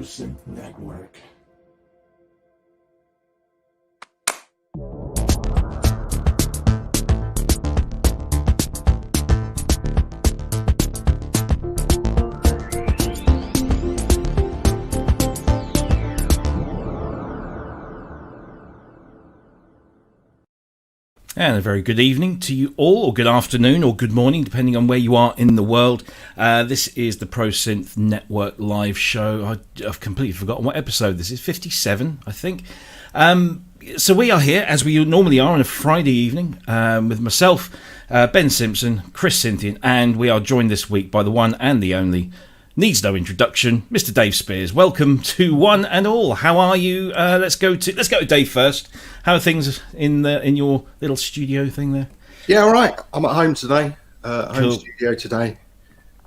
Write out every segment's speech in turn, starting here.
Synth Network. And a very good evening to you all, or good afternoon, or good morning, depending on where you are in the world. This is the Pro Synth Network live show. I've completely forgotten what episode this is, 57, I think. So we are here, as we normally are, on a Friday evening, with myself, Ben Simpson, Cryss Synthient, and we are joined this week by the one and the only, needs no introduction, Mr. Dave Spiers. Welcome to one and all. How are you? Let's go to Dave first. How are things in your little studio thing there? Yeah, all right. I'm at home today, home Cool. studio today,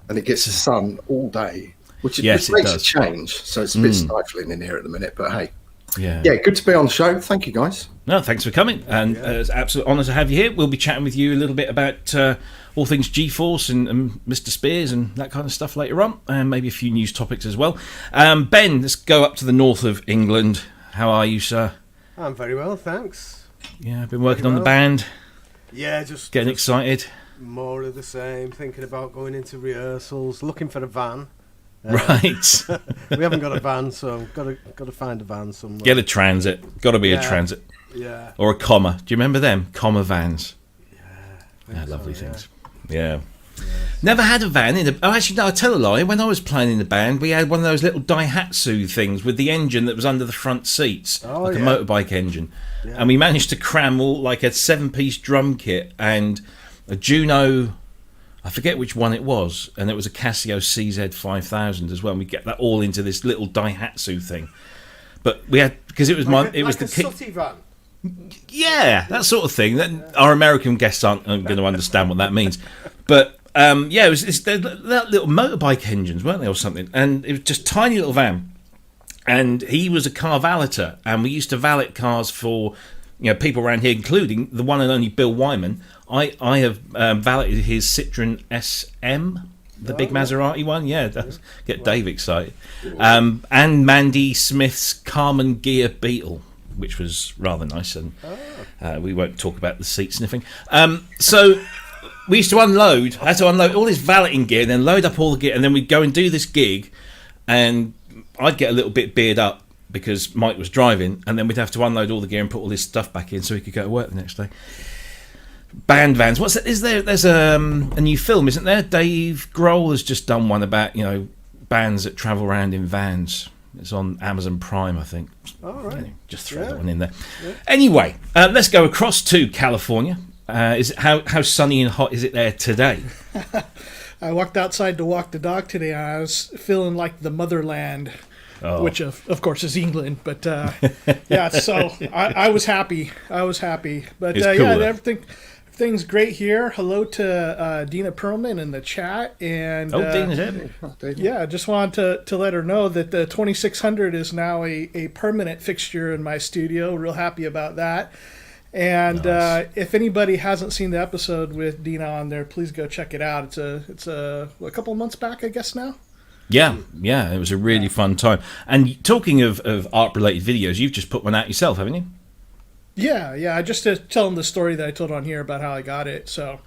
and it gets the sun all day, which Yes, it makes does. a change. So it's a bit stifling in here at the minute, but hey, Yeah. good to be on the show. Thank you, guys. No, thanks for coming, and it's an absolute honour to have you here. We'll be chatting with you a little bit about all things G-Force and Mr. Spiers and that kind of stuff later on, and maybe a few news topics as well. Ben, let's go up to the north of England. How are you, sir? I'm very well, thanks. Yeah, I've been working on the band, Yeah, just getting excited. more of the same. Thinking about going into rehearsals, looking for a van. Right. We haven't got a van, so got to find a van somewhere. Get a transit. Got to be a Yeah. transit. Yeah. Or a comma. Do you remember them? Comma vans. think Lovely so, yeah. things. Yeah. Never had a van in a... Oh, actually, no, I tell a lie. When I was playing in the band, we had one of those little Daihatsu things with the engine that was under the front seats, Oh, like a yeah. motorbike engine. Yeah. And we managed to cram all like a 7-piece drum kit and a Juno... I forget which one it was, and it was a Casio CZ5000 as well. And we get that all into this little Daihatsu thing. But we had... Because it was it was the kick... sooty van. Yeah, that sort of thing. Our American guests aren't going to understand what that means. But, it was that little motorbike engines, weren't they, or something? And it was just tiny little van. And he was a car valeter, and we used to valet cars for people around here, including the one and only Bill Wyman. I have valeted his Citroen SM, the big Maserati one. Yeah, get Dave excited. And Mandy Smith's Carmen Gear Beetle, which was rather nice, and we won't talk about the seat sniffing. So we used to unload. I had to unload all this valeting gear, and then load up all the gear, and then we'd go and do this gig, and I'd get a little bit beard up because Mike was driving, and then we'd have to unload all the gear and put all this stuff back in so we could go to work the next day. Band vans. What's that? There's a new film, isn't there? Dave Grohl has just done one about bands that travel around in vans. It's on Amazon Prime, I think. All right. Anyway, just throw that one in there. Yeah. Anyway, let's go across to California. How sunny and hot is it there today? I walked outside to walk the dog today, and I was feeling like the motherland, which of course is England. But yeah, so I was happy. But It's yeah, cool, everything's great here. Hello to Dina Perlman in the chat, and Dina's here. yeah, just wanted to let her know that the 2600 is now a permanent fixture in my studio. Real happy about that. And Nice. If anybody hasn't seen the episode with Dina on there, please go check it out. It's a couple of months back, I guess now. Yeah, it was a really fun time. And talking of art-related videos, you've just put one out yourself, haven't you? Yeah. I just tell them the story that I told on here about how I got it. So,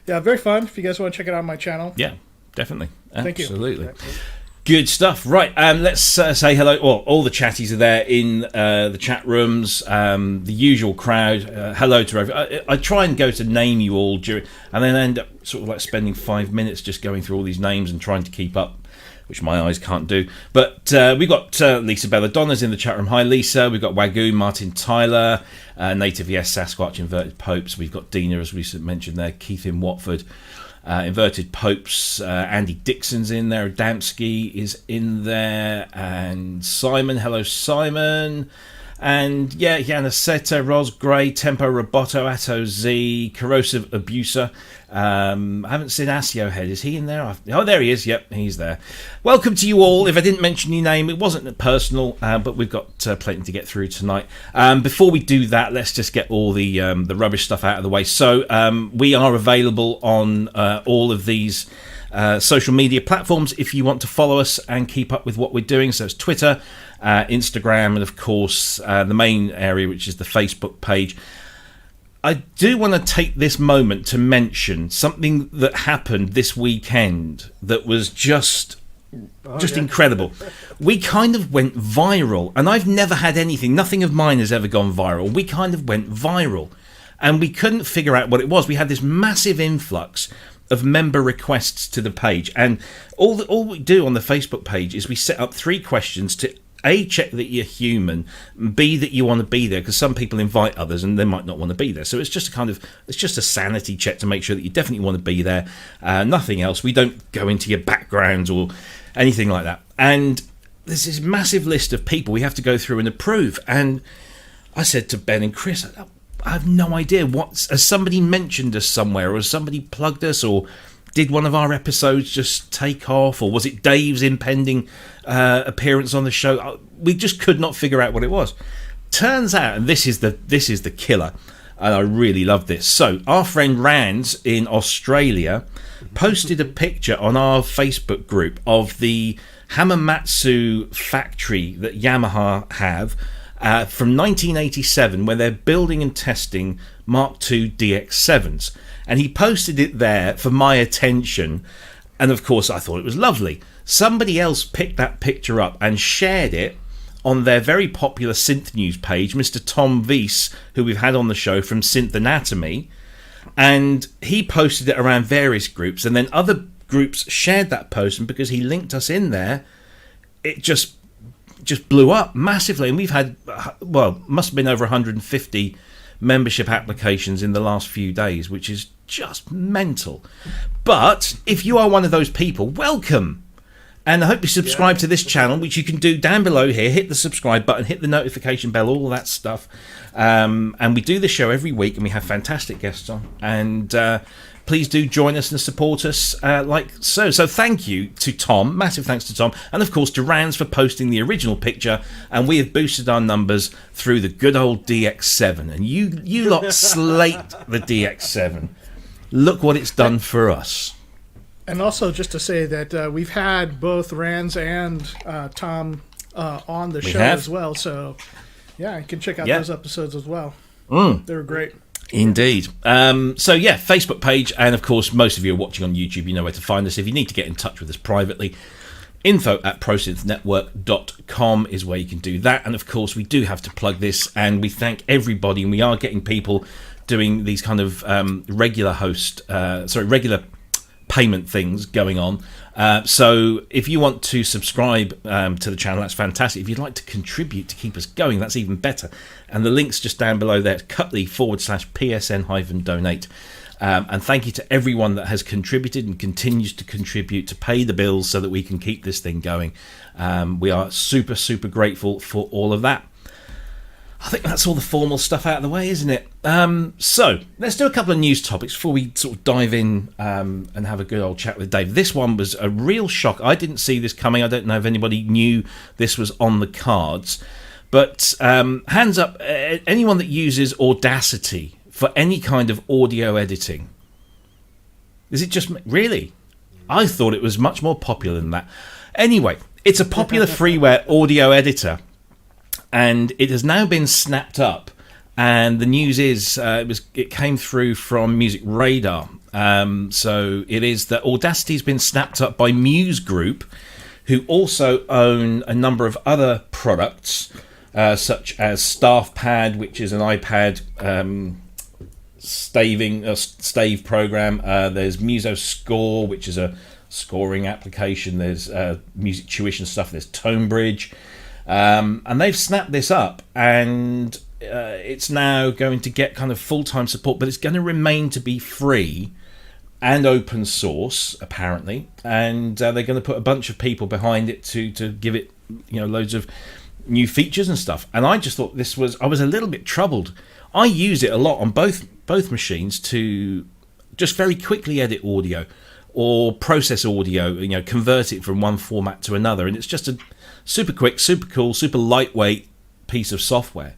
yeah, very fun. If you guys want to check it out on my channel. Yeah, definitely. Thank you. Absolutely. Good stuff. Right, let's say hello. Well, all the chatties are there in the chat rooms, the usual crowd. Hello to everyone. I try and go to name you all during, and then end up sort of like spending 5 minutes just going through all these names and trying to keep up which my eyes can't do. But we've got Lisa Belladonna's in the chat room. Hi, Lisa. We've got Wagyu, Martin Tyler, Native Yes, Sasquatch, Inverted Popes. We've got Dina, as we mentioned there, Keith in Watford, Inverted Popes, Andy Dixon's in there, Adamski is in there, and Simon. Hello, Simon. And yeah, Yanaceta, Ros Gray, Tempo Roboto, Atto Z, Corrosive Abuser. I haven't seen Asio Head. Is he in there? Oh, there he is. Yep, he's there. Welcome to you all. If I didn't mention your name, it wasn't personal, but we've got plenty to get through tonight. Before we do that, let's just get all the rubbish stuff out of the way. So we are available on all of these social media platforms if you want to follow us and keep up with what we're doing. So it's Twitter, Instagram, and of course the main area, which is the Facebook page. I do want to take this moment to mention something that happened this weekend that was just incredible. We kind of went viral, and I've never had nothing of mine has ever gone viral. We kind of went viral, and we couldn't figure out what it was. We had this massive influx of member requests to the page, and all we do on the Facebook page is we set up 3 questions to A, check that you're human, B, that you want to be there, because some people invite others and they might not want to be there. So it's just a sanity check to make sure that you definitely want to be there. Nothing else. We don't go into your backgrounds or anything like that. And there's this massive list of people we have to go through and approve. And I said to Ben and Chris, I have no idea. Has somebody mentioned us somewhere, or has somebody plugged us, or did one of our episodes just take off, or was it Dave's impending appearance on the show? We just could not figure out what it was. Turns out, and this is the killer, and I really love this. So our friend Rands in Australia posted a picture on our Facebook group of the Hamamatsu factory that Yamaha have from 1987, where they're building and testing Mark II DX7s. And he posted it there for my attention, and of course I thought it was lovely. Somebody else picked that picture up and shared it on their very popular Synth News page, Mr. Tom Weiss, who we've had on the show from Synth Anatomy, and he posted it around various groups, and then other groups shared that post, and because he linked us in there, it just blew up massively. And we've had, must have been over 150 membership applications in the last few days, which is just mental. But if you are one of those people, welcome, and I hope you subscribe to this channel, which you can do down below here. Hit the subscribe button, hit the notification bell, all that stuff. And we do the show every week, and we have fantastic guests on, and please do join us and support us like so. So thank you to Tom, massive thanks to Tom, and of course to Rands for posting the original picture, and we have boosted our numbers through the good old DX7, and you lot slate the DX7. Look what it's done for us. And also just to say that we've had both Rands and Tom on the show as well, so yeah, you can check out those episodes as well. They were great. Indeed. So yeah, Facebook page, and of course most of you are watching on YouTube, you know where to find us. If you need to get in touch with us privately, info@prosynthnetwork.com is where you can do that. And of course we do have to plug this, and we thank everybody, and we are getting people doing these kind of regular payment things going on. So if you want to subscribe to the channel, that's fantastic. If you'd like to contribute to keep us going, that's even better. And the link's just down below there, Cutley/PSN-donate. And thank you to everyone that has contributed and continues to contribute to pay the bills so that we can keep this thing going. We are super, super grateful for all of that. I think that's all the formal stuff out of the way, isn't it? So let's do a couple of news topics before we sort of dive in and have a good old chat with Dave. This one was a real shock. I didn't see this coming. I don't know if anybody knew this was on the cards. But hands up, anyone that uses Audacity for any kind of audio editing. Is it just really? I thought it was much more popular than that. Anyway, it's a popular freeware audio editor, and it has now been snapped up. And the news is it came through from Music Radar. So it is that Audacity's been snapped up by Muse Group, who also own a number of other products, such as Staff Pad, which is an iPad stave program. There's Muso Score, which is a scoring application. There's music tuition stuff. There's ToneBridge, and they've snapped this up, and it's now going to get kind of full-time support, but it's going to remain to be free and open source, apparently, and they're going to put a bunch of people behind it to give it, loads of new features and stuff. And I just thought I was a little bit troubled. I use it a lot on both machines to just very quickly edit audio or process audio, convert it from one format to another, and it's just a super quick, super cool, super lightweight piece of software.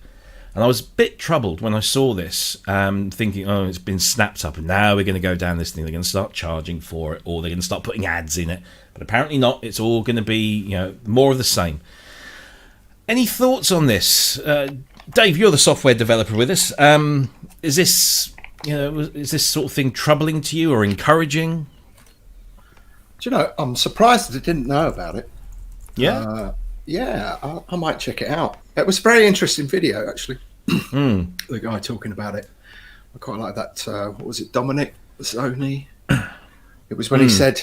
And I was a bit troubled when I saw this, thinking, oh, it's been snapped up, and now we're going to go down this thing. They're going to start charging for it, or they're going to start putting ads in it. But apparently not. It's all going to be, more of the same. Any thoughts on this? Dave, you're the software developer with us. Is this, is this sort of thing troubling to you or encouraging? Do you know, I'm surprised that I didn't know about it. Yeah? I might check it out. It was a very interesting video, actually. The guy talking about it. I quite like that. What was it, Dominic Zoni? It was when he said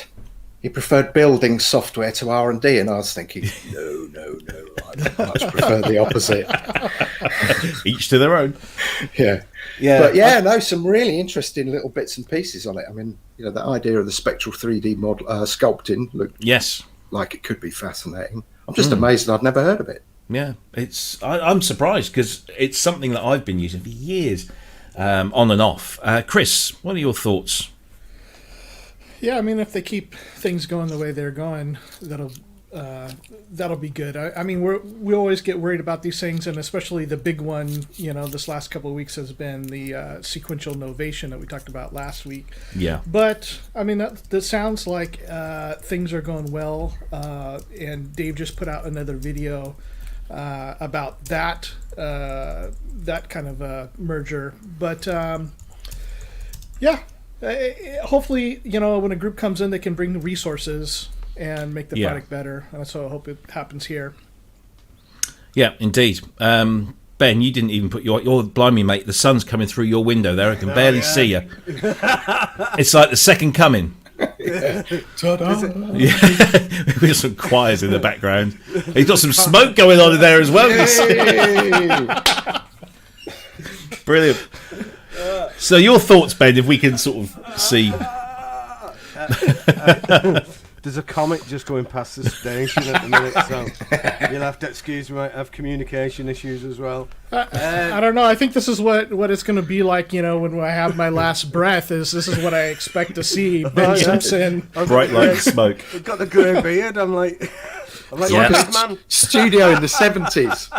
he preferred building software to R&D, and I was thinking, no, I much prefer the opposite. Each to their own. Yeah. But some really interesting little bits and pieces on it. I mean, the idea of the spectral 3D model sculpting looked like it could be fascinating. I'm just amazed I'd never heard of it. Yeah, I'm surprised because it's something that I've been using for years, on and off. Cryss, what are your thoughts? Yeah, I mean, if they keep things going the way they're going, that'll be good. I mean, we always get worried about these things, and especially the big one, this last couple of weeks has been the sequential novation that we talked about last week. Yeah. But, I mean, that sounds like things are going well, and Dave just put out another video about that kind of merger. But, hopefully, when a group comes in, they can bring resources and make the product better. And so I hope it happens here. Yeah, indeed. Ben, you didn't even put your blimey, mate. The sun's coming through your window there. I can barely see you. It's like the second coming. Ta-da. We've got some choirs in the background. He's got some smoke going on in there as well. Brilliant. So your thoughts, Ben, if we can sort of see. There's a comic just going past the station at the minute, so you'll have to excuse me. I have communication issues as well. I don't know. I think this is what it's going to be like, when I have my last breath. This is what I expect to see. Ben Simpson. Bright light and smoke. I've got the grey beard. I'm like big man. Studio in the 70s.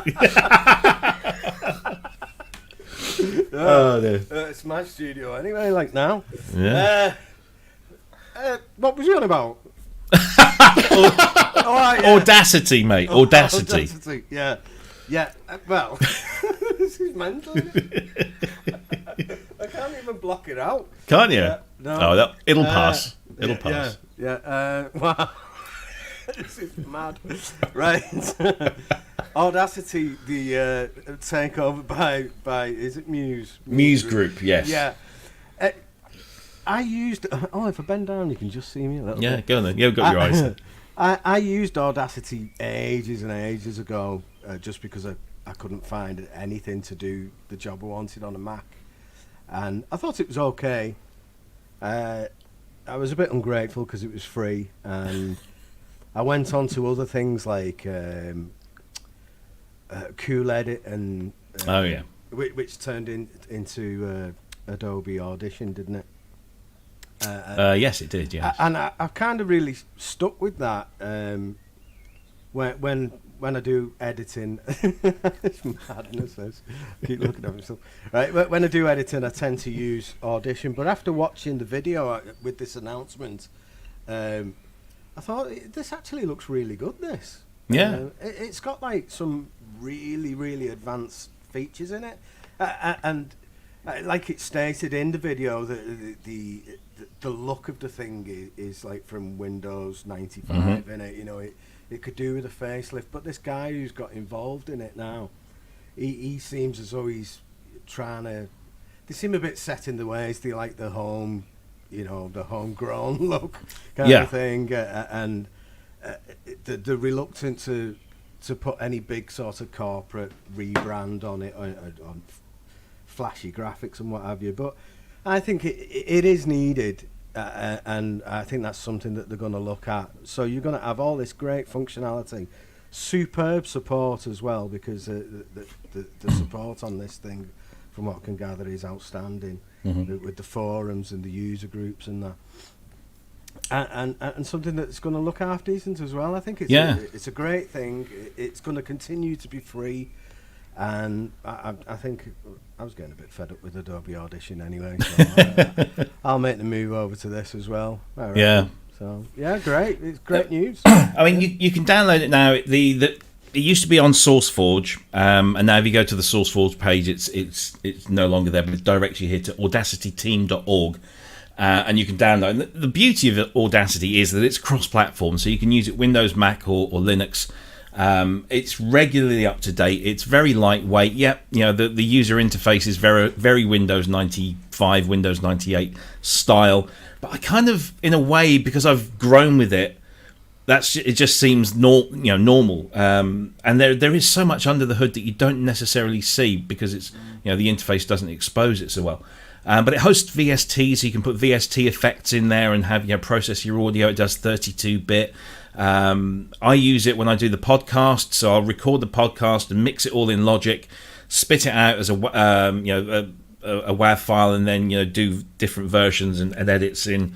It's my studio anyway, like now. Yeah. What was you on about? Audacity, mate. Audacity. Yeah. Well, this is mental. I can't even block it out. Can't you? No. Oh, it'll pass. It'll pass. Yeah. Wow. This is mad. Right. Audacity, the takeover by is it Muse? Muse Group, yes. Yeah. I used. If I bend down, you can just see me a little bit. Yeah, go on then. You've got your eyes. I used Audacity ages and ages ago, just because I couldn't find anything to do the job I wanted on a Mac, and I thought it was okay. I was a bit ungrateful because it was free, and I went on to other things like Cool Edit and which turned into Adobe Audition, didn't it? Yes, it did. Yes, and I've kind of really stuck with that. When I do editing, it's madness. I keep looking at myself. Right, when I do editing, I tend to use Audition. But after watching the video with this announcement, I thought this actually looks really good. This, it's got like some really, really advanced features in it, and like it stated in the video, the look of the thing is like from Windows 95 in it. It could do with a facelift, but this guy who's got involved in it now, he seems as though he's trying to. They seem a bit set in the ways. They like the home the homegrown look kind of thing, and the reluctance to put any big sort of corporate rebrand on it, on flashy graphics and what have you. But I think it is needed, and I think that's something that they're going to look at. So you're going to have all this great functionality, superb support as well, because the support on this thing, from what I can gather, is outstanding, with the forums and the user groups and that. And something that's going to look half decent as well. I think it's a great thing. It's going to continue to be free, and I think I was getting a bit fed up with Adobe Audition anyway, so I'll make the move over to this as well. Right. Yeah. So great. It's great news. I mean, you can download it now. It used to be on SourceForge, and now if you go to the SourceForge page, it's no longer there, but it directs you here to audacityteam.org. And you can download. And the beauty of Audacity is that it's cross-platform, so you can use it Windows, Mac, or Linux. It's regularly up to date. It's very lightweight. Yep, the user interface is very, very Windows 95, Windows 98 style. But I kind of, in a way, because I've grown with it, it just seems normal. And there is so much under the hood that you don't necessarily see because it's the interface doesn't expose it so well. But it hosts VST, so you can put VST effects in there and have process your audio. It does 32-bit. I use it when I do the podcast, so I'll record the podcast and mix it all in Logic, spit it out as a WAV file, and then do different versions and edits in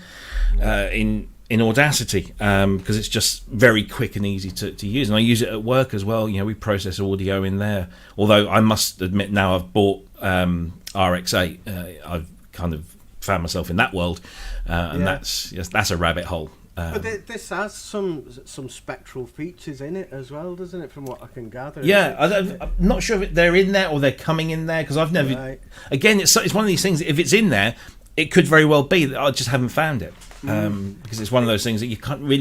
Audacity, because it's just very quick and easy to use. And I use it at work as well. We process audio in there. Although I must admit now I've bought RX8. I've kind of found myself in that world, and that's a rabbit hole. But this has some spectral features in it as well, doesn't it? From what I can gather. Yeah, I'm not sure if they're in there or they're coming in there, because I've never. Right. Again, it's one of these things. If it's in there, it could very well be that I just haven't found it, because it's one of those things that you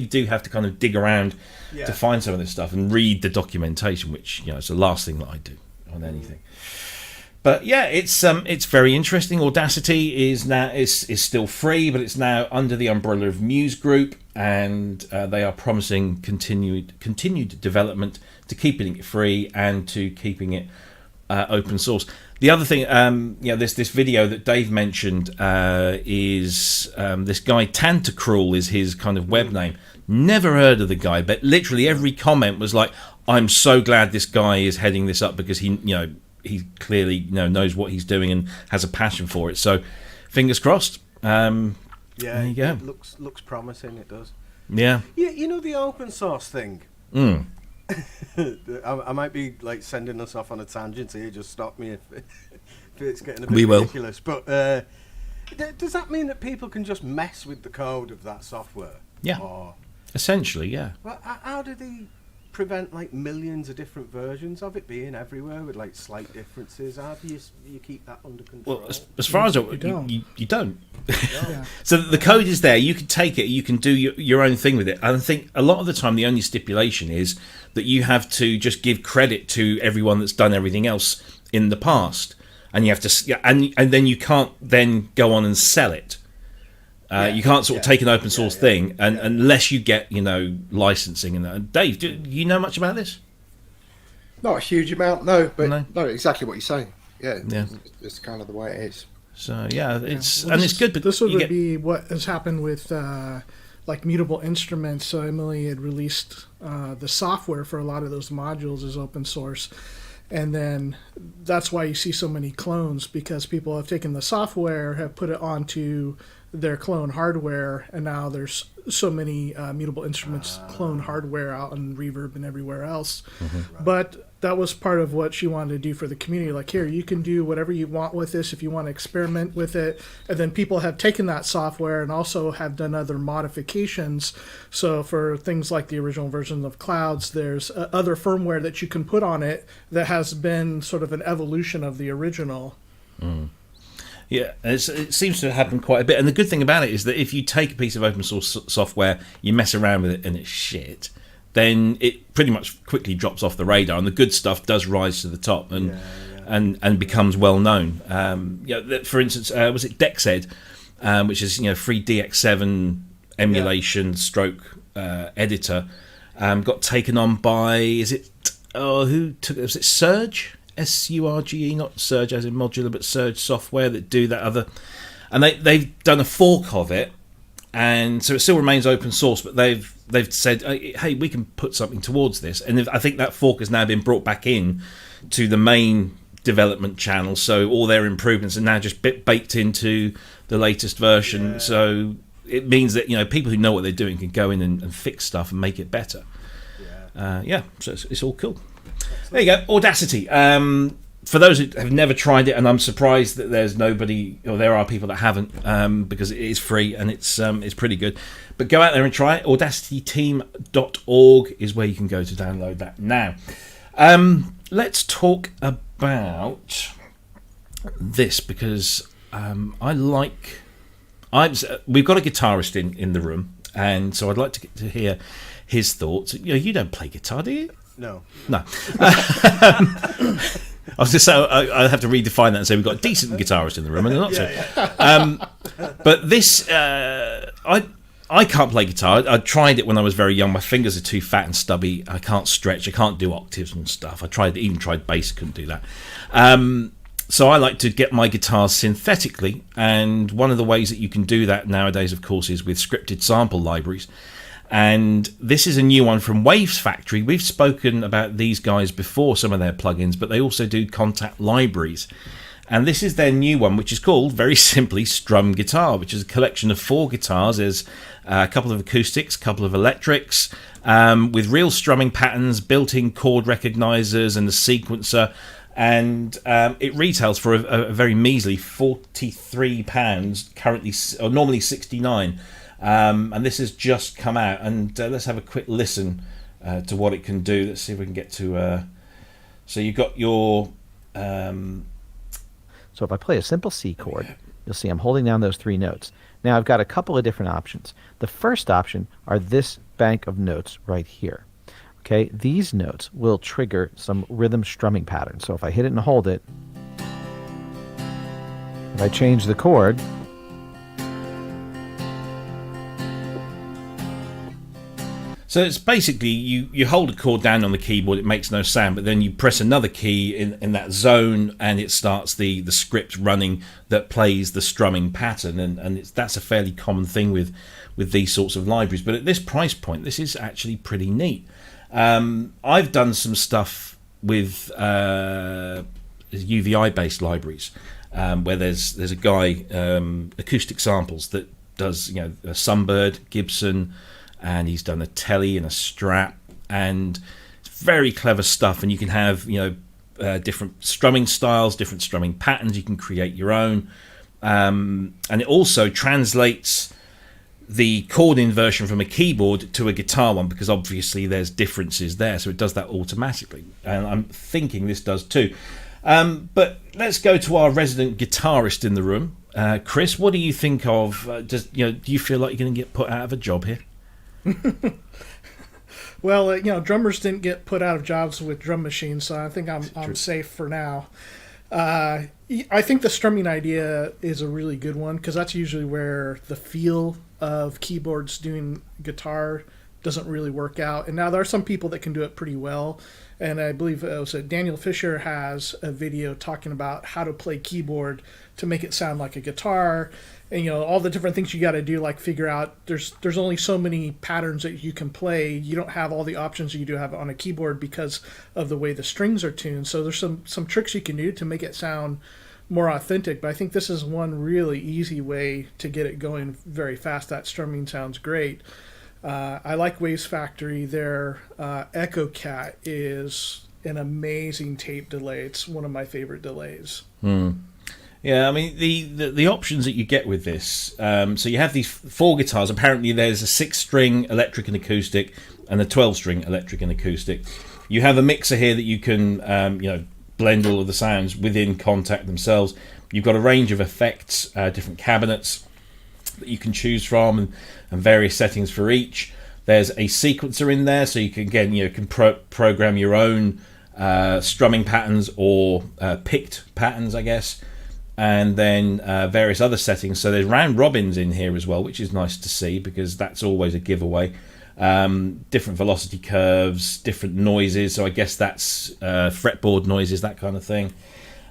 do have to kind of dig around to find some of this stuff and read the documentation, which it's the last thing that I do on anything. But yeah, it's very interesting. Audacity is still free, but it's now under the umbrella of Muse Group, and they are promising continued development to keeping it free and to keeping it open source. The other thing, this video that Dave mentioned is this guy Tantacruel is his kind of web name. Never heard of the guy, but literally every comment was like, "I'm so glad this guy is heading this up because he clearly knows what he's doing and has a passion for it." So, fingers crossed. There you go. It looks promising. It does. Yeah. Yeah, the open source thing. I might be sending us off on a tangent here. Just stop me if it's getting a bit ridiculous. But does that mean that people can just mess with the code of that software? Yeah. Essentially, yeah. Well, how do they prevent millions of different versions of it being everywhere with slight differences? How do you keep that under control? Well, as far as you don't. Yeah. So the code is there. You can take it. You can do your own thing with it. And I think a lot of the time the only stipulation is that you have to just give credit to everyone that's done everything else in the past, and you have to, and then you can't then go on and sell it. You can't sort of take an open source thing unless you get licensing and that. Dave, do you know much about this? Not a huge amount, no, but no, exactly what you're saying. Yeah. It's kind of the way it is. So it's good. But this would be what has happened with Mutable Instruments. So Emily had released the software for a lot of those modules as open source, and then that's why you see so many clones, because people have taken the software, have put it onto their clone hardware, and now there's so many Mutable Instruments clone hardware out on Reverb and everywhere else. But that was part of what she wanted to do for the community. Here, you can do whatever you want with this if you want to experiment with it. And then people have taken that software and also have done other modifications. So for things like the original version of Clouds, there's other firmware that you can put on it that has been sort of an evolution of the original. Yeah, it seems to happen quite a bit. And the good thing about it is that if you take a piece of open source software, you mess around with it and it's shit, then it pretty much quickly drops off the radar, and the good stuff does rise to the top and becomes well known. For instance, was it Dexed which is free DX7 emulation stroke editor, got taken on by was it Surge? SURGE, not Surge as in modular, but Surge Software that do that other, and they've done a fork of it, and so it still remains open source, but they've said, hey, we can put something towards this, and I think that fork has now been brought back in to the main development channel, so all their improvements are now just baked into the latest version. So it means that people who know what they're doing can go in and fix stuff and make it better. So it's all cool. There you go, Audacity. For those who have never tried it, and I'm surprised that there's nobody, or there are people that haven't, because it is free and it's pretty good. But go out there and try it. AudacityTeam.org is where you can go to download that now. Let's talk about this, because we've got a guitarist in the room, and so I'd like to get to hear his thoughts. You don't play guitar, do you? No. I was just saying, I have to redefine that and say we've got a decent guitarist in the room, and not so. But this, I can't play guitar. I tried it when I was very young. My fingers are too fat and stubby. I can't stretch. I can't do octaves and stuff. I even tried bass. Couldn't do that. So I like to get my guitars synthetically, and one of the ways that you can do that nowadays, of course, is with scripted sample libraries. And this is a new one from WavesFactory. We've spoken about these guys before, some of their plugins, but they also do contact libraries. And this is their new one, which is called, very simply, Strum Guitar, which is a collection of 4 guitars. There's a couple of acoustics, a couple of electrics, with real strumming patterns, built-in chord recognizers, and a sequencer. And it retails for a very measly £43, currently, or normally £69. And this has just come out, and let's have a quick listen to what it can do. Let's see if we can get to. So you've got your. So if I play a simple C chord, you'll see I'm holding down those 3 notes. Now I've got a couple of different options. The first option are this bank of notes right here. Okay, these notes will trigger some rhythm strumming patterns. So if I hit it and hold it, if I change the chord, So it's basically you hold a chord down on the keyboard, it makes no sound, but then you press another key in that zone, and it starts the script running that plays the strumming pattern, and that's a fairly common thing with these sorts of libraries. But at this price point, this is actually pretty neat. I've done some stuff with UVI-based libraries, where there's a guy, Acoustic Samples, that does a Sunbird, Gibson, and he's done a telly and a Strat, and it's very clever stuff. And you can have different strumming styles, different strumming patterns. You can create your own, and it also translates the chord inversion from a keyboard to a guitar one, because obviously there's differences there, so it does that automatically, and I'm thinking this does too. But let's go to our resident guitarist in the room, Cryss. What do you think of? Do you feel like you're going to get put out of a job here? Well, drummers didn't get put out of jobs with drum machines, so I think I'm safe for now. I think the strumming idea is a really good one, because that's usually where the feel of keyboards doing guitar doesn't really work out. And now there are some people that can do it pretty well, and I believe Daniel Fisher has a video talking about how to play keyboard to make it sound like a guitar, and all the different things you got to do, like figure out there's only so many patterns that you can play. You don't have all the options you do have on a keyboard because of the way the strings are tuned. So there's some tricks you can do to make it sound more authentic, but I think this is one really easy way to get it going very fast. That strumming sounds great. I like WavesFactory. Their Echo Cat is an amazing tape delay. It's one of my favorite delays. Yeah, I mean, the options that you get with this, so you have these 4 guitars. Apparently there's a 6-string electric and acoustic and a 12-string electric and acoustic. You have a mixer here that you can blend all of the sounds within Kontakt themselves. You've got a range of effects, different cabinets that you can choose from, and various settings for each. There's a sequencer in there, so you can program your own strumming patterns or picked patterns, I guess. and then various other settings. So there's round robins in here as well, which is nice to see because that's always a giveaway. Different velocity curves, different noises. So I guess that's fretboard noises, that kind of thing.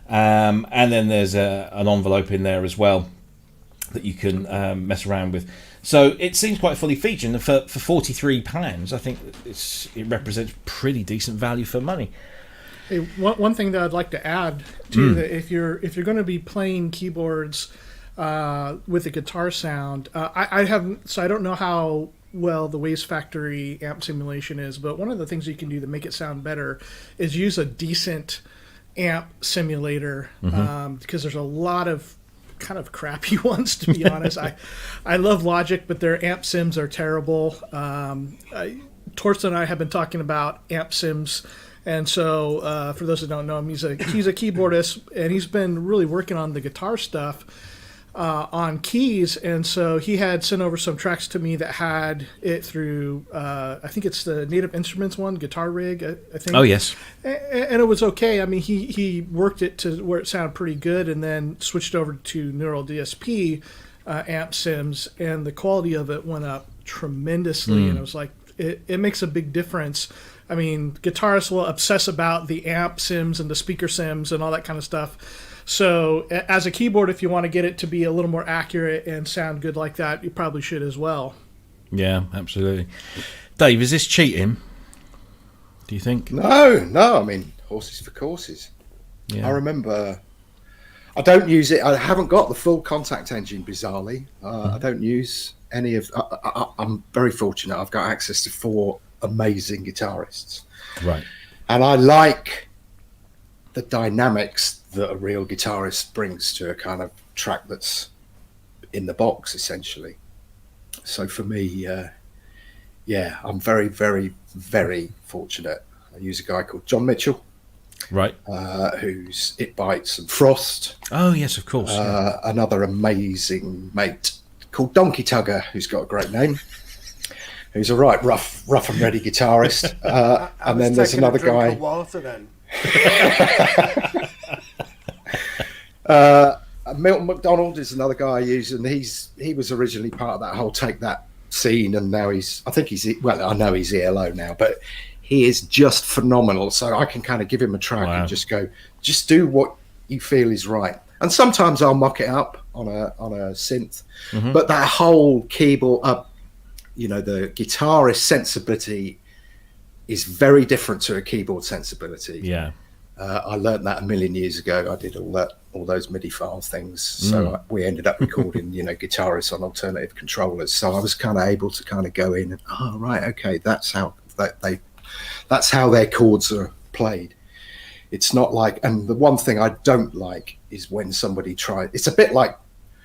And then there's an envelope in there as well that you can mess around with. So it seems quite fully featured, and for £43, I think it represents pretty decent value for money. Hey, one thing that I'd like to add to that, if you're going to be playing keyboards with a guitar sound, I haven't, so I don't know how well the WavesFactory amp simulation is, but one of the things you can do to make it sound better is use a decent amp simulator, because there's a lot of kind of crappy ones, to be honest. I love Logic, but their amp sims are terrible. Torsten and I have been talking about amp sims, and so for those that don't know him, he's a keyboardist, and he's been really working on the guitar stuff on keys, and so he had sent over some tracks to me that had it through I think it's the Native Instruments one, Guitar Rig, I think. Oh yes. And it was okay. I mean, he worked it to where it sounded pretty good, and then switched over to Neural DSP amp sims, and the quality of it went up tremendously. And it was like, it makes a big difference. I mean, guitarists will obsess about the amp sims and the speaker sims and all that kind of stuff. So as a keyboard, if you want to get it to be a little more accurate and sound good like that, you probably should as well. Yeah, absolutely. Dave, is this cheating? Do you think? No. I mean, horses for courses. Yeah. I remember. I don't use it. I haven't got the full Contact engine, bizarrely. I don't use any of. I'm very fortunate. I've got access to 4 amazing guitarists. Right. And I like the dynamics that a real guitarist brings to a kind of track that's in the box, essentially. So for me, I'm very, very, very fortunate. I use a guy called John Mitchell, Right. who's It Bites and Frost. Oh yes, of course. Yeah. Another amazing mate called Donkey Tugger, who's got a great name, who's a right rough and ready guitarist. And then there's another guy. Water, then. Milton McDonald is another guy I use, and he was originally part of that whole Take That scene, and now I know he's ELO now, but he is just phenomenal. So I can kind of give him a track and just go, just do what you feel is right. And sometimes I'll mock it up on a synth, but that whole keyboard, the guitarist sensibility is very different to a keyboard sensibility. Yeah. I learned that a million years ago. I did all those MIDI file things. So we ended up recording, guitarists on alternative controllers. So I was kind of able to kind of go in and, right, okay, that's how their chords are played. It's not like, and the one thing I don't like is when somebody it's a bit like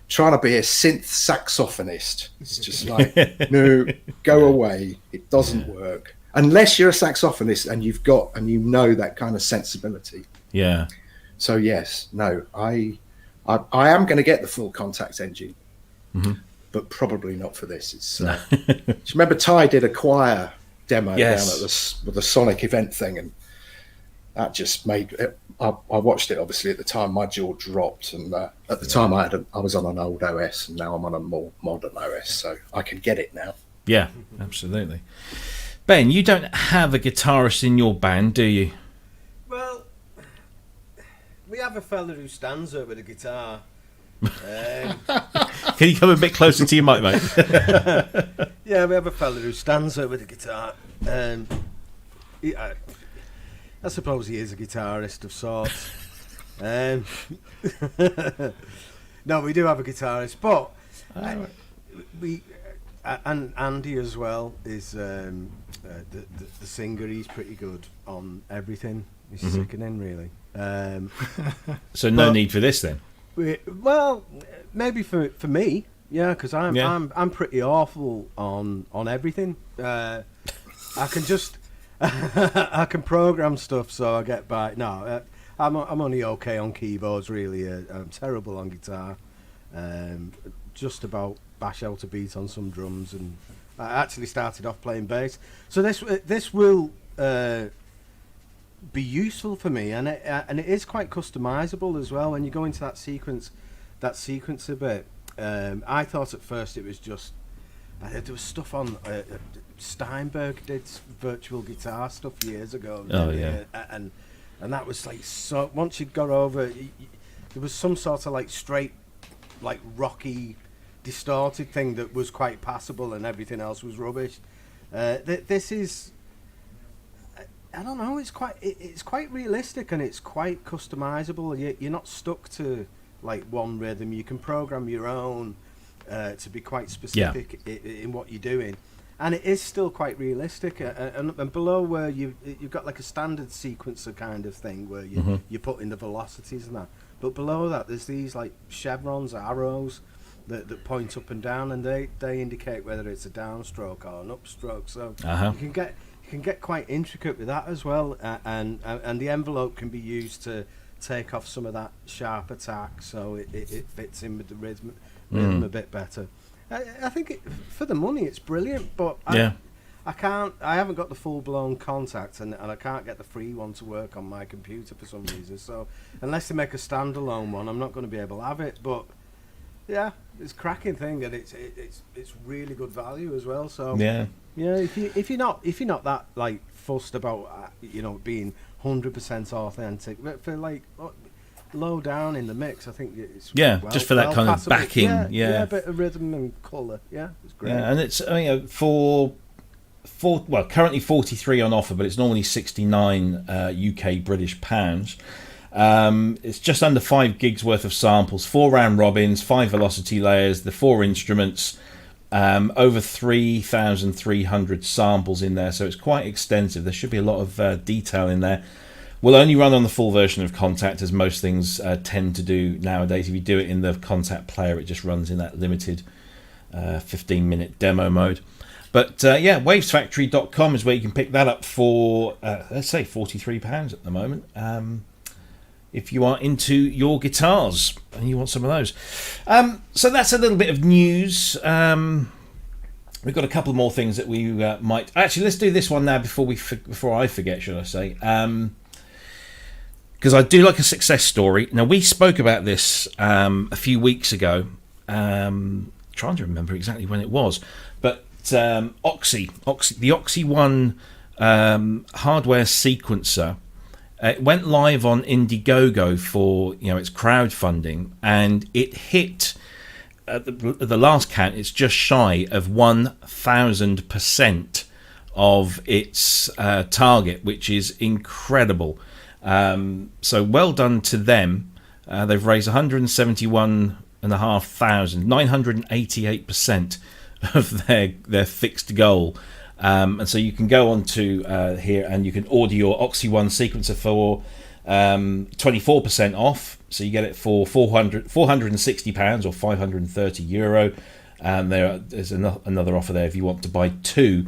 trying to be a synth saxophonist. It's just like, no, go away. It doesn't work. Unless you're a saxophonist and you know that kind of sensibility. Yeah. So yes, no, I am going to get the full Contact engine, but probably not for this. It's. Do you remember Ty did a choir demo down at the Sonic event thing, and that just made it. I watched it obviously at the time. My jaw dropped, and at the time I was on an old OS, and now I'm on a more modern OS, so I can get it now. Yeah, absolutely. Ben, you don't have a guitarist in your band, do you? Well, we have a fella who stands there with a guitar. Can you come a bit closer to your mic, mate? Yeah, we have a fella who stands there with a guitar. I suppose he is a guitarist of sorts. No, we do have a guitarist, but and Andy as well is the singer. He's pretty good on everything. He's sickening, really. So no need for this then. Well, maybe for me, yeah, because I'm pretty awful on everything. I can just I can program stuff so I get by. No, I'm only okay on keyboards, really. I'm terrible on guitar. Just about bash out a beat on some drums, and I actually started off playing bass. So this will be useful for me, and it is quite customizable as well. When you go into that sequence a bit, I thought at first it was just there was stuff on Steinberg did virtual guitar stuff years ago. Oh yeah, and that was like, so once you got over, there was some sort of like straight, like rocky, distorted thing that was quite passable, and everything else was rubbish. This is, I don't know. It's quite realistic, and it's quite customizable. You're not stuck to like one rhythm. You can program your own to be quite specific in what you're doing, and it is still quite realistic. And below where you've got like a standard sequencer kind of thing where you put in the velocities and that. But below that, there's these like chevrons, arrows that point up and down, and they indicate whether it's a downstroke or an upstroke. So you can get quite intricate with that as well, and the envelope can be used to take off some of that sharp attack, so it fits in with the rhythm a bit better. I think for the money it's brilliant, but I haven't got the full-blown Contact, and I can't get the free one to work on my computer for some reason, so unless they make a standalone one, I'm not going to be able to have it. But yeah, it's a cracking thing, and it's really good value as well. So yeah, if you're not that like fussed about being 100% authentic, but for like low down in the mix, I think it's just for that kind of backing, a bit of rhythm and colour. Yeah, it's great. Yeah, and it's for currently 43 on offer, but it's normally 69 UK British pounds. It's just under 5 gigs worth of samples, 4 round robins, 5 velocity layers, the 4 instruments, over 3,300 samples in there, so it's quite extensive. There should be a lot of detail in there. Will only run on the full version of Contact, as most things tend to do nowadays. If you do it in the Contact player, it just runs in that limited 15-minute demo mode. But wavesfactory.com is where you can pick that up for, let's say, £43 at the moment. If you are into your guitars and you want some of those. So that's a little bit of news. We've got a couple more things that we might... Actually, let's do this one now before I forget, should I say. Because I do like a success story. Now, we spoke about this a few weeks ago. Trying to remember exactly when it was. But the Oxi One hardware sequencer, it went live on Indiegogo for its crowdfunding, and it hit at the last count. It's just shy of 1,000% of its target, which is incredible. So well done to them. They've raised 171,500, 988% of their fixed goal. And so you can go on to here and you can order your Oxi One sequencer for 24% off. So you get it for £460 or €530. There's another offer there if you want to buy 2.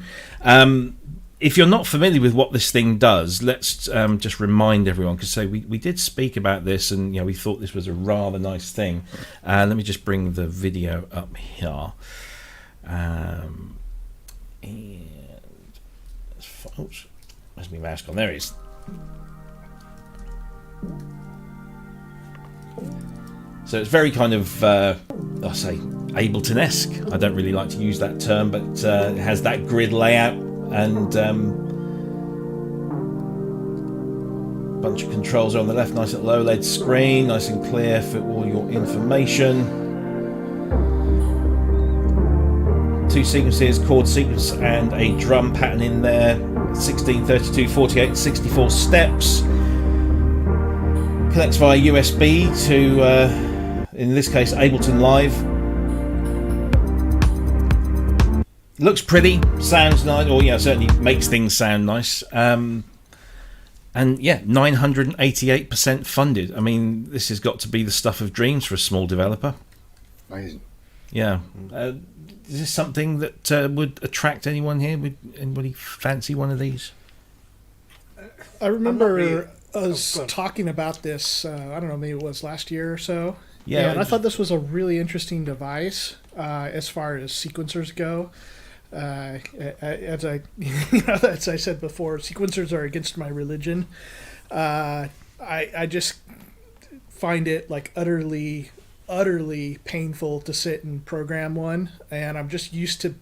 If you're not familiar with what this thing does, let's just remind everyone, because we did speak about this, and we thought this was a rather nice thing. Let me just bring the video up here. And oops, where's my mouse gone? There it is. So it's very kind of, I'll say, Ableton-esque. I don't really like to use that term, but it has that grid layout and bunch of controls on the left. Nice little OLED screen, nice and clear for all your information. 2 sequences, chord sequence and a drum pattern in there. 16, 32, 48, 64 steps. Connects via USB to, in this case, Ableton Live. Looks pretty, sounds nice, or certainly makes things sound nice. And 988% funded. I mean, this has got to be the stuff of dreams for a small developer. Amazing. Yeah. Is this something that would attract anyone here? Would anybody fancy one of these? I remember us talking about this, I don't know, maybe it was last year or so. Yeah. And I thought this was a really interesting device as far as sequencers go. As I said before, sequencers are against my religion. I just find it like utterly painful to sit and program one, and I'm just used to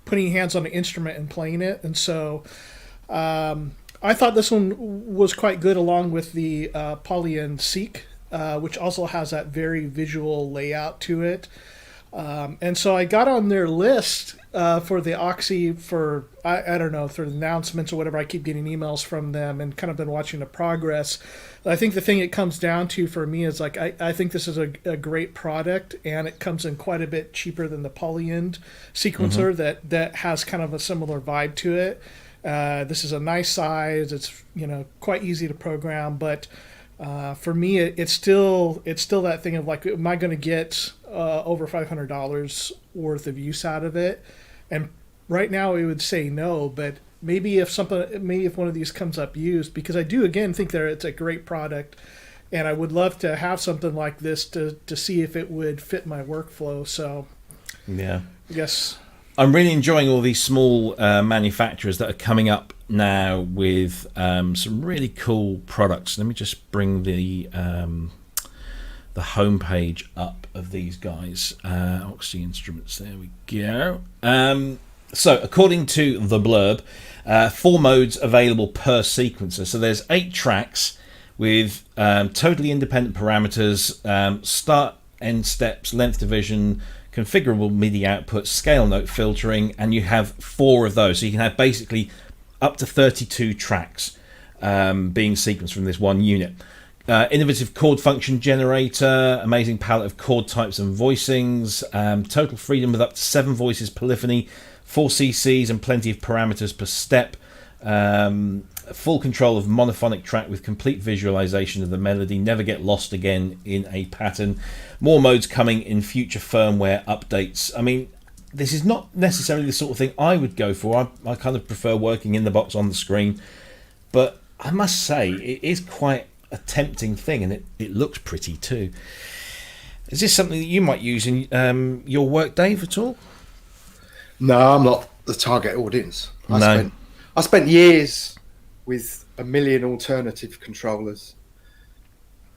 putting hands on the instrument and playing it. And so I thought this one was quite good, along with the Polyan Seek, which also has that very visual layout to it. And so I got on their list for the Oxi for, I don't know, through the announcements or whatever. I keep getting emails from them and kind of been watching the progress. I think the thing it comes down to for me is like, I think this is a great product, and it comes in quite a bit cheaper than the Polyend sequencer that has kind of a similar vibe to it. This is a nice size. It's, quite easy to program, but for me, it's still that thing of like, am I going to get over $500 worth of use out of it? And right now, we would say no, but maybe if one of these comes up used, because I do again think that it's a great product, and I would love to have something like this to see if it would fit my workflow. So yeah, I guess I'm really enjoying all these small manufacturers that are coming up now with some really cool products. Let me just bring the homepage up of these guys. Oxi Instruments, there we go. So according to the blurb, 4 modes available per sequencer. So there's 8 tracks with totally independent parameters, start, end steps, length division, configurable MIDI output, scale note filtering, and you have 4 of those. So you can have basically up to 32 tracks being sequenced from this one unit. Innovative chord function generator, amazing palette of chord types and voicings, total freedom with up to 7 voices polyphony, 4 CCs and plenty of parameters per step, full control of monophonic track with complete visualization of the melody, never get lost again in a pattern. More modes coming in future firmware updates. I mean, this is not necessarily the sort of thing I would go for. I kind of prefer working in the box on the screen, but I must say it is quite a tempting thing, and it looks pretty too. Is this something that you might use in your work, Dave, at all? No, I'm not the target audience. No. I spent years with a million alternative controllers.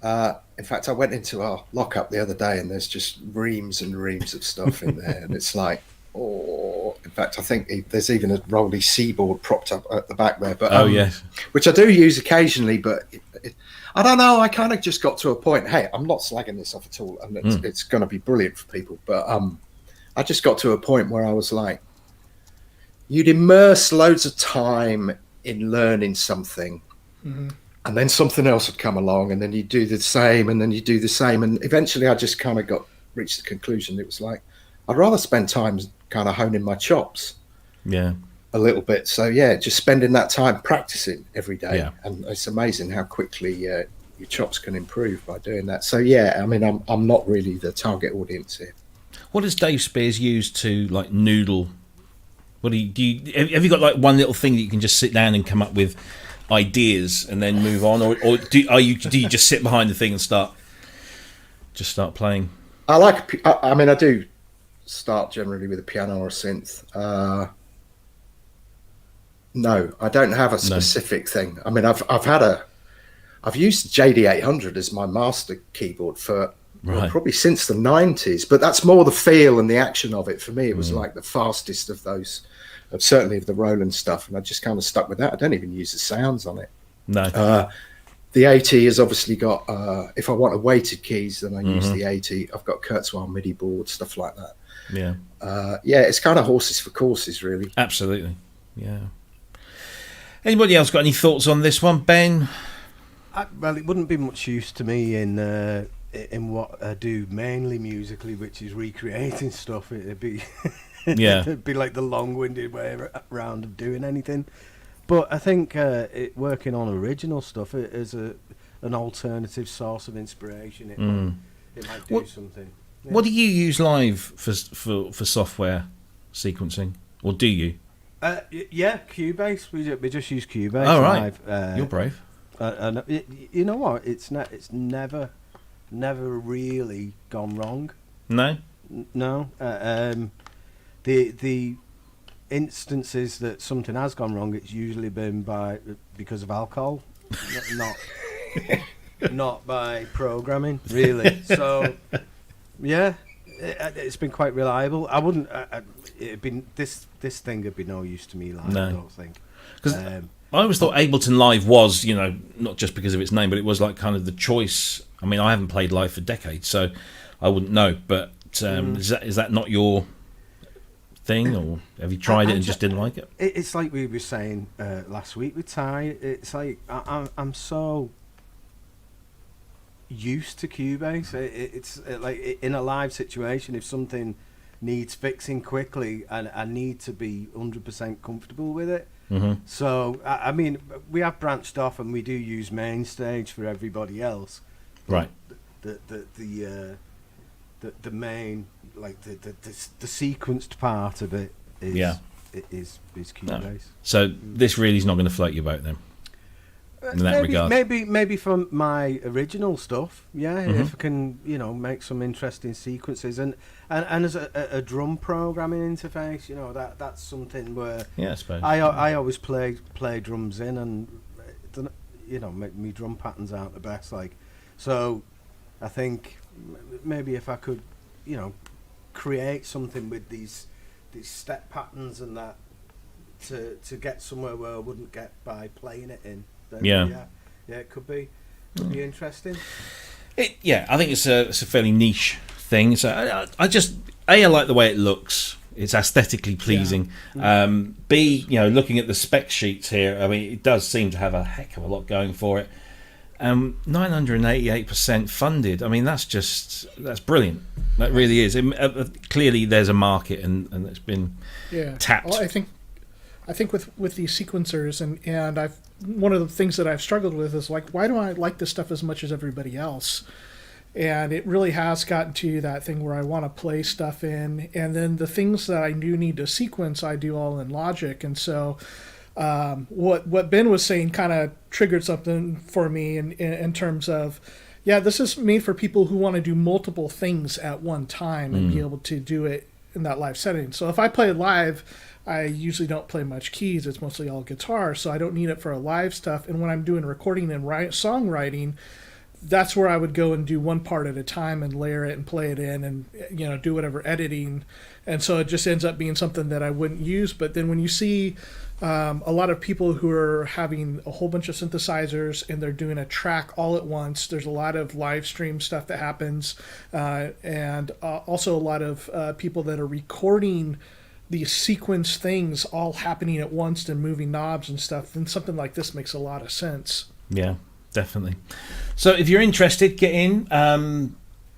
In fact, I went into our lockup the other day, and there's just reams and reams of stuff in there, and it's like, oh. In fact, I think there's even a Rolly C-board propped up at the back there. But yes, which I do use occasionally, but I don't know. I kind of just got to a point. Hey, I'm not slagging this off at all, and it's going to be brilliant for people. But I just got to a point where I was like, you'd immerse loads of time in learning something, and then something else would come along, and then you do the same, and then you do the same, and eventually I just kind of reached the conclusion. It was like, I'd rather spend time kind of honing my chops a little bit. So yeah, just spending that time practicing every day, and it's amazing how quickly your chops can improve by doing that. So yeah, I mean, I'm not really the target audience here. What does Dave Spiers use to like noodle? What have you got like one little thing that you can just sit down and come up with ideas and then move on, or do you just sit behind the thing and start playing? I do start generally with a piano or a synth. No, I don't have a specific thing. I mean, I've used JD800 as my master keyboard for probably since the 90s, but that's more the feel and the action of it. For me, it was like the fastest of those, certainly of the Roland stuff, and I just kind of stuck with that. I don't even use the sounds on it. No. The 80 has obviously got, if I want a weighted keys, then I use the 80. I've got Kurzweil MIDI board, stuff like that. Yeah. It's kind of horses for courses, really. Absolutely. Yeah. Anybody else got any thoughts on this one, Ben? Well, it wouldn't be much use to me in what I do mainly musically, which is recreating stuff. It'd be it'd be like the long-winded way around of doing anything. But I think working on original stuff is an alternative source of inspiration. It might do something. Yeah. What do you use live for software sequencing, or do you? Cubase. We just use Cubase. Oh, right. Live. You're brave. You know what? It's never really gone wrong. No. No. instances that something has gone wrong, it's usually been because of alcohol, not not by programming, really. So, yeah, it's been quite reliable. I wouldn't. It'd been this thing would be no use to me live. No. I don't think. Because I always thought Ableton Live was, not just because of its name, but it was like kind of the choice. I mean, I haven't played live for decades, so I wouldn't know. But is that not your thing, or have you tried it and just didn't like it? It's like we were saying last week with Ty. It's like I'm so used to Cubase. It's like in a live situation, if something needs fixing quickly, and I need to be 100% comfortable with it. Mm-hmm. So I mean, we have branched off, and we do use Mainstage for everybody else. Right. The main, like the sequenced part of it is Cubase. No. So this really is not going to float your boat then, in that regard. Maybe from my original stuff, if I can, make some interesting sequences, and as a drum programming interface, that's something where I suppose I always play drums in, and make me drum patterns aren't the best, like, so I think maybe if I could, create something with these step patterns and that to get somewhere where I wouldn't get by playing it in. Then, it could be interesting. I think it's a fairly niche thing. So I like the way it looks. It's aesthetically pleasing. B, looking at the spec sheets here, I mean, it does seem to have a heck of a lot going for it. 988% funded. I mean, that's brilliant. That really is. Clearly, there's a market, and it's been tapped. Well, I think with these sequencers, and I've one of the things that I've struggled with is like, why do I like this stuff as much as everybody else? And it really has gotten to that thing where I want to play stuff in, and then the things that I do need to sequence, I do all in Logic, and so. What Ben was saying kind of triggered something for me in terms of, this is made for people who want to do multiple things at one time and be able to do it in that live setting. So if I play live, I usually don't play much keys. It's mostly all guitar, so I don't need it for a live stuff. And when I'm doing recording and songwriting, that's where I would go and do one part at a time and layer it and play it in and do whatever editing. And so it just ends up being something that I wouldn't use. But then when you see a lot of people who are having a whole bunch of synthesizers and they're doing a track all at once, there's a lot of live stream stuff that happens, and also a lot of people that are recording these sequence things all happening at once and moving knobs and stuff. Then something like this makes a lot of sense. Yeah, definitely. So if you're interested, get in.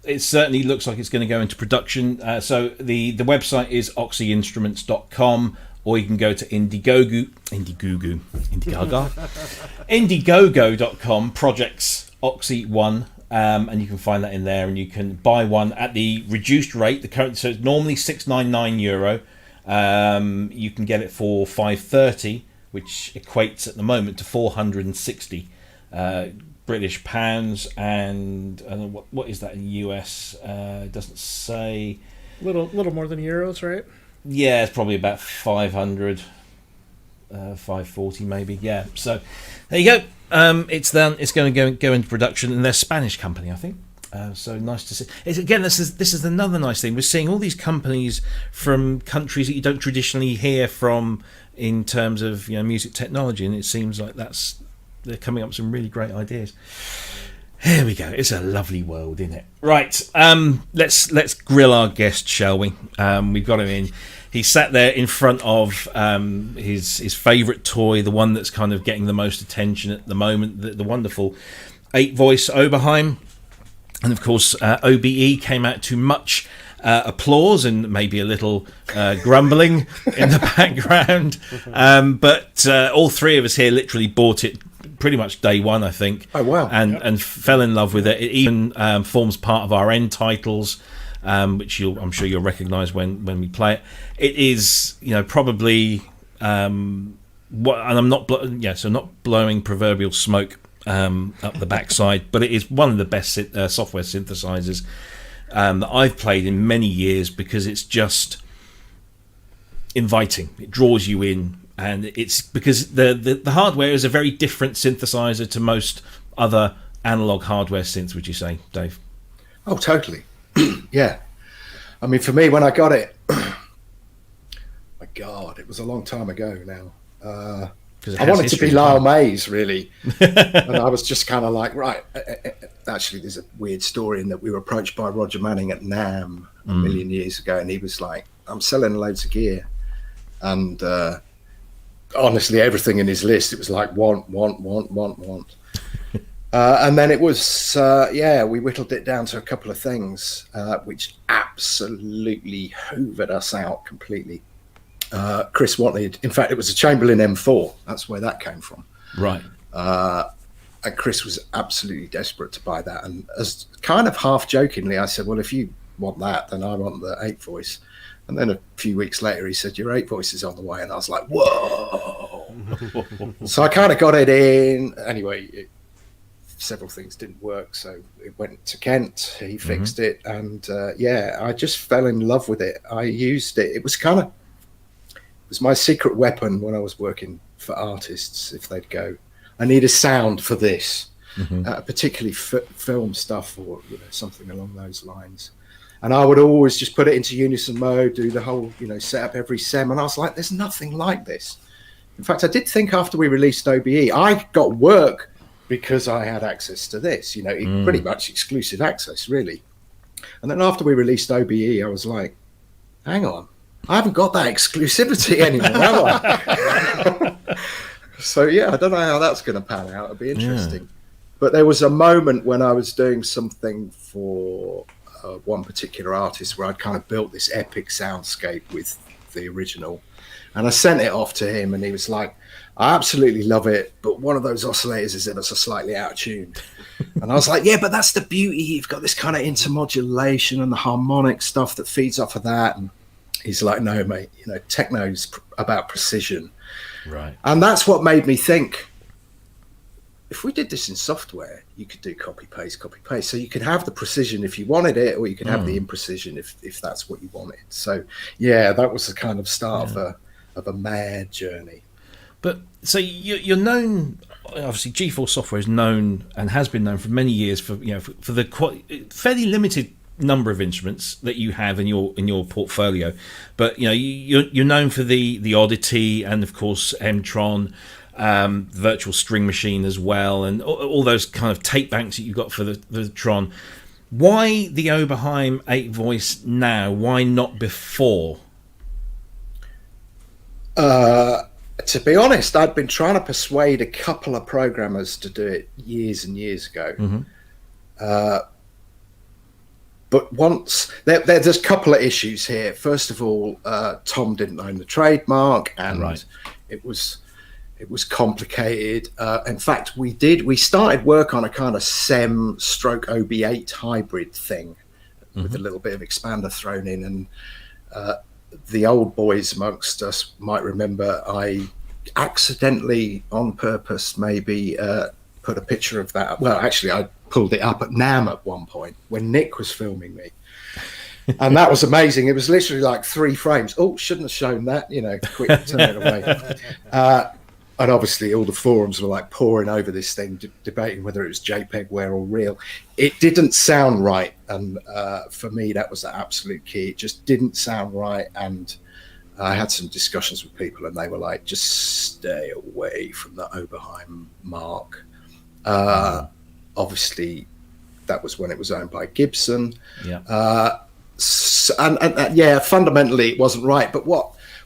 It certainly looks like it's going to go into production. So the website is oxiinstruments.com, or you can go to Indiegogo.com, projects Oxi One, and you can find that in there, and you can buy one at the reduced rate. So it's normally €699. You can get it for $530, which equates at the moment to 460 British pounds, and what is that in US? It doesn't say. Little more than euros, right? Yeah, it's probably about 500, 540 maybe. Yeah, so there you go. It's done. It's going to go into production, and they're a Spanish company, I think. So nice to see. This is another nice thing. We're seeing all these companies from countries that you don't traditionally hear from in terms of music technology, and it seems like they're coming up with some really great ideas. Here we go. It's a lovely world, isn't it? Right. Let's grill our guest, shall we? We've got him in. He sat there in front of his favourite toy, the one that's kind of getting the most attention at the moment, the wonderful 8-voice Oberheim. And of course, OBE came out to much applause and maybe a little grumbling in the background. But all three of us here literally bought it pretty much day one, I think. Oh, wow. And fell in love with it. It even forms part of our end titles, which I'm sure you'll recognise when we play it. It is, probably and I'm not not blowing proverbial smoke up the backside, but it is one of the best software synthesizers that I've played in many years, because it's just inviting. It draws you in, and it's because the hardware is a very different synthesizer to most other analog hardware synths. Would you say, Dave? Oh, totally. Yeah. I mean, for me, when I got it, my God, it was a long time ago now. I wanted to be Lyle Mays, really. And I was just kind of like, right. Actually, there's a weird story in that we were approached by Roger Manning at NAMM a million years ago, and he was like, I'm selling loads of gear. And honestly, everything in his list, it was like, want. And then it was, we whittled it down to a couple of things, which absolutely hoovered us out completely. Cryss wanted, in fact, it was a Chamberlain M4. That's where that came from. Right. And Cryss was absolutely desperate to buy that. And as kind of half jokingly, I said, well, if you want that, then I want the 8-voice. And then a few weeks later, he said, your 8-voice is on the way. And I was like, whoa. So I kind of got it in. Anyway, several things didn't work. So it went to Kent. He fixed it. And I just fell in love with it. I used it. It was my secret weapon when I was working for artists. If they'd go, I need a sound for this, particularly film stuff or something along those lines. And I would always just put it into unison mode, do the whole, set up every SEM. And I was like, there's nothing like this. In fact, I did think after we released OBE, I got work because I had access to this, pretty much exclusive access, really. And then after we released OBE, I was like, hang on. I haven't got that exclusivity anymore, have I? So, I don't know how that's going to pan out. It'll be interesting. Yeah. But there was a moment when I was doing something for one particular artist where I'd kind of built this epic soundscape with the original. And I sent it off to him, and he was like, I absolutely love it, but one of those oscillators is ever so slightly out of tune. And I was like, yeah, but that's the beauty. You've got this kind of intermodulation and the harmonic stuff that feeds off of that. And he's like, no, mate, techno's about precision. Right. And that's what made me think, if we did this in software, you could do copy paste. So you could have the precision if you wanted it, or you could have the imprecision if that's what you wanted. So, that was the kind of start of a mad journey. But so you're known, obviously GeForce Software is known and has been known for many years for the fairly limited number of instruments that you have in your portfolio, but you're known for the Oddity and of course Mtron, virtual string machine as well, and all those kind of tape banks that you've got for the Tron. Why the Oberheim 8-voice now? Why not before? To be honest, I'd been trying to persuade a couple of programmers to do it years and years ago. But once there's a couple of issues here. First of all, Tom didn't own the trademark, and it was complicated. In fact, we started work on a kind of SEM stroke OB8 hybrid thing with a little bit of expander thrown in. And the old boys amongst us might remember I accidentally, on purpose, maybe put a picture of that. Well, actually, I pulled it up at NAMM at one point when Nick was filming me. And that was amazing. It was literally like 3 frames. Oh, shouldn't have shown that, quick, turn it away. And obviously all the forums were like pouring over this thing, debating whether it was JPEGware or real. It didn't sound right. And for me, that was the absolute key. It just didn't sound right. And I had some discussions with people, and they were like, just stay away from the Oberheim mark. Obviously, that was when it was owned by Gibson. Yeah. Fundamentally, it wasn't right. But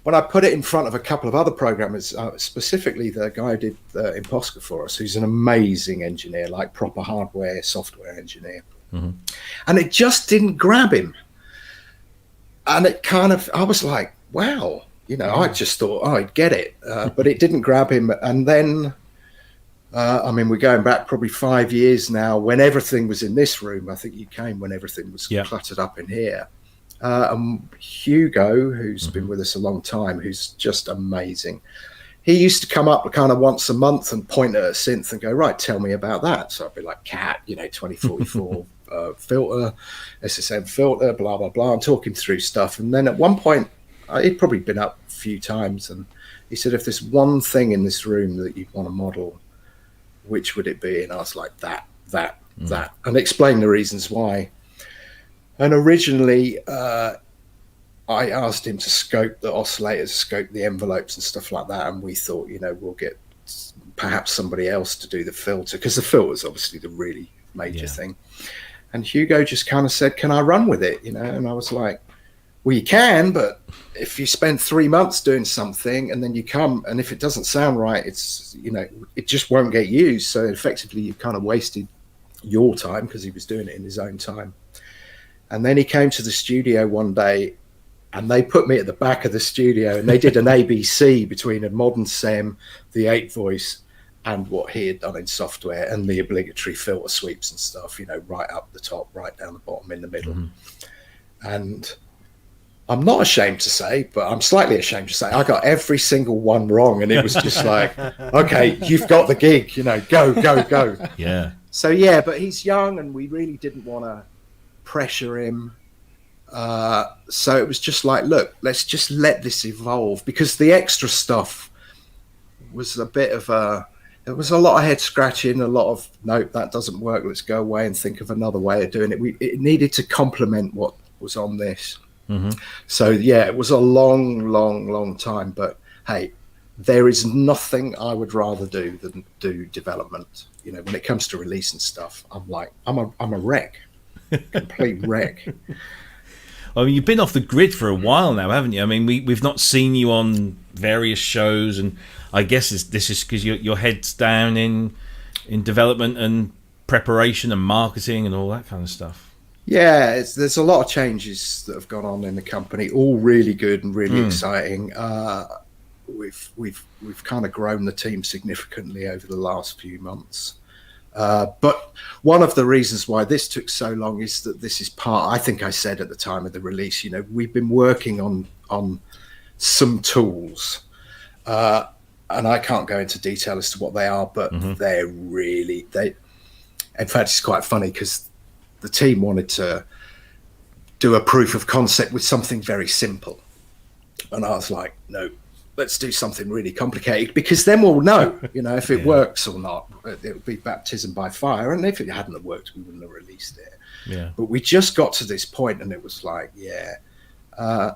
when I put it in front of a couple of other programmers, specifically the guy who did Imposca for us, who's an amazing engineer, like proper hardware, software engineer. And it just didn't grab him. And it I was like, wow, I just thought, I'd get it. But it didn't grab him. And then, we're going back probably 5 years now, when everything was in this room. I think you came when everything was cluttered up in here. Hugo, who's been with us a long time, who's just amazing. He used to come up kind of once a month and point at a synth and go, right, tell me about that. So I'd be like, Cat, 2044 filter, SSM filter, blah, blah, blah. I'm talking through stuff. And then at one point, he'd probably been up a few times, and he said, if there's one thing in this room that you'd want to model, which would it be? And I was like, that, and explained the reasons why. And originally, I asked him to scope the oscillators, scope the envelopes and stuff like that, and we thought, we'll get perhaps somebody else to do the filter, because the filter is obviously the really major thing. And Hugo just kind of said, can I run with it? And I was like, well, you can, but if you spend 3 months doing something and then you come, and if it doesn't sound right, it's, it just won't get used. So effectively you've kind of wasted your time, because he was doing it in his own time. And then he came to the studio one day, and they put me at the back of the studio, and they did an ABC between a modern SEM, the 8 voice, and what he had done in software, and the obligatory filter sweeps and stuff, right up the top, right down the bottom, in the middle. And I'm not ashamed to say, but I'm slightly ashamed to say, I got every single one wrong, and it was just like, okay, you've got the gig, go. Yeah. So, but he's young, and we really didn't want to pressure him. So it was just like, look, let's just let this evolve, because the extra stuff was a bit of it was a lot of head scratching, a lot of, nope, that doesn't work, let's go away and think of another way of doing it. It needed to complement what was on this. So it was a long time, but hey, there is nothing I would rather do than do development. When it comes to releasing stuff, I'm like, I'm a wreck. Complete wreck. I mean, you've been off the grid for a while now, haven't you? I mean, we've not seen you on various shows, and I guess this is because your head's down in development and preparation and marketing and all that kind of stuff. Yeah, there's a lot of changes that have gone on in the company, all really good and really exciting. We've kind of grown the team significantly over the last few months. But one of the reasons why this took so long is that this is part, I think I said at the time of the release, we've been working on some tools, and I can't go into detail as to what they are, but they're really, in fact, it's quite funny because the team wanted to do a proof of concept with something very simple. And I was like, no, let's do something really complicated, because then we'll know, if it works or not. It would be baptism by fire, and if it hadn't have worked, we wouldn't have released it. Yeah. But we just got to this point, and it was like, I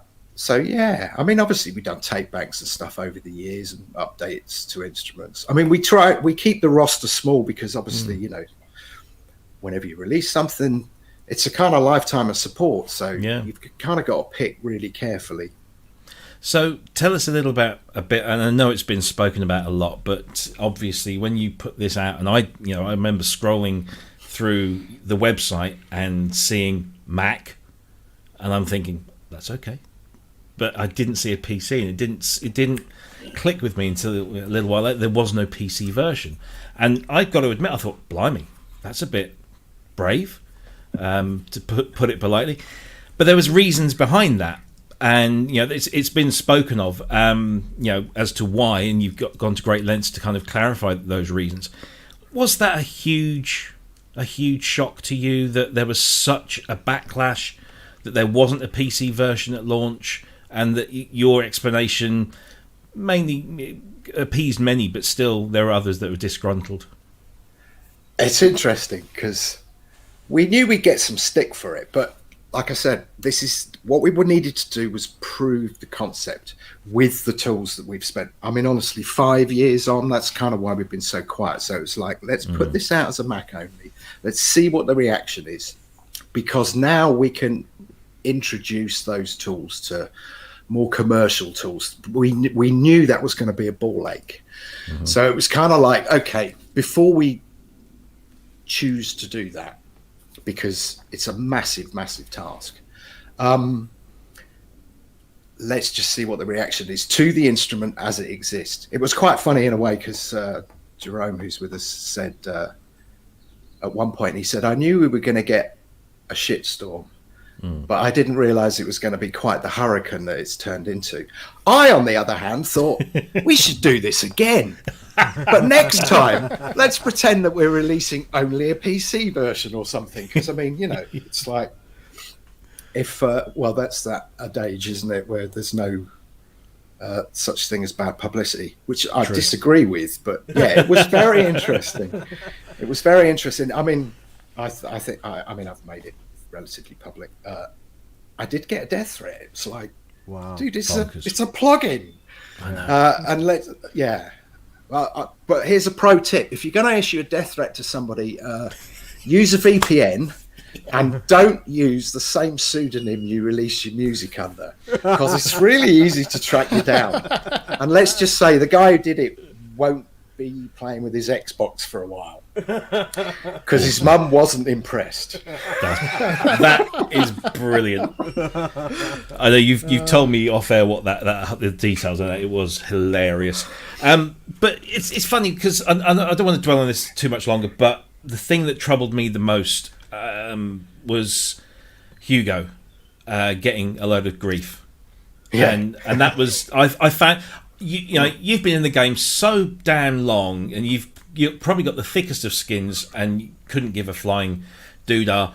mean, obviously we've done tape banks and stuff over the years and updates to instruments. I mean, we keep the roster small because obviously, whenever you release something, it's a kind of lifetime of support. So you've kind of got to pick really carefully. So tell us a little about a bit, and I know it's been spoken about a lot, but obviously when you put this out, and I remember scrolling through the website and seeing Mac, and I'm thinking that's okay, but I didn't see a PC, and it didn't click with me until a little while later. There was no PC version, and I've got to admit, I thought, blimey, that's a bit brave, to put it politely, but there was reasons behind that. And it's been spoken of, as to why, and you've gone to great lengths to kind of clarify those reasons. Was that a huge shock to you that there was such a backlash, that there wasn't a PC version at launch, and that your explanation mainly appeased many, but still there are others that were disgruntled? It's interesting because we knew we'd get some stick for it, but like I said, this is what we needed to do, was prove the concept with the tools that we've spent. I mean, honestly, 5 years on, that's kind of why we've been so quiet. So it's like, let's put this out as a Mac only. Let's see what the reaction is, because now we can introduce those tools to more commercial tools. We knew that was going to be a ball ache. So it was kind of like, okay, before we choose to do that, because it's a massive task, let's just see what the reaction is to the instrument as it exists. It was quite funny in a way, because Jerome, who's with us, said at one point, he said, I knew we were going to get a shitstorm, but I didn't realize it was going to be quite the hurricane that it's turned into. I, on the other hand, thought we should do this again. But next time, let's pretend that we're releasing only a PC version or something. Because, I mean, it's like, if well, that's that adage, isn't it, where there's no such thing as bad publicity, which I disagree with. But yeah, it was very interesting. It was very interesting. I mean, I think I've made it relatively public. I did get a death threat. It was like, wow, dude, it's a plugin. I know. But here's a pro tip: if you're going to issue a death threat to somebody, use a VPN. And don't use the same pseudonym you release your music under, because it's really easy to track you down. And let's just say the guy who did it won't be playing with his Xbox for a while because his mum wasn't impressed. That is brilliant. I know you've told me off air what that the details on that. It was hilarious. But it's funny because I don't want to dwell on this too much longer. But the thing that troubled me the most was Hugo getting a load of grief, and that was I found you know you've been in the game so damn long, and you've probably got the thickest of skins, and you couldn't give a flying doodah.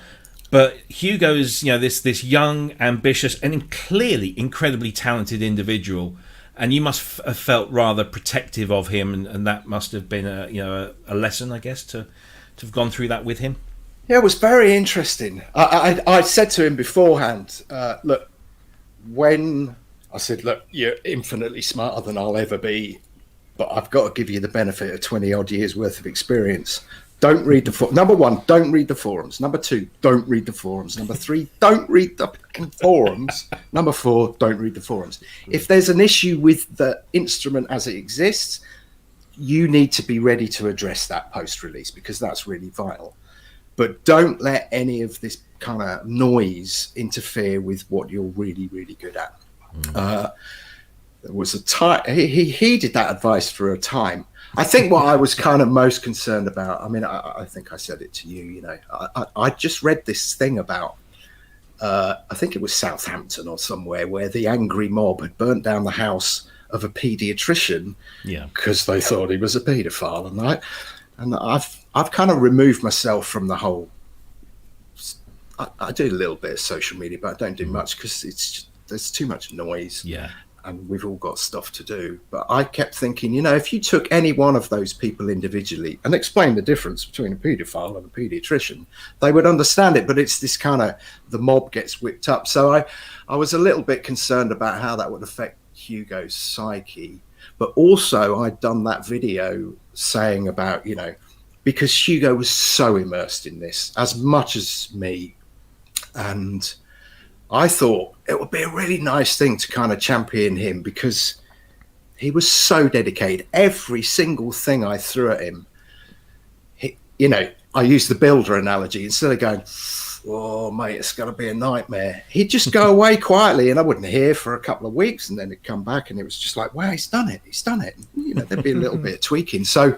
But Hugo's this young, ambitious, and clearly incredibly talented individual, and you must have felt rather protective of him, and that must have been a lesson, I guess, to have gone through that with him. Yeah, it was very interesting. I said to him beforehand, look, when I said, look, you're infinitely smarter than I'll ever be, but I've got to give you the benefit of 20 odd years worth of experience. Don't read the forums. Number one, don't read the forums. Number two, don't read the forums. Number three, don't read the fucking forums. Number four, don't read the forums. If there's an issue with the instrument as it exists, you need to be ready to address that post-release, because that's really vital. But don't let any of this kind of noise interfere with what you're really, really good at. There was a time he heeded that advice for a time. I think what I was kind of most concerned about, I mean, I think I said it to you, I just read this thing about, I think it was Southampton or somewhere, where the angry mob had burnt down the house of a paediatrician because they thought he was a paedophile. And I've kind of removed myself from the whole. I do a little bit of social media, but I don't do much because there's too much noise. Yeah, and we've all got stuff to do. But I kept thinking, if you took any one of those people individually and explained the difference between a paedophile and a paediatrician, they would understand it. But it's this kind of, the mob gets whipped up. So I was a little bit concerned about how that would affect Hugo's psyche. But also I'd done that video saying about, because Hugo was so immersed in this as much as me. And I thought it would be a really nice thing to kind of champion him, because he was so dedicated. Every single thing I threw at him, I used the builder analogy. Instead of going, oh, mate, it's going to be a nightmare, he'd just go away quietly, and I wouldn't hear for a couple of weeks, and then he'd come back, and it was just like, wow, he's done it. There'd be a little bit of tweaking. So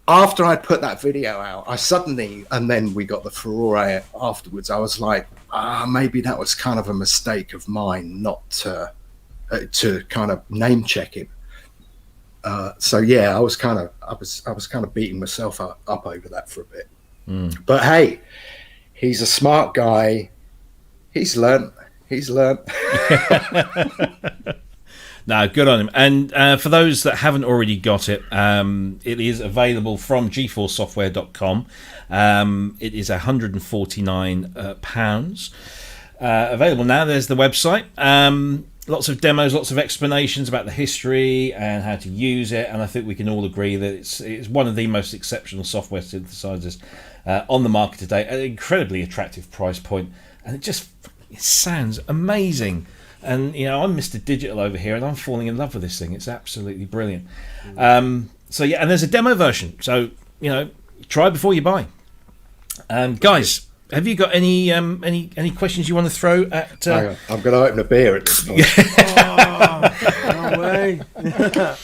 after I put that video out, I suddenly, and then we got the furore afterwards, I was like, maybe that was kind of a mistake of mine not to kind of name check him. So yeah, I was kind of beating myself up over that for a bit. But hey, he's a smart guy. He's learnt. No, good on him. And for those that haven't already got it, it is available from gforcesoftware.com. It is £149. Available now. There's the website. Lots of demos, lots of explanations about the history and how to use it. And I think we can all agree that it's one of the most exceptional software synthesizers on the market today, at an incredibly attractive price point. And it sounds amazing. And I'm Mr. Digital over here, and I'm falling in love with this thing. It's absolutely brilliant. So yeah, and there's a demo version. So try before you buy. Guys, have you got any questions you want to throw at? I'm going to open a beer at this point. No way!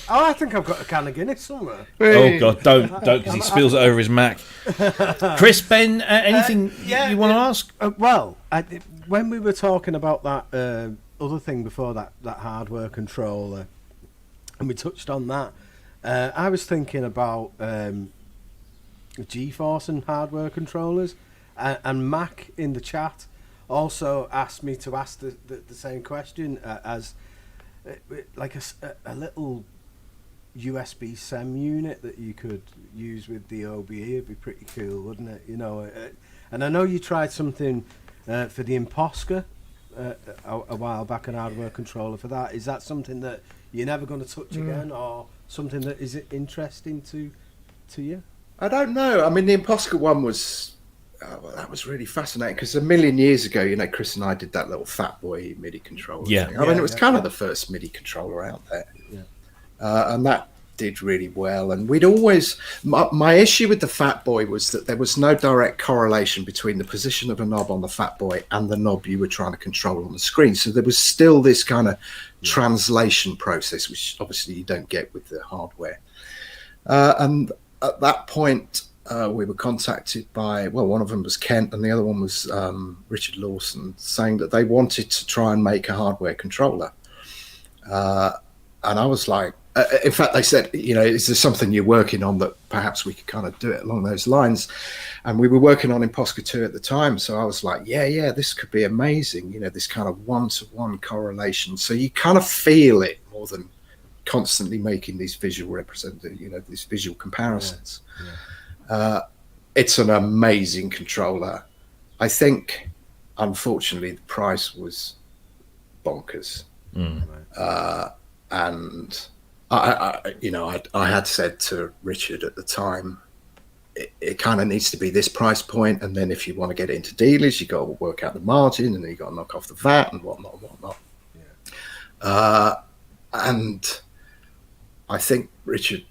I think I've got a can of Guinness somewhere. Oh God, don't, because he spills it over his Mac. Chris, Ben, anything you want to ask? When we were talking about that other thing before, that hardware controller, and we touched on that, I was thinking about GeForce and hardware controllers, and Mac in the chat also asked me to ask the same question as like a little USB SEM unit that you could use with the OBE. It'd be pretty cool, wouldn't it? You know, and I know you tried something for the Imposca a while back, an hardware controller for that. Is that something that you're never going to touch again, or something that is interesting to you? I don't know. I mean, the Imposca one was that was really fascinating because a million years ago, you know, Cryss and I did that little Fat Boy MIDI controller. Yeah. thing. I mean, it was kind of the first MIDI controller out there. Yeah. And that did really well. And we'd always, my issue with the Fat Boy was that there was no direct correlation between the position of a knob on the Fat Boy and the knob you were trying to control on the screen. So there was still this kind of translation process, which obviously you don't get with the hardware. And at that point, we were contacted by, well, one of them was Kent and the other one was Richard Lawson, saying that they wanted to try and make a hardware controller. And I was like, in fact, they said, you know, is there something you're working on that perhaps we could kind of do it along those lines? And we were working on Imposca 2 at the time. So I was like, yeah, this could be amazing. You know, this kind of one-to-one correlation. So you kind of feel it more than constantly making these visual these visual comparisons. Yeah. It's an amazing controller. I think, unfortunately, the price was bonkers. And I had said to Richard at the time, it kind of needs to be this price point, and then if you want to get it into dealers, you got to work out the margin, and then you got to knock off the VAT and whatnot. Yeah. And I think Richard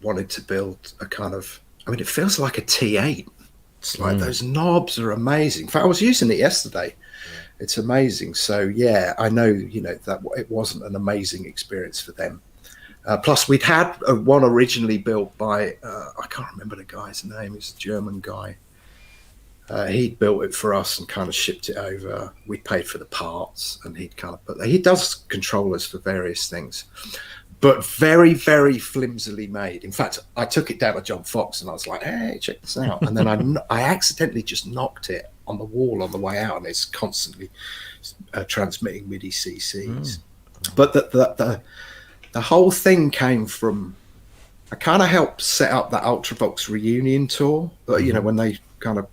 wanted to build a kind of, I mean, it feels like a T8. It's like those knobs are amazing. In fact, I was using it yesterday. It's amazing. So yeah, I know, you know, that it wasn't an amazing experience for them. Plus, we'd had one originally built by, I can't remember the guy's name. It's a German guy. He'd built it for us and kind of shipped it over. We paid for the parts, and he does controllers for various things, but very, very flimsily made. In fact, I took it down to John Fox and I was like, hey, check this out. And then I accidentally just knocked it on the wall on the way out, and it's constantly transmitting MIDI CCs. But the whole thing came from, I kind of helped set up that Ultravox reunion tour, you know, when they kind of,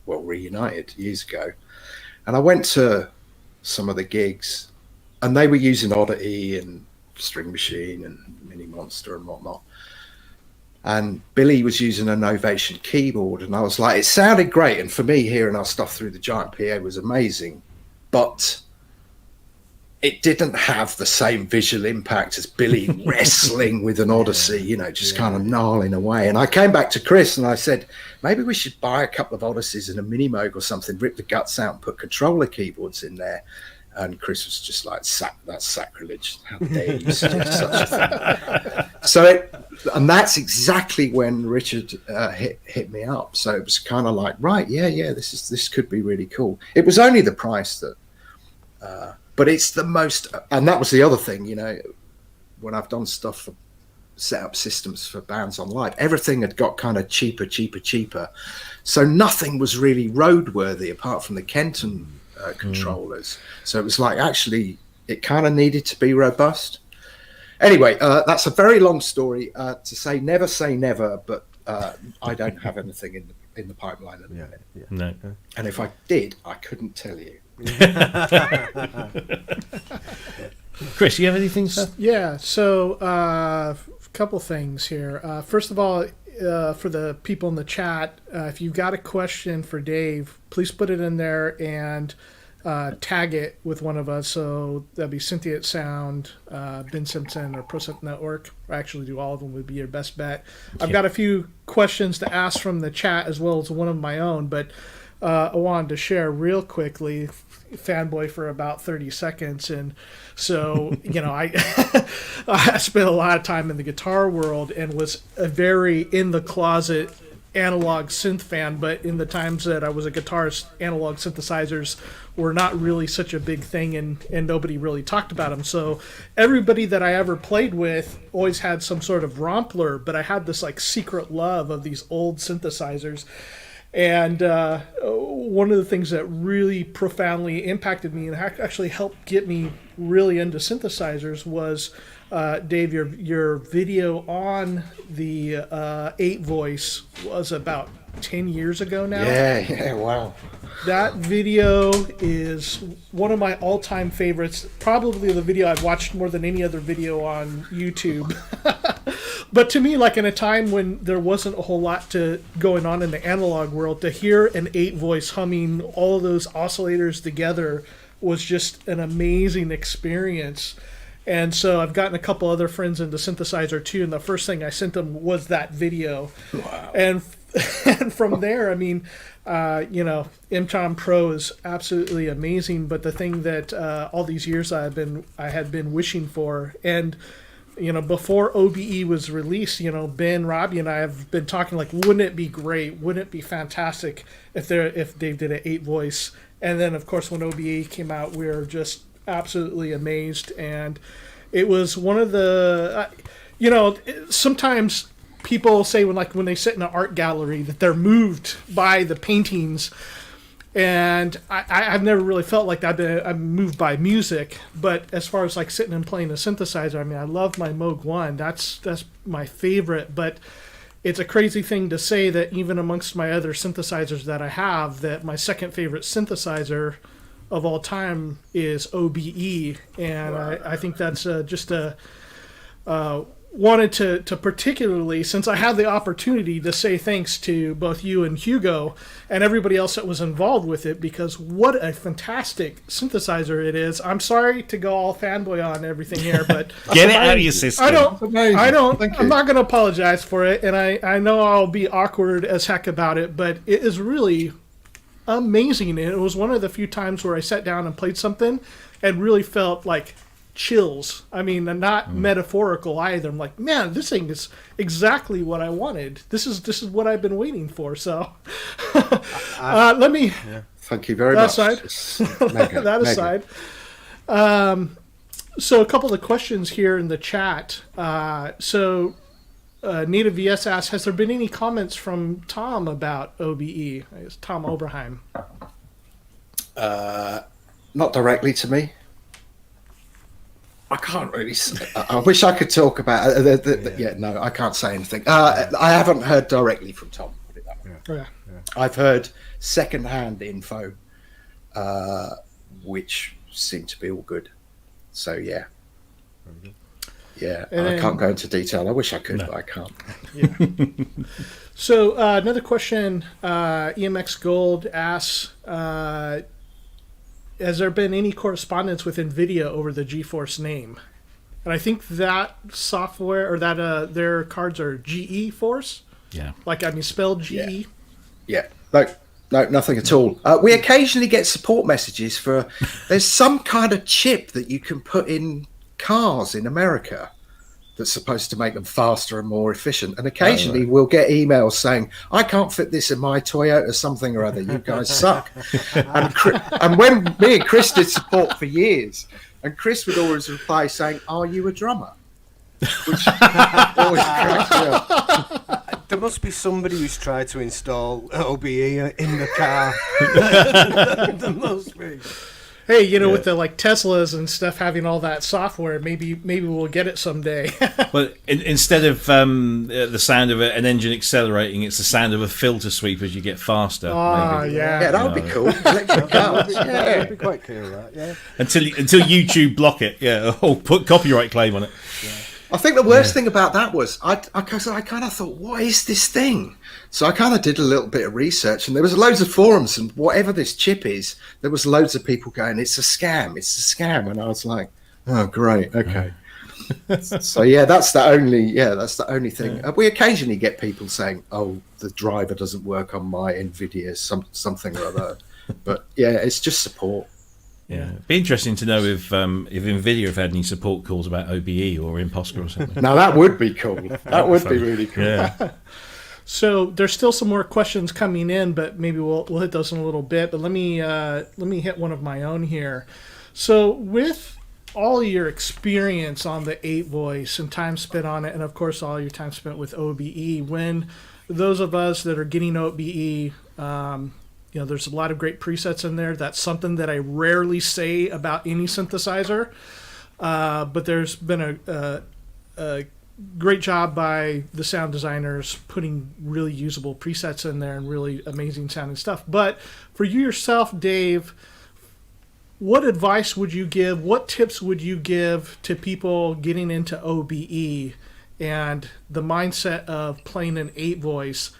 reunited years ago. And I went to some of the gigs, and they were using Oddity and String Machine and Mini Monster and whatnot. And Billy was using a Novation keyboard, and I was like, it sounded great. And for me, hearing our stuff through the giant PA was amazing, but it didn't have the same visual impact as Billy wrestling with an Odyssey, you know, just kind of gnarling away. And I came back to Cryss and I said, maybe we should buy a couple of Odysseys and a Mini Moog or something, rip the guts out and put controller keyboards in there. And Cryss was just like, that's sacrilege. How dare you suggest such a thing? And that's exactly when Richard hit me up. So it was kind of like, right, yeah, this could be really cool. It was only the price that, but it's the most, and that was the other thing, you know, when I've done stuff for set up systems for bands on live, everything had got kind of cheaper. So nothing was really roadworthy apart from the Kenton controllers. So it was like, actually, it kind of needed to be robust. Anyway, that's a very long story to say never, but I don't have anything in the pipeline at the minute. Yeah. No. And if I did, I couldn't tell you. Chris, you have anything, sir? Yeah, so a couple things here. First of all, for the people in the chat, if you've got a question for Dave, please put it in there and tag it with one of us. So that'd be Synthient Sound, Ben Simpson, or Synth Network. I actually do all of them, would be your best bet. I've got a few questions to ask from the chat as well as one of my own, but I wanted to share real quickly, fanboy for about 30 seconds. And so, you know, I spent a lot of time in the guitar world and was a very in the closet analog synth fan, but in the times that I was a guitarist, analog synthesizers were not really such a big thing, and nobody really talked about them. So everybody that I ever played with always had some sort of rompler, but I had this like secret love of these old synthesizers. And one of the things that really profoundly impacted me and actually helped get me really into synthesizers was, Dave, your video on the 8 voice was about 10 years ago now. Yeah, wow. That video is one of my all-time favorites. Probably the video I've watched more than any other video on YouTube. But to me, like in a time when there wasn't a whole lot going on in the analog world, to hear an 8 voice humming all of those oscillators together was just an amazing experience. And so I've gotten a couple other friends into synthesizer too, and the first thing I sent them was that video. Wow. And from there, I mean, MTOM Pro is absolutely amazing. But the thing that all these years I had been wishing for, and before OBE was released, Ben, Robbie, and I have been talking like, wouldn't it be great? Wouldn't it be fantastic if Dave did an 8 voice? And then of course when OBE came out, we were just absolutely amazed. And it was one of the, sometimes people say when they sit in an art gallery that they're moved by the paintings, and I've never really felt like that. I'm moved by music, but as far as like sitting and playing a synthesizer, I mean, I love my Moog 1. That's my favorite, but it's a crazy thing to say that even amongst my other synthesizers that I have, that my second favorite synthesizer of all time is OBE, and I think that's wanted to particularly, since I had the opportunity to say thanks to both you and Hugo and everybody else that was involved with it, because what a fantastic synthesizer it is. I'm sorry to go all fanboy on everything here, but get it out of your system. I'm not going to apologize for it, and I know I'll be awkward as heck about it, but it is really amazing. And it was one of the few times where I sat down and played something and really felt like chills. I mean, not metaphorical either. I'm like, man, this thing is exactly what I wanted. This is what I've been waiting for. So let me thank you very much. That aside, so a couple of questions here in the chat. Native VS asks, has there been any comments from Tom about OBE? It's Tom Oberheim. Not directly to me. I can't really say. I wish I could talk about it. No, I can't say anything. I haven't heard directly from Tom. Put it that way. Yeah. I've heard second-hand info, which seemed to be all good. So, yeah. Yeah, and I can't go into detail. I wish I could, but I can't. Yeah. So another question, EMX Gold asks, has there been any correspondence with NVIDIA over the GeForce name? And I think that software, or that their cards are GE Force. Yeah. Spelled GE. Yeah. No, nothing at all. We occasionally get support messages for, there's some kind of chip that you can put in cars in America that's supposed to make them faster and more efficient. And occasionally we'll get emails saying, I can't fit this in my Toyota something or other. You guys suck. And when me and Cryss did support for years, and Cryss would always reply saying, are you a drummer? Which always cracks me up. There must be somebody who's tried to install OBE in the car. There must be. Hey, with the Teslas and stuff having all that software, maybe we'll get it someday. Well, instead of the sound of an engine accelerating, it's the sound of a filter sweep as you get faster. Oh, maybe. Yeah, that would be cool. Electric cars. That'd be quite cool, that. Yeah. Until YouTube block it, or put copyright claim on it. Yeah. I think the worst thing about that was I kind of thought, what is this thing? So I kind of did a little bit of research, and there was loads of forums, and whatever this chip is, there was loads of people going, it's a scam, and I was like, oh great, okay. So yeah, that's the only thing. Yeah. We occasionally get people saying, oh, the driver doesn't work on my NVIDIA, something or other, but yeah, it's just support. Yeah, it'd be interesting to know if NVIDIA have had any support calls about OBE or Imposter or something. Now that would be cool. That would be really cool. Yeah. So there's still some more questions coming in, but maybe we'll hit those in a little bit. But let me hit one of my own here. So with all your experience on the 8 voice and time spent on it, and of course all your time spent with OBE, when those of us that are getting OBE, there's a lot of great presets in there. That's something that I rarely say about any synthesizer. But there's been a great job by the sound designers putting really usable presets in there and really amazing sounding stuff. But for you yourself, Dave, what advice would you give? What tips would you give to people getting into OBE and the mindset of playing an 8-voice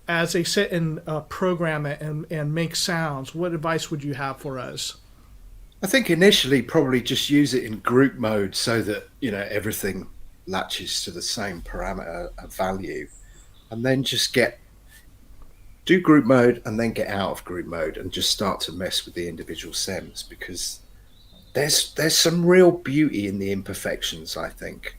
as they sit and program it and make sounds? What advice would you have for us? I think initially probably just use it in group mode so that, everything latches to the same parameter value, and then just do group mode and then get out of group mode and just start to mess with the individual stems, because there's some real beauty in the imperfections, I think.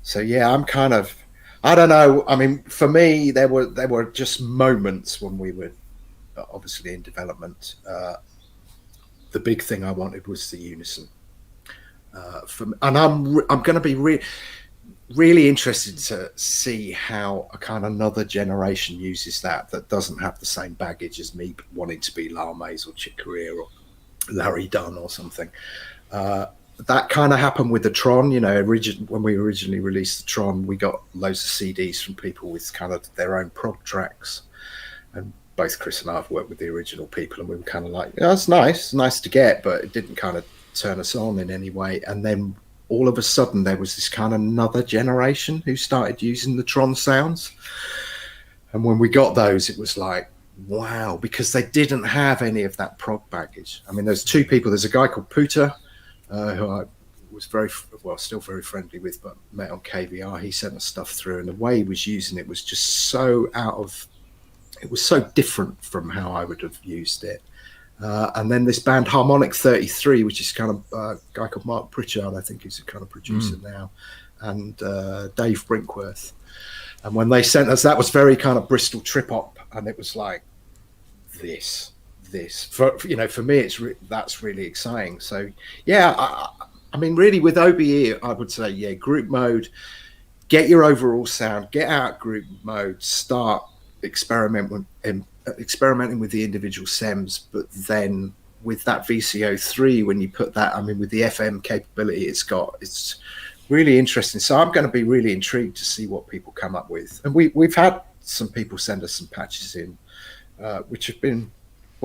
So yeah, I'm kind of, I don't know. I mean, for me, there were just moments when we were obviously in development. The big thing I wanted was the unison. And I'm going to be really interested to see how a kind of another generation uses that doesn't have the same baggage as me wanting to be Lames or Chick Corea or Larry Dunn or something. That kind of happened with the Tron. When we originally released the Tron, we got loads of CDs from people with kind of their own prog tracks, and both Cryss and I have worked with the original people, and we were kind of like, it's nice to get, but it didn't kind of turn us on in any way. And then all of a sudden there was this kind of another generation who started using the Tron sounds. And when we got those, it was like, wow, because they didn't have any of that prog baggage. I mean, there's two people. There's a guy called Puta, who I was still very friendly with, but met on KVR. He sent us stuff through, and the way he was using it was just so it was so different from how I would have used it. And then this band Harmonic 33, which is kind of a guy called Mark Pritchard, I think he's a kind of producer now, and Dave Brinkworth. And when they sent us, that was very kind of Bristol trip-hop, and it was like, this. For me, that's really exciting. So, yeah, I mean, really with OBE, I would say, yeah, group mode, get your overall sound, get out group mode, start experimenting with the individual stems, but then with that VCO3, when you put that, I mean, with the FM capability it's really interesting. So I'm going to be really intrigued to see what people come up with. And we've had some people send us some patches in, which have been,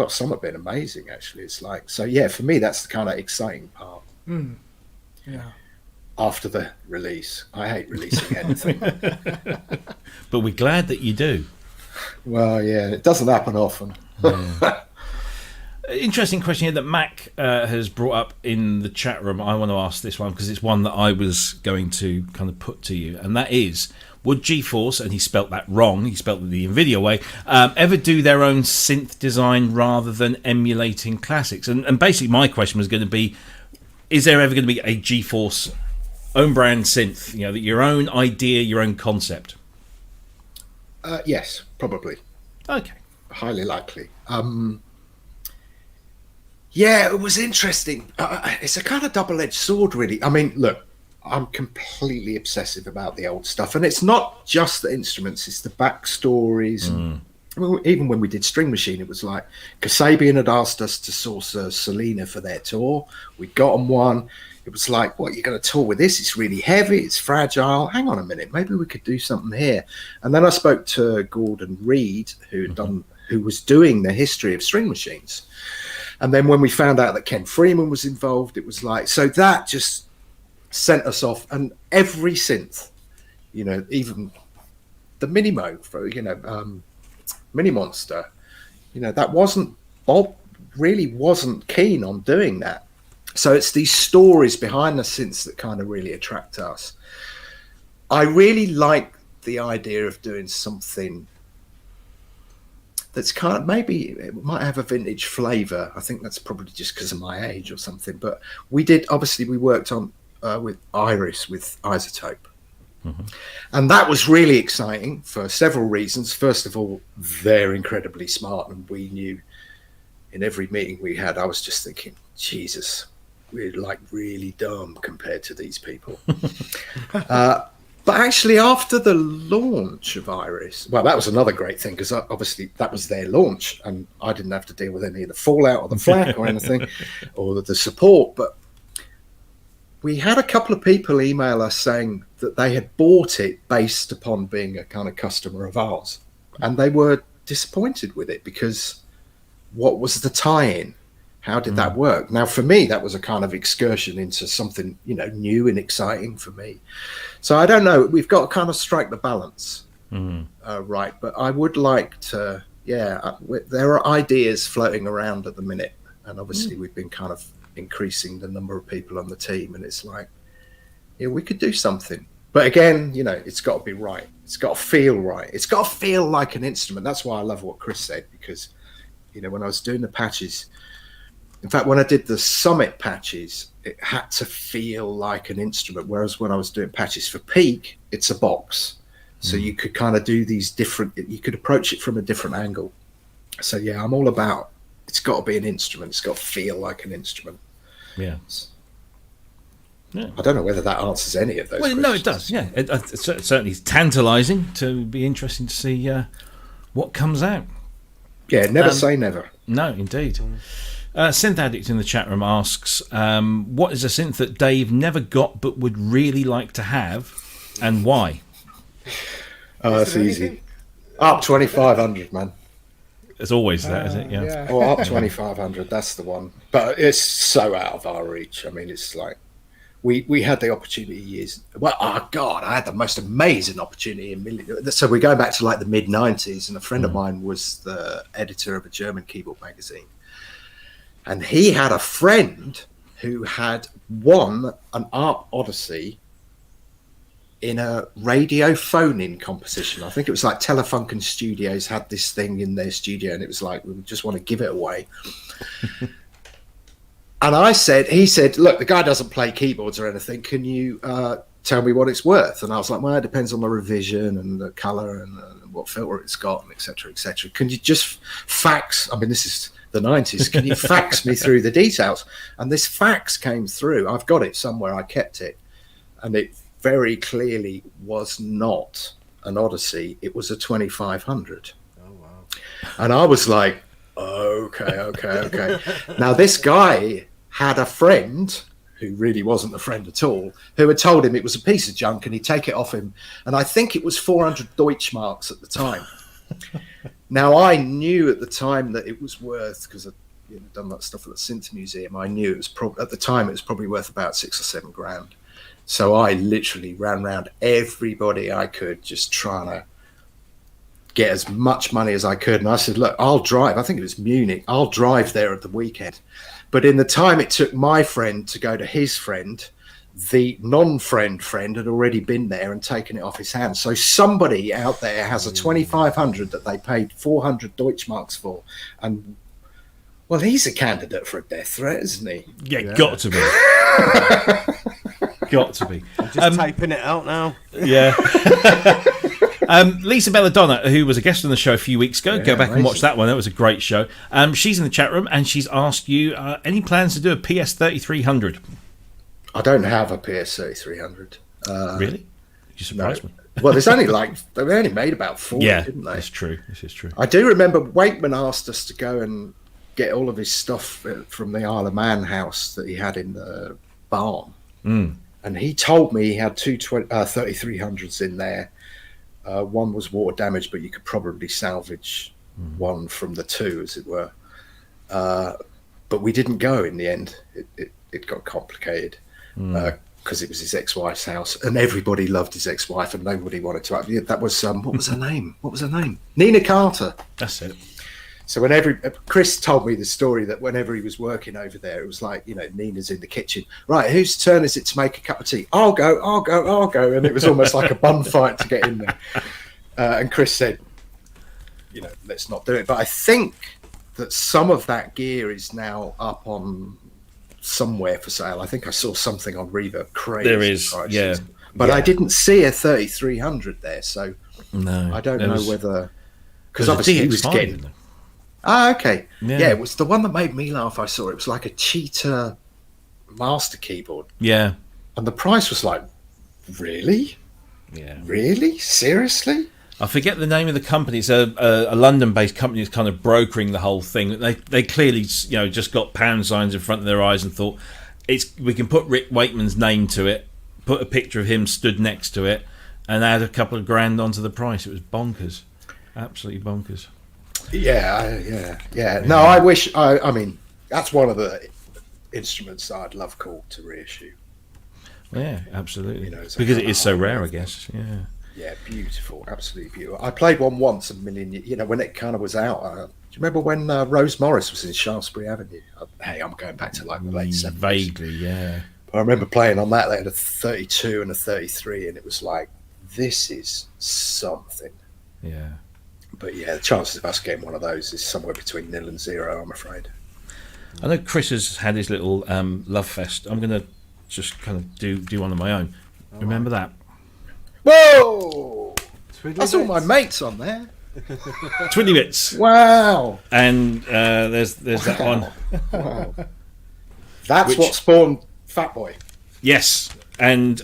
some have been amazing, actually. It's like, so yeah, for me, that's the kind of exciting part. Yeah. After the release. I hate releasing anything. But we're glad that you do. Well, yeah, it doesn't happen often. Yeah. Interesting question here that Mac has brought up in the chat room. I want to ask this one because it's one that I was going to kind of put to you, and that is, would GeForce, and he spelt that wrong, he spelt it the NVIDIA way, ever do their own synth design rather than emulating classics? And basically my question was going to be, is there ever going to be a GeForce own brand synth, your own idea, your own concept? Yes, probably. Okay. Highly likely. Yeah, it was interesting. It's a kind of double-edged sword, really. I mean, look, I'm completely obsessive about the old stuff, and it's not just the instruments; it's the backstories. And, I mean, even when we did String Machine, it was like Kasabian had asked us to source Selena for their tour. We got them one. It was like, what, you're going to tour with this? It's really heavy. It's fragile. Hang on a minute. Maybe we could do something here. And then I spoke to Gordon Reed, who was doing the history of string machines. And then when we found out that Ken Freeman was involved, it was like, so that just sent us off. And every synth, even the Minimo, Mini Monster, that wasn't, Bob really wasn't keen on doing that. So it's these stories behind the synths that kind of really attract us. I really like the idea of doing something that's kind of, maybe it might have a vintage flavor. I think that's probably just because of my age or something. But we worked on with Iris, with Isotope. And that was really exciting for several reasons. First of all, they're incredibly smart, and we knew in every meeting we had, I was just thinking, Jesus, we're like really dumb compared to these people. But But actually, after the launch of Iris, well, that was another great thing because obviously that was their launch, and I didn't have to deal with any of the fallout or the flack or anything, or the support. But we had a couple of people email us saying that they had bought it based upon being a kind of customer of ours, and they were disappointed with it because what was the tie-in? How did that work? Now, for me, that was a kind of excursion into something, new and exciting for me. So I don't know. We've got to kind of strike the balance, right? But I would like to, there are ideas floating around at the minute. And obviously we've been kind of increasing the number of people on the team. And it's like, we could do something. But again, it's got to be right. It's got to feel right. It's got to feel like an instrument. That's why I love what Cryss said, because, when I was doing the patches, in fact, when I did the Summit patches, it had to feel like an instrument. Whereas when I was doing patches for Peak, it's a box. So you could kind of do these you could approach it from a different angle. So yeah, I'm all about, it's got to be an instrument. It's got to feel like an instrument. Yeah. I don't know whether that answers any of those questions. No, it does. Yeah. It's certainly tantalizing to be interesting to see what comes out. Yeah, never say never. No, indeed. Synth Addict in the chat room asks, what is a synth that Dave never got but would really like to have, and why? Oh, that's easy. Up 2500, man. It's always that, is it? Yeah. Oh, up 2500, that's the one. But it's so out of our reach. I mean, it's like, we had the opportunity years. Well, God, I had the most amazing opportunity in millions. So we're going back to like the mid-90s, and a friend of mine was the editor of a German keyboard magazine. And he had a friend who had won an Art Odyssey in a radio phone-in competition. I think it was like Telefunken Studios had this thing in their studio, and it was like, we just want to give it away. And he said, look, the guy doesn't play keyboards or anything. Can you tell me what it's worth? And I was like, well, it depends on the revision and the color and what filter it's got, and et cetera, et cetera. Can you just fax? I mean, this is the 90s. Can you fax me through the details? And this fax came through. I've got it somewhere. I kept it. And it very clearly was not an Odyssey. It was a 2500. Oh, wow. And I was like, okay. Now, this guy had a friend who really wasn't a friend at all, who had told him it was a piece of junk and he'd take it off him. And I think it was 400 Deutschmarks at the time. Now, I knew at the time that it was worth, because I'd done that stuff at the Synth Museum, I knew it was at the time it was probably worth about $6 or $7 grand. So I literally ran around everybody I could, just trying to get as much money as I could. And I said, look, I'll drive. I think it was Munich. I'll drive there at the weekend. But in the time it took my friend to go to his friend, the non-friend had already been there and taken it off his hands. So somebody out there has a 2500 that they paid 400 Deutschmarks for. And, well, he's a candidate for a death threat, isn't he? Yeah. Got to be. Got to be. I'm just typing it out now. Yeah. Lisa Belladonna, who was a guest on the show a few weeks ago, go back and watch that one. That was a great show. She's in the chat room and she's asked you, any plans to do a PS3300? I don't have a PS3300. Really? You surprised me. Well, there's only they only made about 4, didn't they? That's true. This is true. I do remember Wakeman asked us to go and get all of his stuff from the Isle of Man house that he had in the barn. And he told me he had two 3300s in there. One was water damaged, but you could probably salvage one from the two, as it were. But we didn't go in the end. It got complicated because it was his ex-wife's house, and everybody loved his ex-wife, and nobody wanted to. That was what was her name? Nina Carter. That's it. So Cryss told me the story that whenever he was working over there, it was like, Nina's in the kitchen. Right, whose turn is it to make a cup of tea? I'll go. And it was almost like a bun fight to get in there. And Cryss said, let's not do it. But I think that some of that gear is now up on somewhere for sale. I think I saw something on Reverb. Crazy there is, prices. yeah. But I didn't see a 3300 there, so no, I don't know whether... Because obviously he was getting... okay. Yeah, it was the one that made me laugh. I saw it was like a cheetah master keyboard. Yeah. And the price was like, really? Yeah. Really? Seriously? I forget the name of the company. It's a London-based company that's kind of brokering the whole thing. They clearly, just got pound signs in front of their eyes and thought, we can put Rick Wakeman's name to it, put a picture of him stood next to it, and add a couple of grand onto the price. It was bonkers, absolutely bonkers. Yeah. No, I wish. I mean, that's one of the instruments that I'd love to reissue. Yeah, absolutely. Because it is so rare, I guess. Yeah. Yeah, beautiful, absolutely beautiful. I played one once a million. When it kind of was out. Do you remember when Rose Morris was in Shaftesbury Avenue? Hey, I'm going back to like the late 70s. Vaguely, yeah. But I remember playing on that. They had a 32 and a 33, and it was like, this is something. Yeah. But yeah, the chances of us getting one of those is somewhere between 0 and 0, I'm afraid. I know Cryss has had his little love fest. I'm going to just kind of do one of my own. Remember that? Whoa! That's all my mates on there. Twiddly bits. Wow! And there's that one. Wow. That's what spawned Fat Boy. Yes, and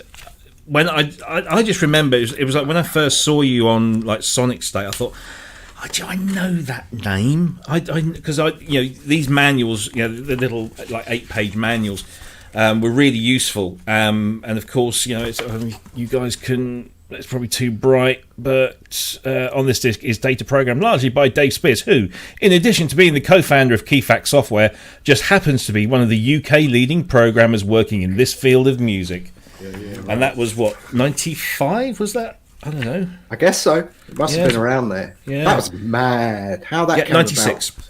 when I just remember it was like when I first saw you on like Sonic State, I thought, do I know that name? Because these manuals, the little like 8-page manuals, were really useful. And of course, you guys can. It's probably too bright, but on this disc is data programmed largely by Dave Spiers, who, in addition to being the co-founder of Keyfax Software, just happens to be one of the UK leading programmers working in this field of music. Yeah, right. And that was, 95, was that? I don't know. I guess so. It must have been around there. Yeah. That was mad. How that came 96. about.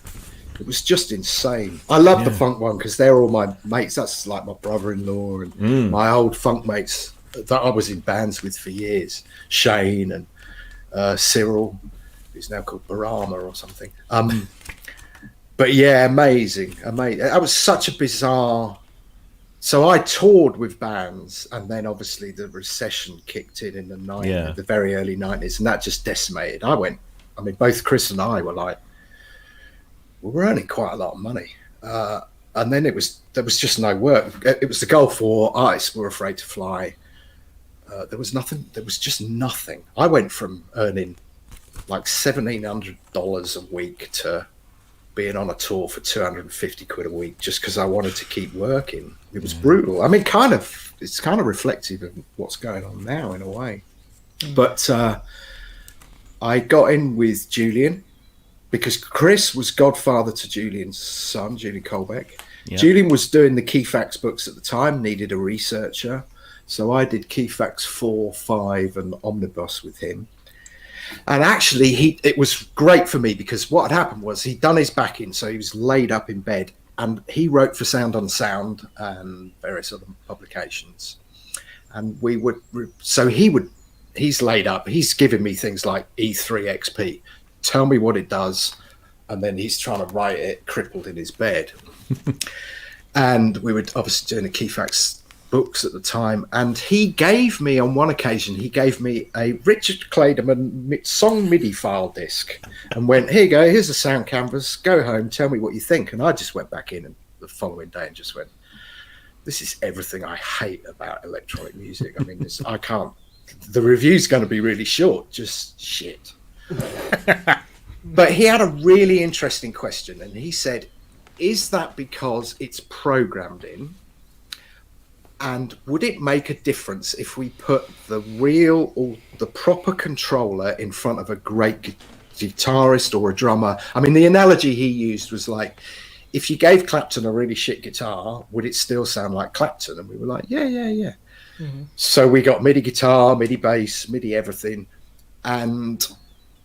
It was just insane. I love the funk one because they're all my mates. That's like my brother-in-law and my old funk mates that I was in bands with for years. Shane and Cyril, who's now called Barama or something. But yeah, amazing. That was such a bizarre... So I toured with bands, and then obviously the recession kicked in the 90s, the very early 90s, and that just decimated. Both Cryss and I were like, we were earning quite a lot of money. And then there was just no work. It was the Gulf War, artists were afraid to fly. There was just nothing. I went from earning like $1,700 a week to being on a tour for 250 quid a week just because I wanted to keep working. It was brutal. I mean, it's kind of reflective of what's going on now in a way. But I got in with Julian because Cryss was godfather to Julian's son, Julian Colbeck. Yep. Julian was doing the Keyfax books at the time, needed a researcher. So I did Keyfax 4, 5 and Omnibus with him. And actually, it was great for me because what had happened was he'd done his backing, so he was laid up in bed, and he wrote for Sound on Sound and various other publications. And he's laid up, he's giving me things like E3 XP, tell me what it does, and then he's trying to write it crippled in his bed. And we were obviously doing a Keyfax books at the time, and he gave me on one occasion a Richard Clayderman song MIDI file disc and went, here you go, here's a sound canvas, go home, tell me what you think. And I just went back in the following day and just went, this is everything I hate about electronic music. I mean, the review's going to be really short, just shit. But he had a really interesting question, and he said, is that because it's programmed in? And would it make a difference if we put the real or the proper controller in front of a great guitarist or a drummer? I mean, the analogy he used was like, if you gave Clapton a really shit guitar, would it still sound like Clapton? And we were like, yeah. Mm-hmm. So we got MIDI guitar, MIDI bass, MIDI everything. And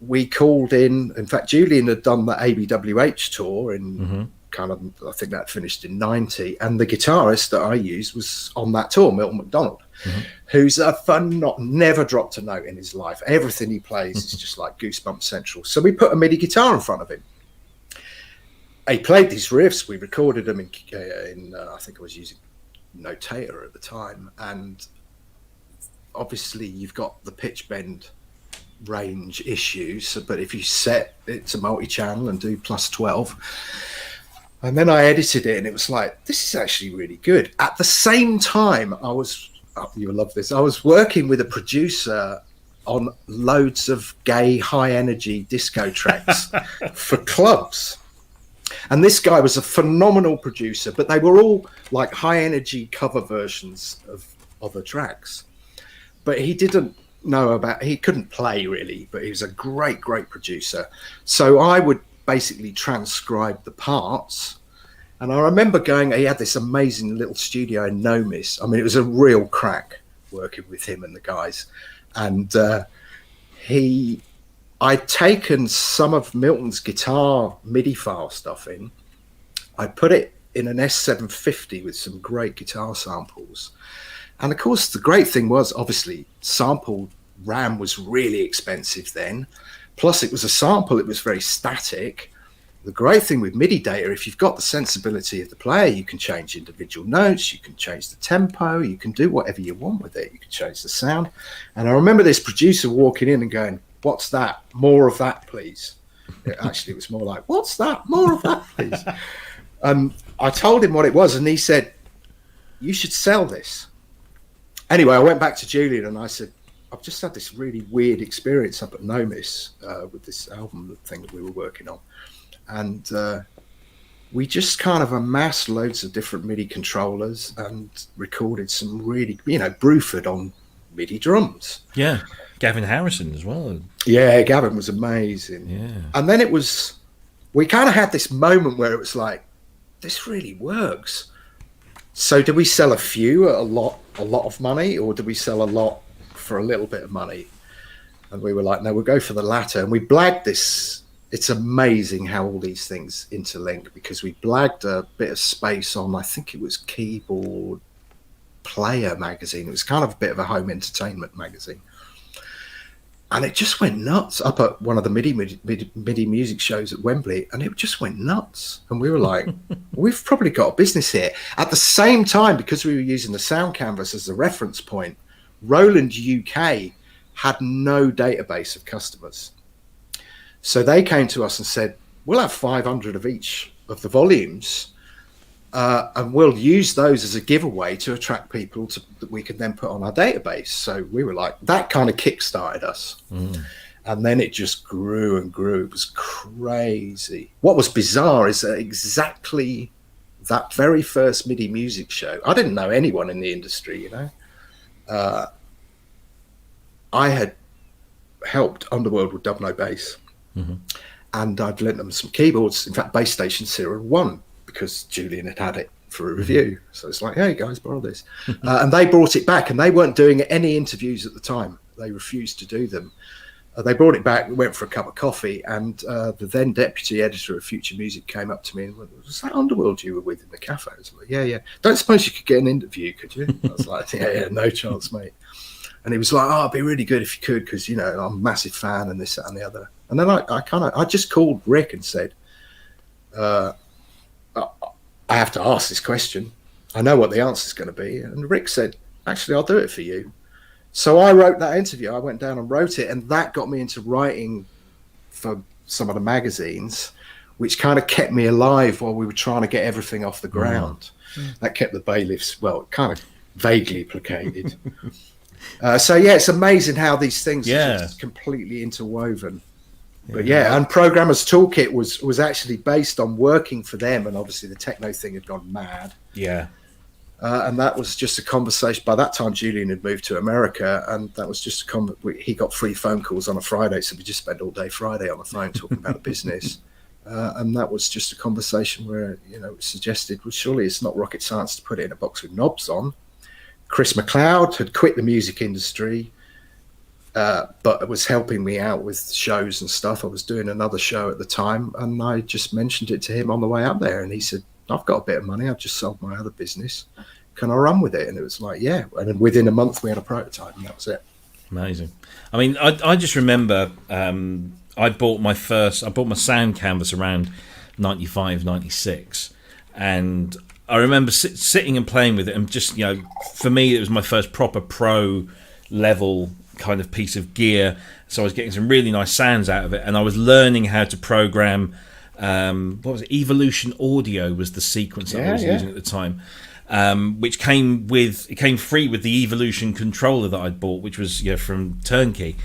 we called in fact, Julian had done the ABWH tour in... I think that finished in 90, and the guitarist that I used was on that tour, Milton McDonald, who's never dropped a note in his life. Everything he plays is just like Goosebump Central. So we put a MIDI guitar in front of him. He played these riffs. We recorded them in I think I was using Notator at the time, and obviously you've got the pitch bend range issues, but if you set it to multi-channel and do +12, and then I edited it, and it was like, this is actually really good. At the same time, I was oh, you'll love this. I was working with a producer on loads of gay high energy disco tracks for clubs. And this guy was a phenomenal producer, but they were all like high energy cover versions of other tracks. But he didn't know about, he couldn't play really, but he was a great producer. So I would basically transcribe the parts. And I remember going, he had this amazing little studio in Nomis. I mean, it was a real crack working with him and the guys. And I'd taken some of Milton's guitar MIDI file stuff in. I put it in an S750 with some great guitar samples. And of course, the great thing was, obviously, sample RAM was really expensive then. Plus, it was a sample, it was very static. The great thing with MIDI data, if you've got the sensibility of the player, you can change individual notes, you can change the tempo, you can do whatever you want with it. You can change the sound. And I remember this producer walking in and going, "What's that? More of that, please." Actually, it was more like, "What's that? More of that, please." I told him what it was, and he said, "You should sell this." Anyway, I went back to Julian and I said, "I've just had this really weird experience up at Nomis with this album thing that we were working on. And we just kind of amassed loads of different MIDI controllers and recorded some really, Bruford on MIDI drums." Yeah. Gavin Harrison as well. Yeah, Gavin was amazing. Yeah. And then we kind of had this moment where it was like, this really works. So do we sell a few at a lot of money, or do we sell a lot for a little bit of money? And we were like, no, we'll go for the latter. And we blagged this. It's amazing how all these things interlink, because we blagged a bit of space on, I think it was Keyboard Player magazine. It was kind of a bit of a home entertainment magazine. And it just went nuts up at one of the MIDI music shows at Wembley, and it just went nuts. And we were like, we've probably got a business here. At the same time, because we were using the Sound Canvas as a reference point, Roland UK had no database of customers. So they came to us and said, we'll have 500 of each of the volumes, and we'll use those as a giveaway to attract people that we could then put on our database. So we were like, that kind of kickstarted us. And then it just grew and grew. It was crazy. What was bizarre is that exactly that very first MIDI music show, I didn't know anyone in the industry, I had helped Underworld with Dub No Bass. And I'd lent them some keyboards, in fact, Bass Station Serial 1, because Julian had it for a review. So it's like, hey guys, borrow this. And they brought it back, and they weren't doing any interviews at the time. They refused to do them. They brought it back, we went for a cup of coffee, and the then deputy editor of Future Music came up to me and went, was that Underworld you were with in the cafe? I was like, yeah. Don't suppose you could get an interview, could you? I was like, yeah, no chance, mate. And he was like, oh, it'd be really good if you could, because, I'm a massive fan and this, that, and the other. And then I just called Rick and said, I have to ask this question. I know what the answer is going to be. And Rick said, actually, I'll do it for you. So I wrote that interview. I went down and wrote it, and that got me into writing for some of the magazines, which kind of kept me alive while we were trying to get everything off the ground. That kept the bailiffs, kind of vaguely placated. So it's amazing how these things are just completely interwoven. But and Programmer's Toolkit was actually based on working for them, and obviously the techno thing had gone mad. And that was just a conversation. By that time, Julian had moved to America, and that was just he got free phone calls on a Friday, so we just spent all day Friday on the phone talking about the business. And that was just a conversation where it suggested, well, surely it's not rocket science to put it in a box with knobs on. Chris McLeod had quit the music industry, but was helping me out with shows and stuff. I was doing another show at the time, and I just mentioned it to him on the way up there, and he said, I've got a bit of money. I've just sold my other business. Can I run with it? And it was like, yeah. And then within a month, we had a prototype, and that was it. Amazing. I mean, I just remember I bought my sound canvas around 95, 96, and I remember sitting and playing with it, and just, for me, it was my first proper pro level kind of piece of gear. So I was getting some really nice sounds out of it, and I was learning how to program. What was it? Evolution Audio was the sequence that I was using at the time. which came free with the Evolution controller that I'd bought, which was from Turnkey.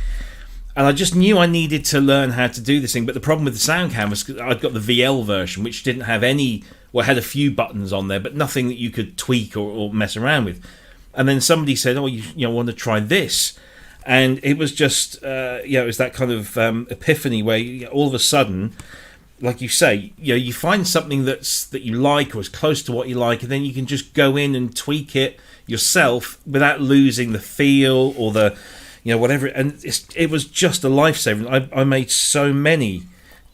And I just knew I needed to learn how to do this thing. But the problem with the sound canvas, I'd got the VL version, which didn't have had a few buttons on there, but nothing that you could tweak or mess around with. And then somebody said, "Oh, you want to try this?" And it was just, it was that kind of epiphany where all of a sudden, like you say, you find something that you like or is close to what you like, and then you can just go in and tweak it yourself without losing the feel or the whatever. And it was just a lifesaver. I made so many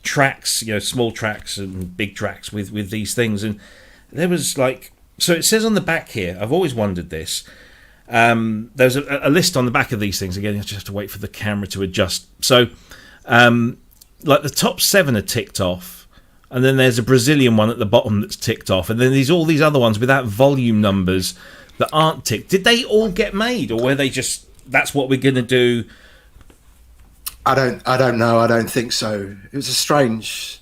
tracks, small tracks and big tracks with these things. And there was so it says on the back here, I've always wondered this. There's a list on the back of these things. Again, you just have to wait for the camera to adjust. So, the top 7 are ticked off. And then there's a Brazilian one at the bottom that's ticked off. And then there's all these other ones without volume numbers that aren't ticked. Did they all get made, or were they just, that's what we're going to do? I don't know. I don't think so. It was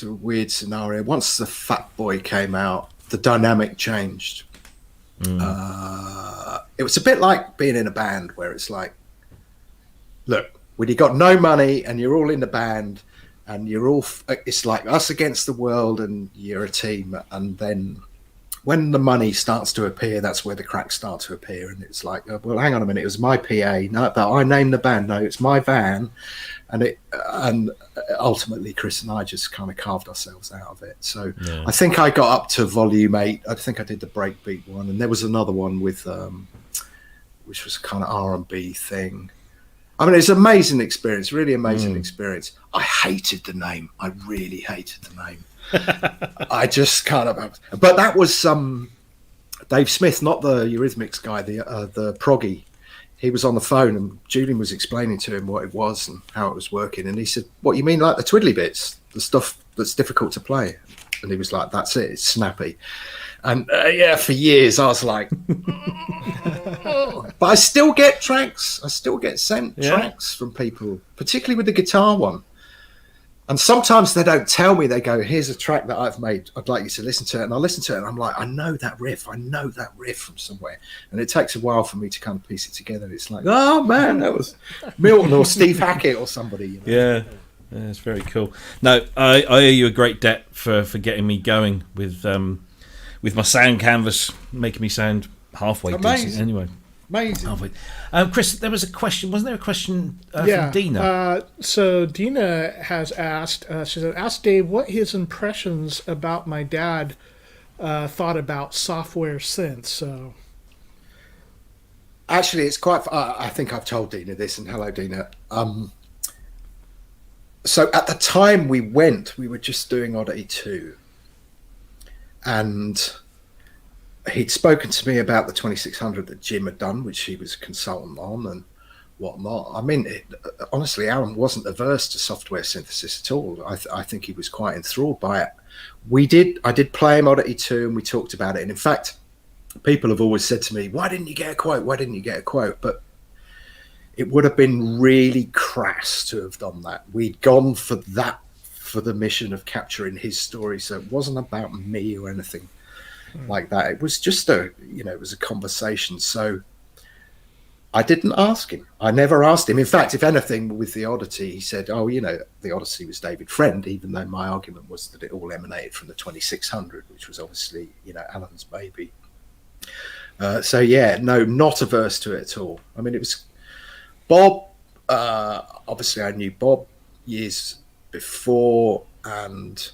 a weird scenario. Once the Fat Boy came out, the dynamic changed. It was a bit like being in a band where it's like, look, when you got no money and you're all in the band and you're all, it's like us against the world and you're a team. And then when the money starts to appear, that's where the cracks start to appear. And it's like, well, hang on a minute, it was my PA. No, but I named the band. No, it's my van. And ultimately, Cryss and I just kind of carved ourselves out of it. So yeah. I think I got up to volume 8. I think I did the breakbeat one. And there was another one with, which was a kind of R&B thing. I mean, it's an amazing experience, really amazing experience. I hated the name. I really hated the name. I just kind of, but that was Dave Smith, not the Eurythmics guy, the proggy. He was on the phone and Julian was explaining to him what it was and how it was working. And he said, "What, you mean like the twiddly bits, the stuff that's difficult to play?" And he was like, "That's it, it's snappy." And for years I was like, but I still get tracks. I still get sent tracks from people, particularly with the guitar one. And sometimes they don't tell me. They go, "Here's a track that I've made. I'd like you to listen to it." And I listen to it and I'm like, I know that riff from somewhere. And it takes a while for me to kind of piece it together. It's like, oh man, that was Milton or Steve Hackett or somebody. Yeah, it's very cool. No, I owe you a great debt for getting me going with my sound canvas, making me sound halfway decent anyway. Amazing. Halfway. Cryss, there was a question. Wasn't there a question from Dina? So Dina has asked, she said, "Ask Dave what his impressions about my dad thought about software synths." So actually, it's quite, I think I've told Dina this, and hello, Dina. So at the time we were just doing Oddity 2. And he'd spoken to me about the 2600 that Jim had done, which he was a consultant on and whatnot. I mean, honestly, Alan wasn't averse to software synthesis at all. I think he was quite enthralled by it. I did play him Oddity 2 and we talked about it. And in fact, people have always said to me, "Why didn't you get a quote? Why didn't you get a quote?" But it would have been really crass to have done that. We'd gone for the mission of capturing his story. So it wasn't about me or anything like that. It was just it was a conversation. So I didn't ask him. I never asked him. In fact, if anything, with the Oddity, he said, "Oh, the Odyssey was David Friend," even though my argument was that it all emanated from the 2600, which was obviously, Alan's baby. No, not averse to it at all. I mean, it was Bob. Obviously, I knew Bob years before, and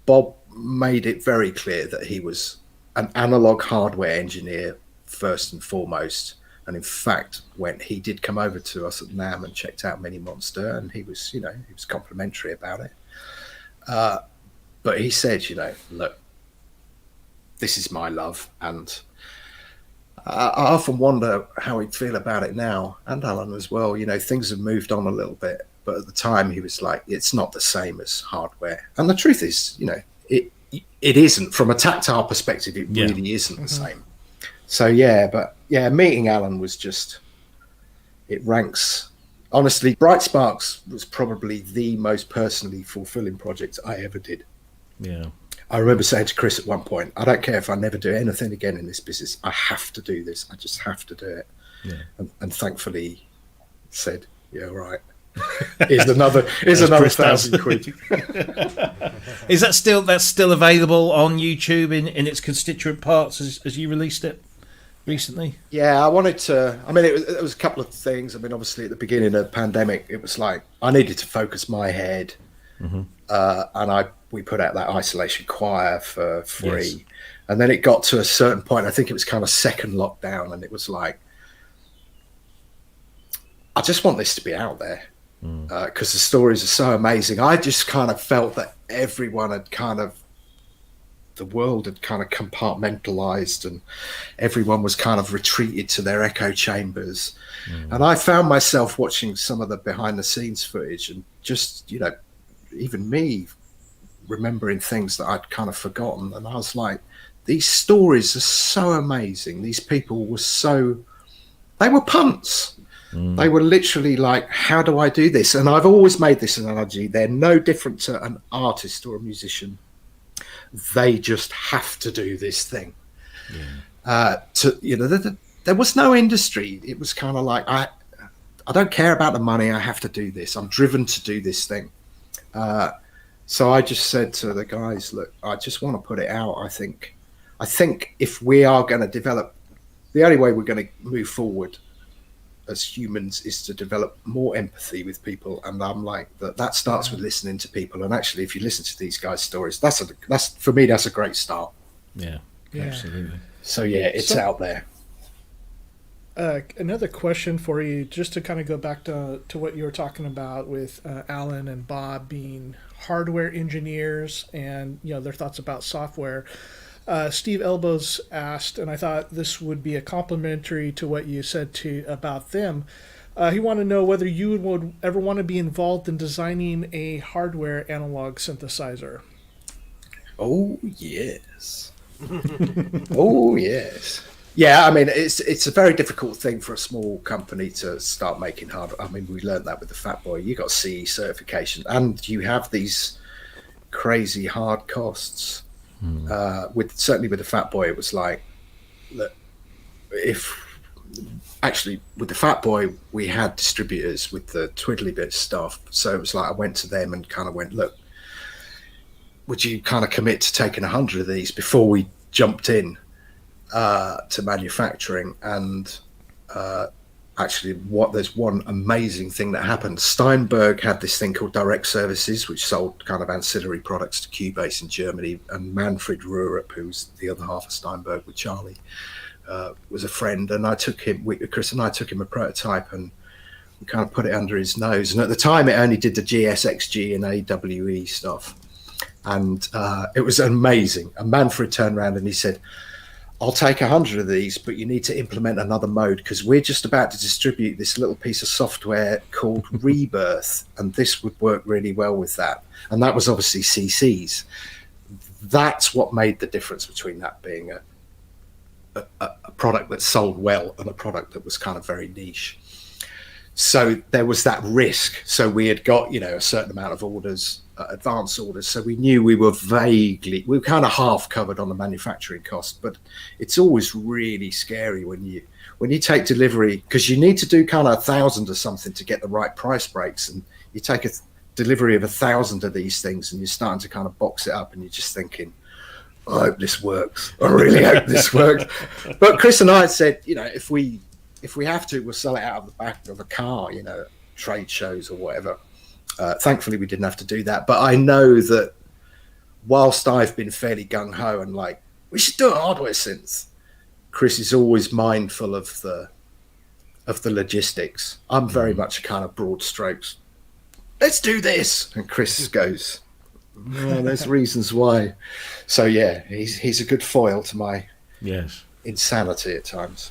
Bob made it very clear that he was an analog hardware engineer first and foremost. And in fact, when he did come over to us at NAMM and checked out Mini Monster, and he was complimentary about it. But he said, "Look, this is my love." And I often wonder how he'd feel about it now, and Alan as well. Things have moved on a little bit, but at the time he was like, "It's not the same as hardware." And the truth is, it isn't. From a tactile perspective, it really isn't the same. So meeting Alan was just, it ranks. Honestly, Bright Sparks was probably the most personally fulfilling project I ever did. Yeah. I remember saying to Cryss at one point, I don't care if I never do anything again in this business. I have to do this. I just have to do it. Yeah. And thankfully he said, yeah, right. Here's another £1,000. Is that still available on YouTube in its constituent parts as you released it recently? Yeah, I wanted to. I mean, it was a couple of things. I mean, obviously at the beginning of the pandemic, it was like I needed to focus my head, and we put out that isolation choir for free, Yes. and then it got to a certain point. I think it was kind of second lockdown, and it was like, I just want this to be out there. Because the stories are so amazing. I just kind of felt that everyone had the world had kind of compartmentalized and everyone was kind of retreated to their echo chambers. And I found myself watching some of the behind the scenes footage and just, even me remembering things that I'd kind of forgotten. And I was like, these stories are so amazing. These people were they were punts. They were literally like, how do I do this? And I've always made this analogy. They're no different to an artist or a musician. They just have to do this thing. There was no industry. It was kind of like, I don't care about the money. I have to do this. I'm driven to do this thing. So I just said to the guys, look, I just want to put it out. I think if we are going to develop, the only way we're going to move forward as humans is to develop more empathy with people, and I'm like that starts with listening to people. And actually, if you listen to these guys' stories, that's for me, that's a great start. Yeah. Absolutely. So yeah, it's out there. Another question for you, just to kind of go back to what you were talking about with Alan and Bob being hardware engineers and their thoughts about software. Steve Elbows asked, and I thought this would be a complimentary to what you said about them. He wanted to know whether you would ever want to be involved in designing a hardware analog synthesizer. Oh yes. Oh yes. Yeah, I mean it's a very difficult thing for a small company to start making hardware. I mean, we learned that with the Fat Boy. You got CE certification, and you have these crazy hard costs. Certainly with the Fat Boy, it was like, look, with the Fat Boy, we had distributors with the Twiddly Bit stuff. So it was like I went to them and kind of went, look, would you kind of commit to taking 100 of these before we jumped in to manufacturing? And there's one amazing thing that happened. Steinberg had this thing called Direct Services, which sold kind of ancillary products to Cubase in Germany. And Manfred Rurup, who's the other half of Steinberg with Charlie, was a friend. And Cryss and I took him a prototype and we kind of put it under his nose. And at the time, it only did the GSXG and AWE stuff. And it was amazing. And Manfred turned around and he said, I'll take 100 of these, but you need to implement another mode because we're just about to distribute this little piece of software called Rebirth, and this would work really well with that. And that was obviously CC's. That's what made the difference between that being a product that sold well and a product that was kind of very niche. So there was that risk. So we had got, a certain amount of orders, advance orders. So we knew we were kind of half covered on the manufacturing cost, but it's always really scary when you take delivery, because you need to do kind of 1,000 or something to get the right price breaks. And you take a delivery of 1,000 of these things and you're starting to kind of box it up and you're just thinking, I hope this works. I really hope this works. But Cryss and I said, if we have to, we'll sell it out of the back of a car, trade shows or whatever. Thankfully, we didn't have to do that. But I know that whilst I've been fairly gung-ho and like, we should do a hardware synth, Cryss is always mindful of the logistics. I'm very much a kind of broad strokes. Let's do this. And Cryss goes, well, there's reasons why. So, yeah, he's a good foil to my insanity at times.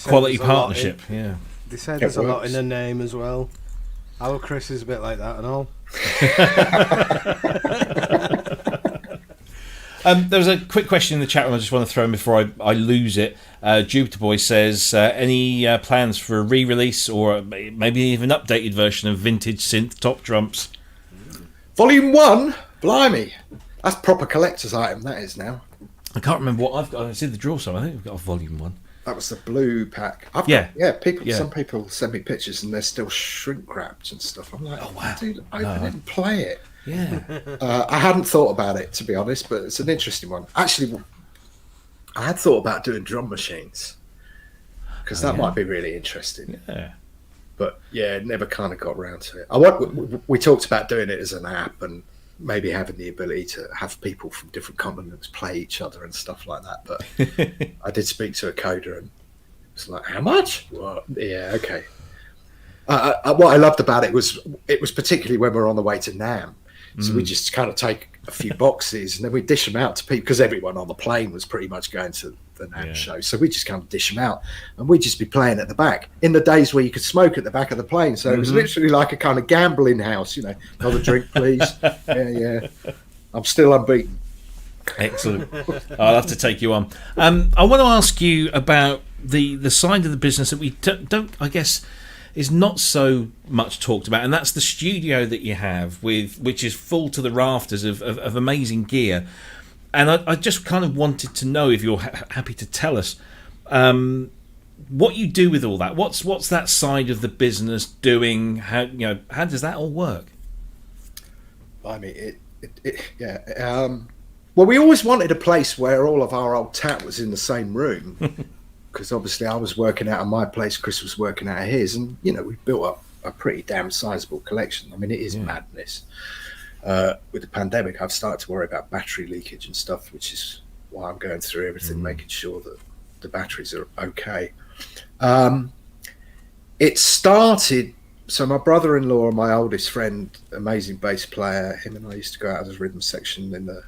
Quality partnership, yeah. They said there's a lot in the name as well. Our Cryss is a bit like that and all. There was a quick question in the chat room I just want to throw in before I lose it. Jupiter Boy says, any plans for a re-release or maybe even an updated version of vintage synth top trumps? Volume 1? Blimey. That's proper collector's item, that is now. I can't remember what I've got. It's in the drawer somewhere. I think we've got a volume 1. That was the blue pack. Yeah. Some people send me pictures and they're still shrink wrapped and stuff. I'm like, oh wow, dude, open it and play it. Yeah. I hadn't thought about it, to be honest, but it's an interesting one. Actually, I had thought about doing drum machines because that might be really interesting. Yeah. But yeah, never kind of got around to it. We talked about doing it as an app and maybe having the ability to have people from different continents play each other and stuff like that. But I did speak to a coder and it was like, how much? What? Yeah, okay. What I loved about it was particularly when we were on the way to NAMM. So we just kind of take a few boxes and then we dish them out to people because everyone on the plane was pretty much going to the NAMM show. So we just kind of dish them out and we'd just be playing at the back in the days where you could smoke at the back of the plane. So it was literally like a kind of gambling house, another drink, please. Yeah. I'm still unbeaten. Excellent. I'll have to take you on. I want to ask you about the side of the business that we don't, I guess, is not so much talked about, and that's the studio that you have, which is full to the rafters of amazing gear. And I just kind of wanted to know if you're happy to tell us what you do with all that. What's that side of the business doing? How does that all work? I mean, well, we always wanted a place where all of our old tat was in the same room. Because obviously I was working out of my place, Cryss was working out of his, and we built up a pretty damn sizable collection. I mean, it is madness. With the pandemic, I've started to worry about battery leakage and stuff, which is why I'm going through everything, making sure that the batteries are okay. It started. So my brother-in-law and my oldest friend, amazing bass player, him and I used to go out as a rhythm section in the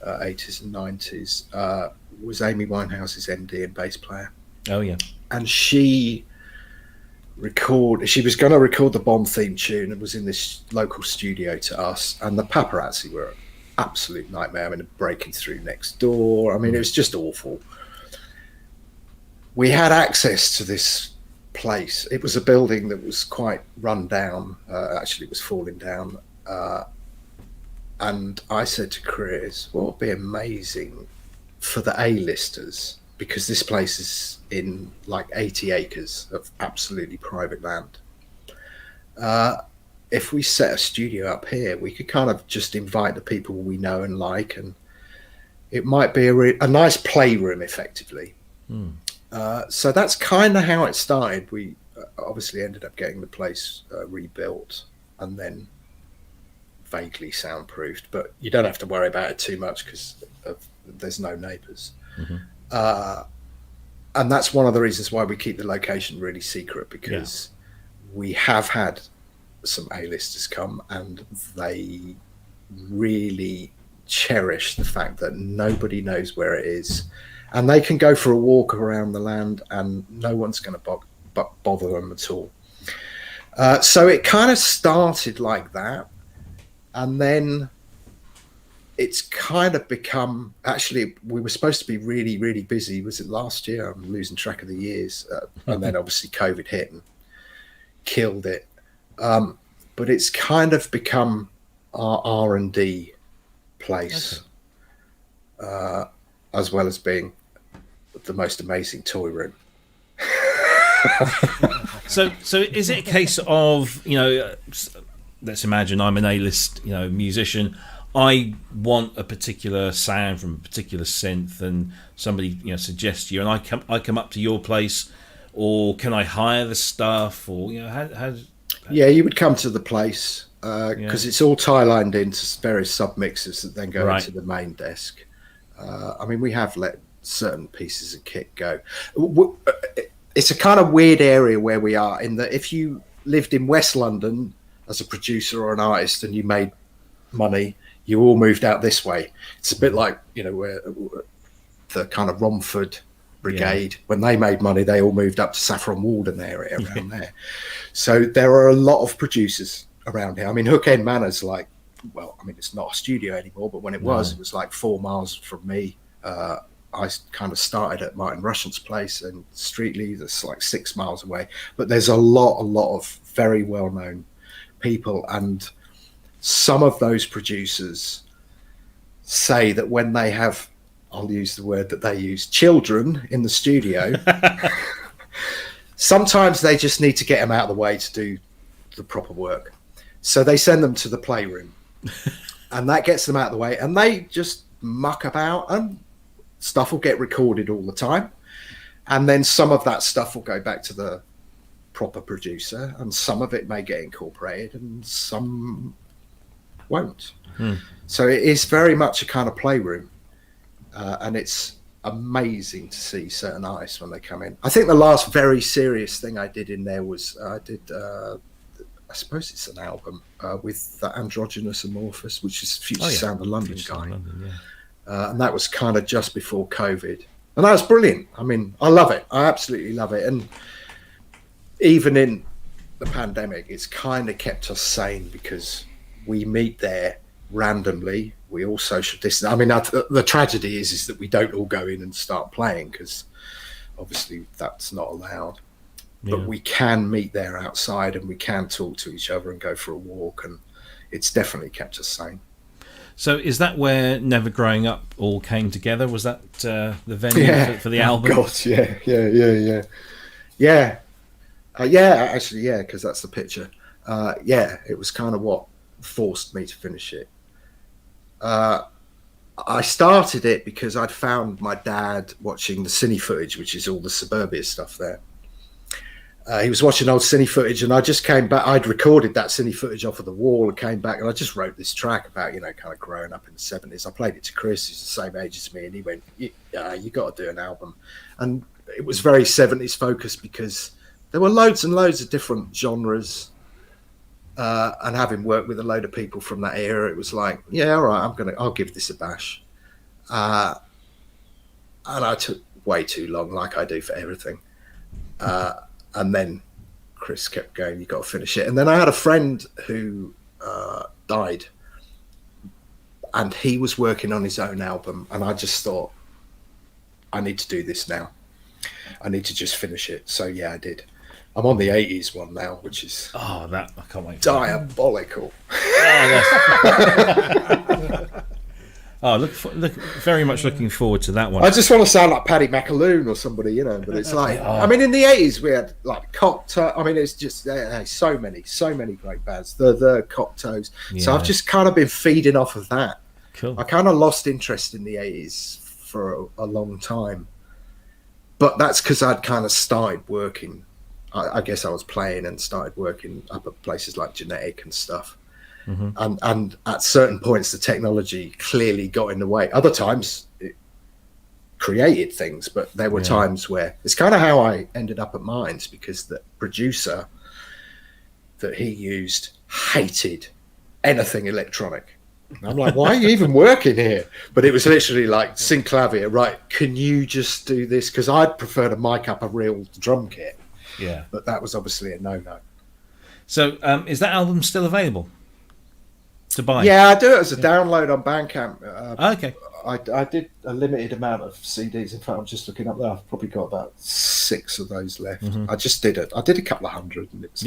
80s and 90s. Was Amy Winehouse's MD and bass player. Oh yeah. And she was going to record the Bomb theme tune and was in this local studio to us, and the paparazzi were an absolute nightmare. I mean, breaking through next door. I mean, it was just awful. We had access to this place. It was a building that was quite run down. Actually, it was falling down. And I said to Cryss, what would be amazing for the A-listers, because this place is in like 80 acres of absolutely private land. If we set a studio up here, we could kind of just invite the people we know and like, and it might be a nice playroom effectively. So that's kind of how it started. We obviously ended up getting the place rebuilt and then vaguely soundproofed, but you don't have to worry about it too much because there's no neighbours. And that's one of the reasons why we keep the location really secret, because we have had some A-listers come and they really cherish the fact that nobody knows where it is, and they can go for a walk around the land and no one's going to bother them at all. So it kind of started like that, and then it's kind of become, actually, we were supposed to be really, really busy. Was it last year? I'm losing track of the years. And then obviously COVID hit and killed it. But it's kind of become our R&D place, as well as being the most amazing toy room. So is it a case of, let's imagine I'm an A-list, musician. I want a particular sound from a particular synth, and somebody suggests you, and I come up to your place, or can I hire the stuff, or how? Yeah, you would come to the place because it's all tie-lined into various sub-mixers that then go into the main desk. I mean, we have let certain pieces of kit go. It's a kind of weird area where we are, in that if you lived in West London as a producer or an artist and you made money, you all moved out this way. It's a bit like, where the kind of Romford Brigade, when they made money, they all moved up to Saffron Walden area around there. So there are a lot of producers around here. I mean, Hook End Manor's it's not a studio anymore, but when it was, it was like 4 miles from me. I kind of started at Martin Russian's place, and Streetley, that's like 6 miles away. But there's a lot of very well-known people, and some of those producers say that when they have, I'll use the word that they use, children in the studio, sometimes they just need to get them out of the way to do the proper work. So they send them to the playroom and that gets them out of the way, and they just muck about and stuff will get recorded all the time. And then some of that stuff will go back to the proper producer, and some of it may get incorporated and some won't. So it is very much a kind of playroom, and it's amazing to see certain artists when they come in. I think the last very serious thing I did in there was I I suppose it's an album with the Androgynous Amorphous, which is Future Sound of London guy. And that was kind of just before COVID. And that was brilliant. I mean, I love it. I absolutely love it. And even in the pandemic, it's kind of kept us sane because we meet there randomly. We all social distance. I mean, the tragedy is that we don't all go in and start playing because obviously that's not allowed. But we can meet there outside and we can talk to each other and go for a walk, and it's definitely kept us sane. So is that where Never Growing Up all came together? Was that the venue for the album? God, yeah. Actually, yeah, because that's the picture. It was kind of what forced me to finish it. I started it because I'd found my dad watching the cine footage, which is all the Suburbia stuff there. He was watching old cine footage, and I just came back. I'd recorded that cine footage off of the wall and came back, and I just wrote this track about, kind of growing up in the 70s. I played it to Cryss, who's the same age as me, and he went, you got to do an album. And it was very 70s focused because there were loads and loads of different genres. And having worked with a load of people from that era, it was like, yeah, all right, I'll give this a bash. And I took way too long, like I do for everything. And then Cryss kept going, you got to finish it. And then I had a friend who died, and he was working on his own album. And I just thought, I need to do this now. I need to just finish it. So yeah, I did. I'm on the 80s one now, which is I can't wait. Diabolical. Look, very much looking forward to that one. I just want to sound like Paddy McAloon or somebody, but it's like, I mean, in the 80s we had like Cocktail. I mean, it's just so many great bands. The Cocktails. Yeah. So I've just kind of been feeding off of that. Cool. I kind of lost interest in the 80s for a long time, but that's because I'd kind of started working. I guess I was playing and started working up at places like Genetic and stuff. Mm-hmm. And at certain points the technology clearly got in the way. Other times it created things, but there were times where it's kind of how I ended up at Minds, because the producer that he used hated anything electronic. And I'm like, why are you even working here? But it was literally like, synclavier, right, can you just do this? Because I'd prefer to mic up a real drum kit. Yeah, but that was obviously a no-no. So is that album still available to buy? Yeah, I do it as a download on Bandcamp. Okay. I did a limited amount of CDs. In fact, I'm just looking up there. I've probably got about 6 of those left. Mm-hmm. I did a couple of hundred, and it's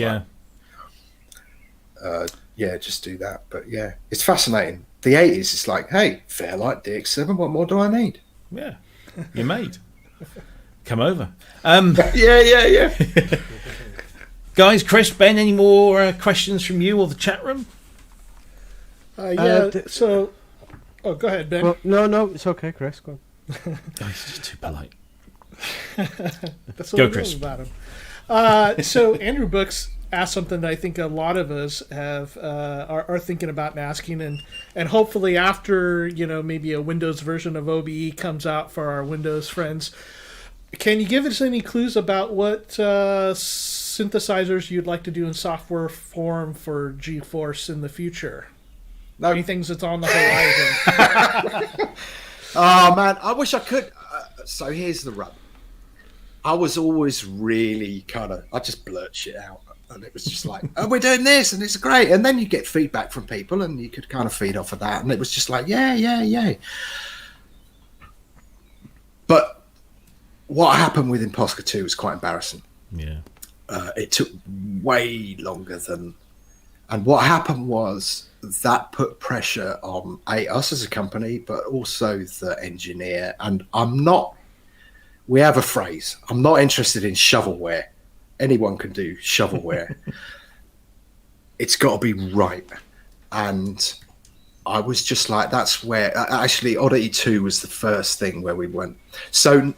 just do that. But yeah, it's fascinating. The 80s, it's like, hey, Fairlight DX7, what more do I need? Yeah, you're made. Come over. Yeah. Guys, Cryss, Ben, any more questions from you or the chat room? Go ahead, Ben. Well, no, it's okay, Cryss. Go on. He's just too polite. That's what I love about him. So Andrew Books asked something that I think a lot of us are thinking about and asking, and hopefully after maybe a Windows version of OBE comes out for our Windows friends, can you give us any clues about what synthesizers you'd like to do in software form for GeForce in the future? No. Any things that's on the horizon? Oh man, I wish I could. So here's the rub. I was always really I just blurt shit out, and it was just like, oh, we're doing this and it's great, and then you get feedback from people and you could kind of feed off of that, and it was just like yeah. But what happened with Imposca 2 was quite embarrassing. Yeah. It took way longer than And what happened was that put pressure on us as a company, but also the engineer. And we have a phrase, I'm not interested in shovelware. Anyone can do shovelware. It's got to be right. And I was just like, that's where actually Oddity 2 was the first thing where we went. So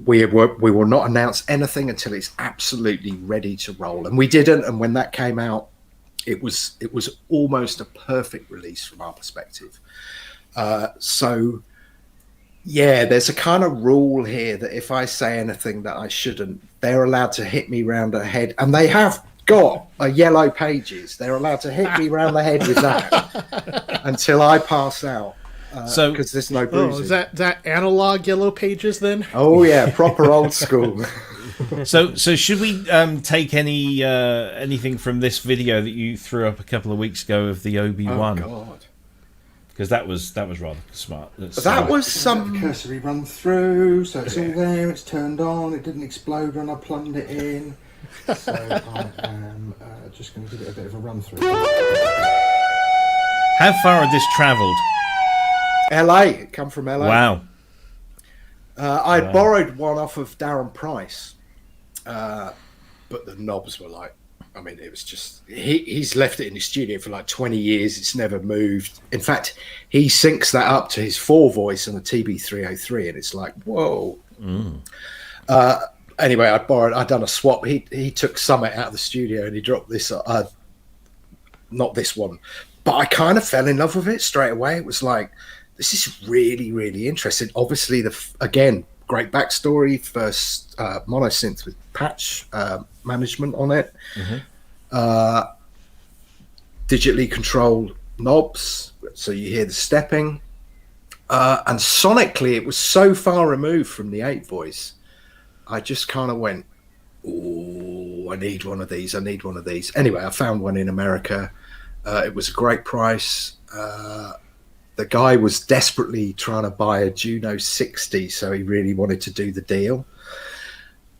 we will not announce anything until it's absolutely ready to roll. And we didn't. And when that came out, it was almost a perfect release from our perspective. So yeah, there's a kind of rule here that if I say anything that I shouldn't, they're allowed to hit me round the head. And they have got a yellow pages. They're allowed to hit me round the head with that until I pass out. So because there's no bruising. Oh, is that analog yellow pages then? Oh yeah, proper old school. So should we take anything from this video that you threw up a couple of weeks ago of the OB1? Oh God. Because that was rather smart. That was some cursory run through, so it's all there, it's turned on, it didn't explode when I plumbed it in. So I am just going to give it a bit of a run through. How far had this travelled? LA. It come from LA. Wow. I borrowed one off of Darren Price, but the knobs were like, I mean, it was just, he's left it in his studio for like 20 years. It's never moved. In fact, he syncs that up to his 4-voice on a TB303, and it's like, whoa. Anyway, I'd done a swap. He took Summit out of the studio and he dropped this, not this one, but I kind of fell in love with it straight away. It was like, this is really, really interesting. Obviously, again, great backstory. First monosynth with patch management on it. Digitally controlled knobs, so you hear the stepping. And sonically, it was so far removed from the 8-voice. I just kind of went, oh, I need one of these. I need one of these. Anyway, I found one in America. It was a great price. The guy was desperately trying to buy a Juno 60, so he really wanted to do the deal.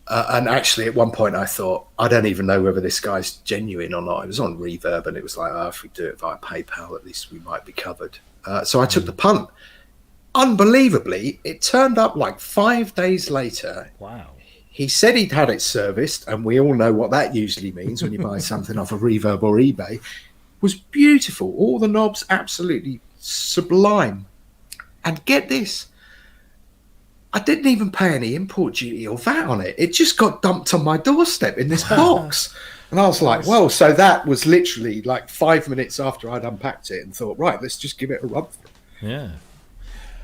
And actually, at one point, I thought, I don't even know whether this guy's genuine or not. It was on Reverb, and it was like, oh, if we do it via PayPal, at least we might be covered. So I took the punt. Unbelievably, it turned up like 5 days later. Wow. He said he'd had it serviced, and we all know what that usually means when you buy something off of Reverb or eBay. It was beautiful. All the knobs absolutely sublime. And get this, I didn't even pay any import duty or VAT on it. It just got dumped on my doorstep in this box. And I was like, well, so that was literally like 5 minutes after I'd unpacked it and thought, right, let's just give it a run through. Yeah.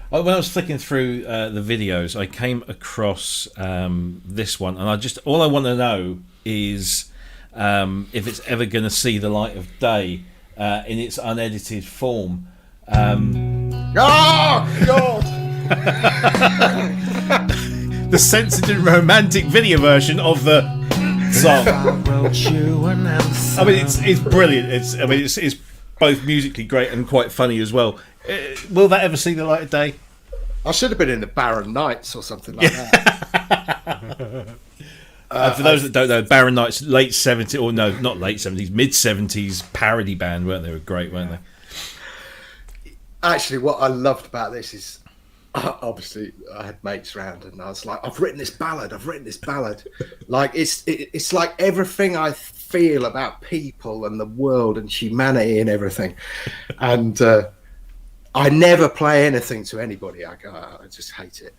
When I was flicking through the videos, I came across this one, and all I want to know is if it's ever going to see the light of day in its unedited form. Oh, God! The sensitive romantic video version of the song. I mean, it's brilliant. It's both musically great and quite funny as well. Will that ever see the light of day? I should have been in the Barren Nights or something like that. For those that don't know, Barren Nights, late 70s, or no, not late 70s, mid 70s parody band, weren't they? They were great, weren't they? Actually, what I loved about this is, obviously, I had mates around, and I was like, I've written this ballad. Like, it's like everything I feel about people and the world and humanity and everything. And I never play anything to anybody. I just hate it.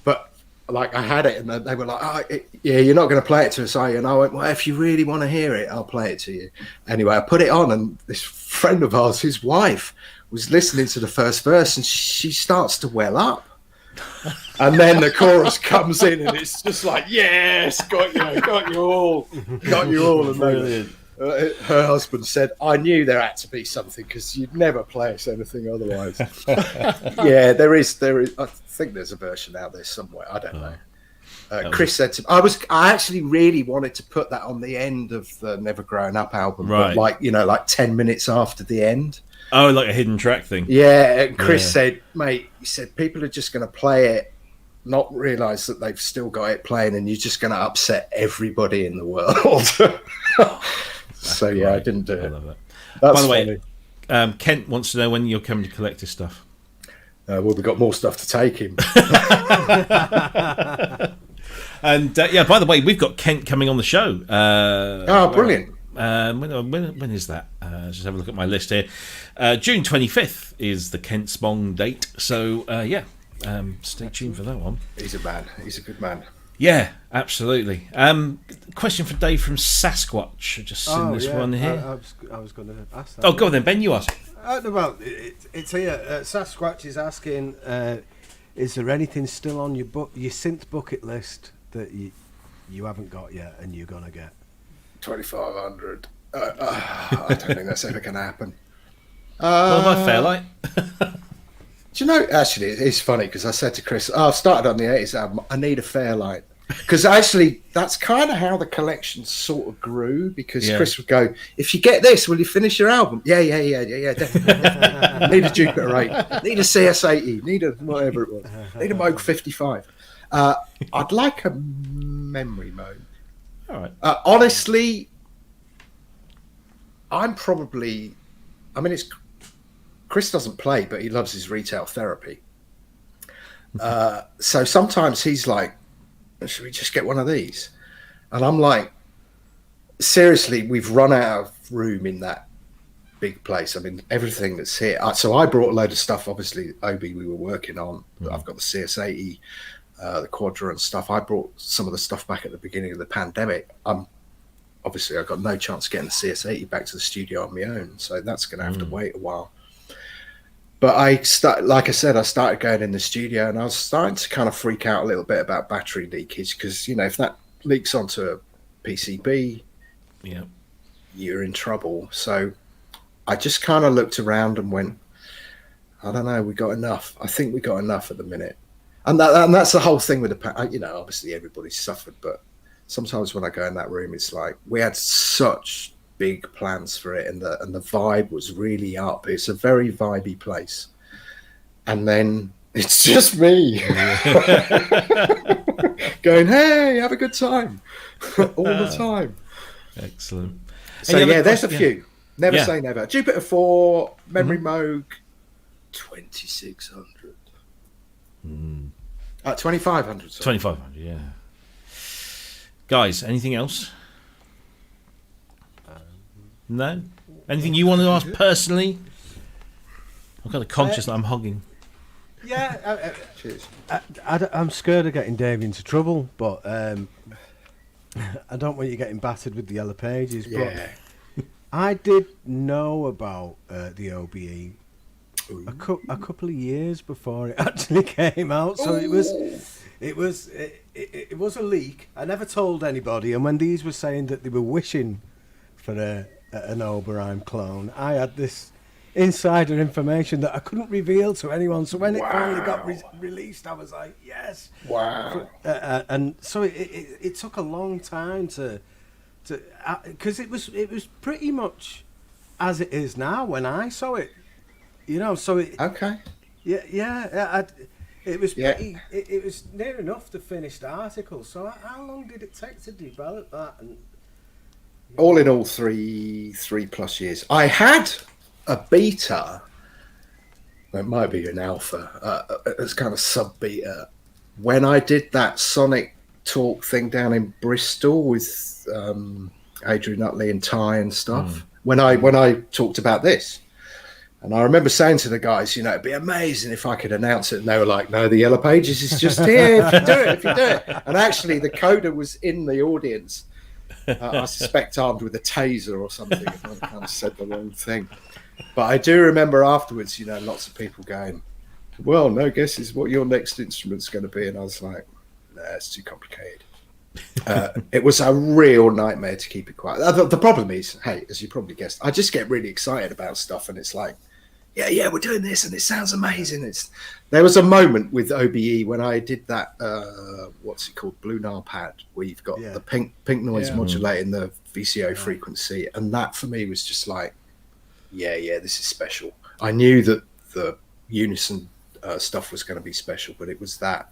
But like, I had it, and they were like, oh, yeah, you're not going to play it to us, are you? And I went, well, if you really want to hear it, I'll play it to you. Anyway, I put it on, and this friend of ours, his wife, was listening to the first verse, and she starts to well up. And then the chorus comes in, and it's just like, yes, got you all. And Brilliant. Her husband said, I knew there had to be something, because you'd never play us anything otherwise. Yeah, there is. I think there's a version out there somewhere. I don't know. Cryss said to me, I actually really wanted to put that on the end of the Never Growing Up album, right? But like 10 minutes after the end. Oh, like a hidden track thing. Yeah, and Cryss said, mate, he said, people are just going to play it, not realise that they've still got it playing, and you're just going to upset everybody in the world. So yeah, I didn't do it. I love that. That's By the funny. way, Kent wants to know when you're coming to collect his stuff. Well, we've got more stuff to take him. And by the way, we've got Kent coming on the show. Brilliant. When is that? Just have a look at my list here. June 25th is the Kent Spong date. So stay tuned for that one. He's a man. He's a good man. Yeah, absolutely. Question for Dave from Sasquatch. I've just seen this one here. I was going to ask that. Oh, go on then, Ben. You ask. Well, it's here. Sasquatch is asking, is there anything still on your synth bucket list that you haven't got yet and you're going to get? 2,500. I don't think that's ever going to happen. What about Fairlight? Do you know, actually, it's funny because I said to Cryss, I've started on the 80s album, I need a Fairlight. Because actually, that's kind of how the collection sort of grew, because Cryss would go, if you get this, will you finish your album? Yeah, definitely. Need a Jupiter 8, need a CS80, need a whatever it was, need a Moog 55. I'd like a memory mode. All right. Honestly, it's Cryss doesn't play, but he loves his retail therapy. So sometimes he's like, should we just get one of these? And I'm like, seriously, we've run out of room in that big place. I mean, everything that's here. So I brought a load of stuff, obviously, Obi we were working on. I've got the CS80, the Quadra and stuff. I brought some of the stuff back at the beginning of the pandemic. Obviously, I got no chance of getting the CS80 back to the studio on my own. So that's going to have to wait a while. But like I said, I started going in the studio and I was starting to kind of freak out a little bit about battery leakage because, if that leaks onto a PCB, you're in trouble. So I just kind of looked around and went, I don't know, we got enough. I think we got enough at the minute. And that's the whole thing with obviously everybody's suffered, but sometimes when I go in that room, it's like we had such big plans for it, and the vibe was really up. It's a very vibey place, and then it's just me going, "Hey, have a good time," all the time. Excellent. So there's a few. Never say never. Jupiter 4, Memory Moog, 2,600. 2,500. 2,500. Yeah. Guys, anything else? No? Anything you want to ask personally? I've got a conscience that I'm hogging. Yeah. Cheers. I'm scared of getting Dave into trouble, but I don't want you getting battered with the yellow pages. Yeah. But I did know about the OBE a couple of years before it actually came out, so it was a leak. I never told anybody, and when these were saying that they were wishing for an Oberheim clone, I had this insider information that I couldn't reveal to anyone. So when it finally got released, I was like, yes. Wow. And so it took a long time to because it was pretty much as it is now when I saw it. So it. Okay. Yeah. It was pretty. It was near enough the finished article. So how long did it take to develop that? And all in all, 3+ years. I had a beta. It might be an alpha. It's kind of sub beta. When I did that Sonic Talk thing down in Bristol with Adrian Utley and Ty and stuff. When I talked about this. And I remember saying to the guys, it'd be amazing if I could announce it. And they were like, no, the Yellow Pages is just here if you do it. And actually, the coder was in the audience. I suspect armed with a taser or something. If I kind of said the wrong thing. But I do remember afterwards, lots of people going, well, no guesses what your next instrument's going to be. And I was like, nah, it's too complicated. It was a real nightmare to keep it quiet. The problem is, hey, as you probably guessed, I just get really excited about stuff. And it's like, yeah, we're doing this and it sounds amazing. There was a moment with OBE when I did that, what's it called, Blue Nile pad, where you've got the pink noise modulating the VCO frequency. And that for me was just like, yeah, this is special. I knew that the Unison stuff was going to be special, but it was that.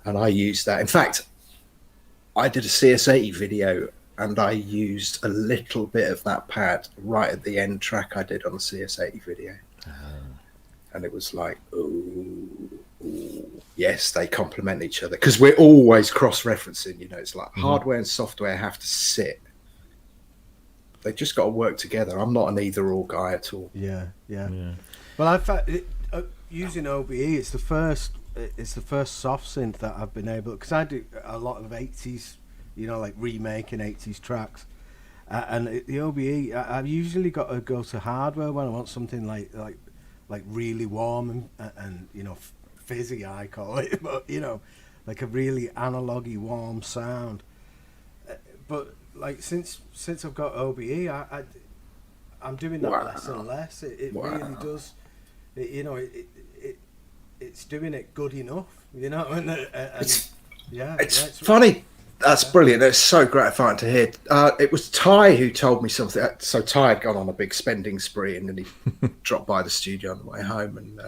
And I used that. In fact, I did a CS80 video and I used a little bit of that pad right at the end track I did on the CS80 video. And it was like, ooh, yes, they complement each other. Because we're always cross-referencing, you know, it's like hardware and software have to sit. They just got to work together. I'm not an either-or guy at all. Yeah. Well, I've using OBE, it's the first soft synth that I've been able, because I do a lot of 80s, you know, like remaking 80s tracks. And the OBE, I've usually got to go to hardware when I want something like really warm and you know, fizzy, I call it, but you know, like a really analogy warm sound. But like since I've got OBE, I'm doing that less and less. It really does. You know, it's doing it good enough. You know, and it's funny. That's brilliant. It's so gratifying to hear. It was Ty who told me something. So Ty had gone on a big spending spree, and then he dropped by the studio on the way home, and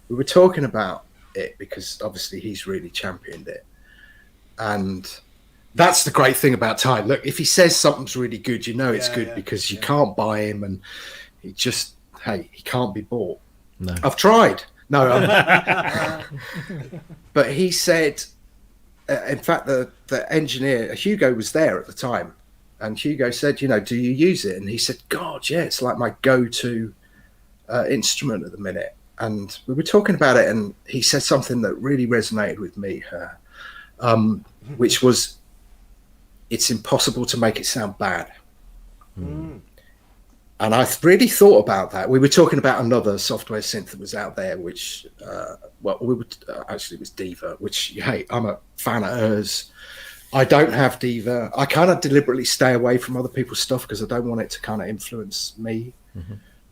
we were talking about it because obviously he's really championed it. And that's the great thing about Ty. Look, if he says something's really good, you know it's good because you can't buy him, and he can't be bought. No, I've tried. No, but he said. In fact, the engineer, Hugo, was there at the time. And Hugo said, you know, do you use it? And he said, God, yeah, it's like my go-to instrument at the minute. And we were talking about it, and he said something that really resonated with me, which was, it's impossible to make it sound bad. And I really thought about that. We were talking about another software synth that was out there, which, actually it was Diva, which, hey, I'm a fan of hers. I don't have Diva. I kind of deliberately stay away from other people's stuff because I don't want it to kind of influence me.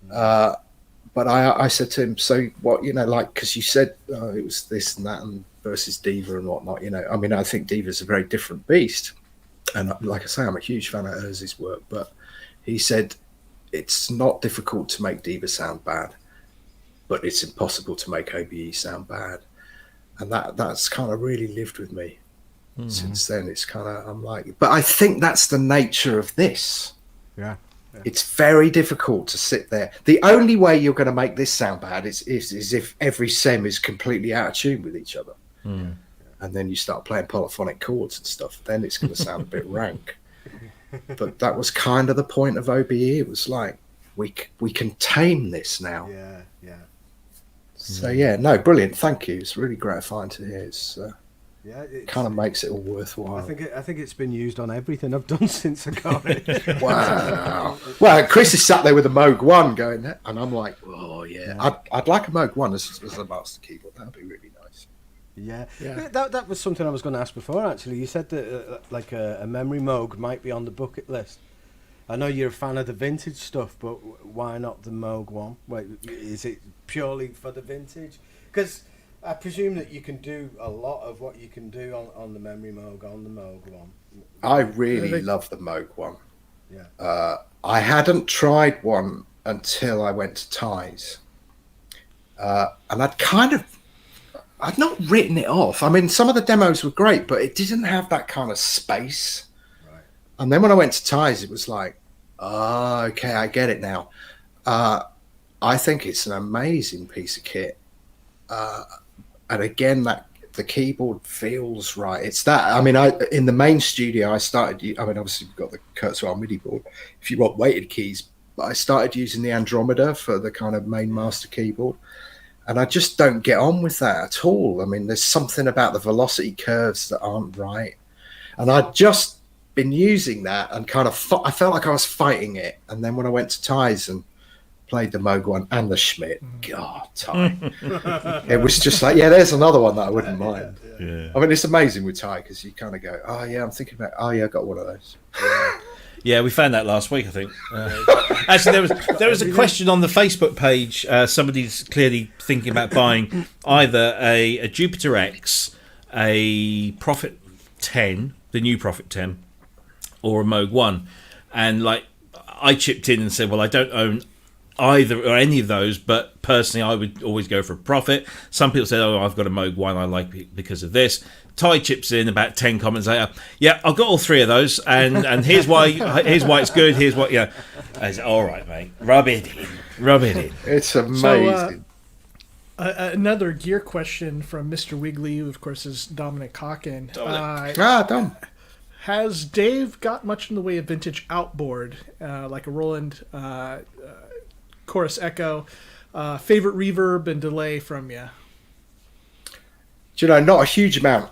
But I said to him, so what, you know, like, because you said it was this and that and versus Diva and whatnot, you know. I mean, I think Diva's a very different beast. And like I say, I'm a huge fan of hers' work. But he said, it's not difficult to make Diva sound bad, but it's impossible to make OBE sound bad. And that's kind of really lived with me since then. It's kind of, I'm like, but I think that's the nature of this. Yeah. It's very difficult to sit there. The only way you're going to make this sound bad is if every sem is completely out of tune with each other. And then you start playing polyphonic chords and stuff. Then it's going to sound a bit rank. But that was kind of the point of OBE. It was like, we can tame this now. Yeah. So, no, brilliant. Thank you. It's really gratifying to hear. It kind of makes it all worthwhile. I think it's been used on everything I've done since I got it. Wow. Well, Chris is sat there with a Moog 1 going, and I'm like, oh, yeah. I'd like a Moog 1 as a master keyboard. That would be really nice. Yeah. That was something I was going to ask before, actually. You said that like a memory Moog might be on the bucket list. I know you're a fan of the vintage stuff, but why not the Moog 1? Wait, is it purely for the vintage? Because I presume that you can do a lot of what you can do on the memory Moog on the Moog 1. I really love the Moog 1. Yeah. I hadn't tried one until I went to Ty's. And I'd not written it off. I mean, some of the demos were great, but it didn't have that kind of space. Right. And then when I went to Ty's, it was like, oh, okay, I get it now. I think it's an amazing piece of kit. And again, the keyboard feels right. It's that. I mean, in the main studio, obviously we've got the Kurzweil MIDI board. If you want weighted keys, but I started using the Andromeda for the kind of main master keyboard. And I just don't get on with that at all. I mean, there's something about the velocity curves that aren't right. And I'd just been using that and kind of, I felt like I was fighting it. And then when I went to Ty's and played the Moog 1 and the Schmidt, God, Ty. It was just like, there's another one that I wouldn't mind. Yeah. I mean, it's amazing with Ty because you kind of go, oh, yeah, I'm thinking about, oh, yeah, I got one of those. Yeah, we found that last week, I think. Actually, there was a question on the Facebook page. Somebody's clearly thinking about buying either a Jupiter X, a Prophet 10, the new Prophet 10, or a Moog 1. And like, I chipped in and said, well, I don't own either or any of those, but personally I would always go for a profit. Some people say, oh, I've got a Moog One, I like it because of this. Ty chips in about 10 comments later, yeah, I've got all three of those, and here's why it's good, here's what, yeah. I said, all right, mate, rub it in. It's amazing. Another gear question from Mr. Wiggly, who of course is Dominic Hawken. Dom. Has Dave got much in the way of vintage outboard, like a Roland Chorus Echo? Favorite reverb and delay from you? Do you know, not a huge amount.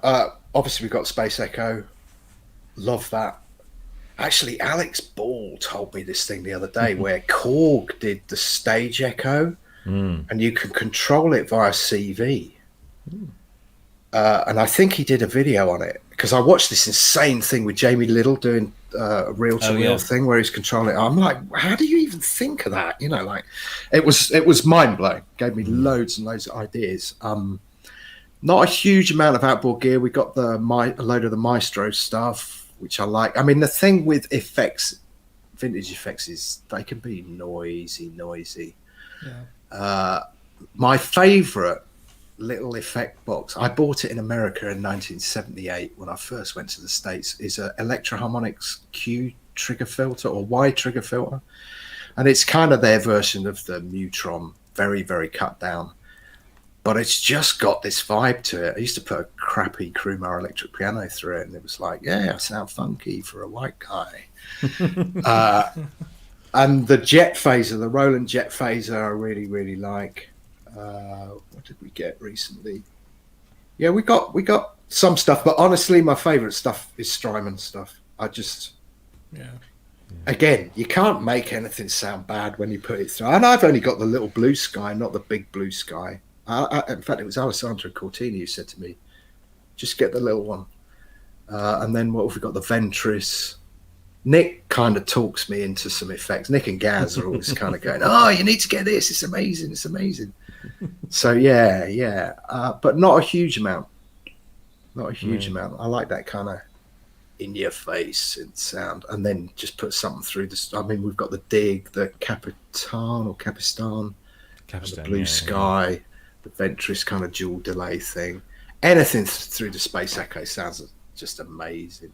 Obviously, we've got Space Echo. Love that. Actually, Alex Ball told me this thing the other day where Korg did the stage echo, and you can control it via CV. And I think he did a video on it, because I watched this insane thing with Jamie Little doing a reel-to-reel thing where he's controlling it. I'm like, how do you even think of that? You know, like, it was mind-blowing. Gave me loads and loads of ideas. Not a huge amount of outboard gear. We got a load of the Maestro stuff, which I like. I mean, the thing with effects, vintage effects, is they can be noisy. Yeah. My favourite little effect box, I bought it in America in 1978 when I first went to the States, is a Electro-Harmonix Q trigger filter or Y trigger filter. And it's kind of their version of the Mutron, very, very cut down. But it's just got this vibe to it. I used to put a crappy Krumar electric piano through it, and it was like, yeah, I sound funky for a white guy. And the Jet Phaser, the Roland Jet Phaser, I really, really like. What did we get recently? Yeah, we got some stuff, but honestly, my favourite stuff is Strymon stuff. Again, you can't make anything sound bad when you put it through. And I've only got the little Blue Sky, not the big Blue Sky. In fact, it was Alessandro Cortini who said to me, just get the little one. And then what have we got? The Ventris. Nick kind of talks me into some effects. Nick and Gaz are always kind of going, oh, you need to get this. It's amazing. So, yeah. But not a huge amount. I like that kind of in-your-face sound. And then just put something through this. I mean, we've got the Dig, the Capistan, the Blue Sky, the Ventris kind of dual delay thing. Anything through the Space Echo sounds just amazing.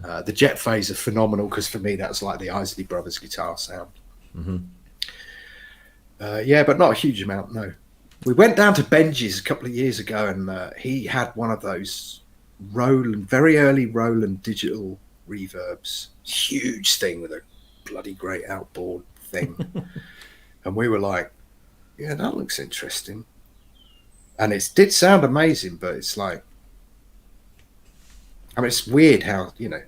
The Jet Phaser, phenomenal, because for me that's like the Isley Brothers guitar sound. But not a huge amount. No, we went down to Benji's a couple of years ago, and he had one of those very early Roland digital reverbs, huge thing with a bloody great outboard thing. And we were like, yeah, that looks interesting. And it did sound amazing, but it's like, I mean, it's weird how, you know,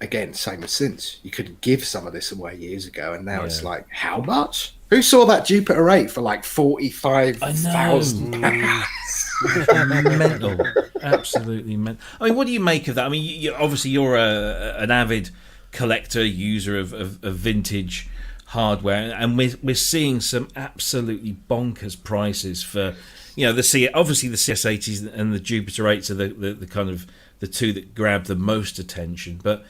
again, same as synths. You could give some of this away years ago, and now it's like, how much? Who saw that Jupiter 8 for like £45,000? Mental. Absolutely mental. I mean, what do you make of that? I mean, obviously you're an avid collector, user of vintage hardware, and we're seeing some absolutely bonkers prices for, you know, obviously the CS80s and the Jupiter 8s are the kind of the two that grab the most attention. But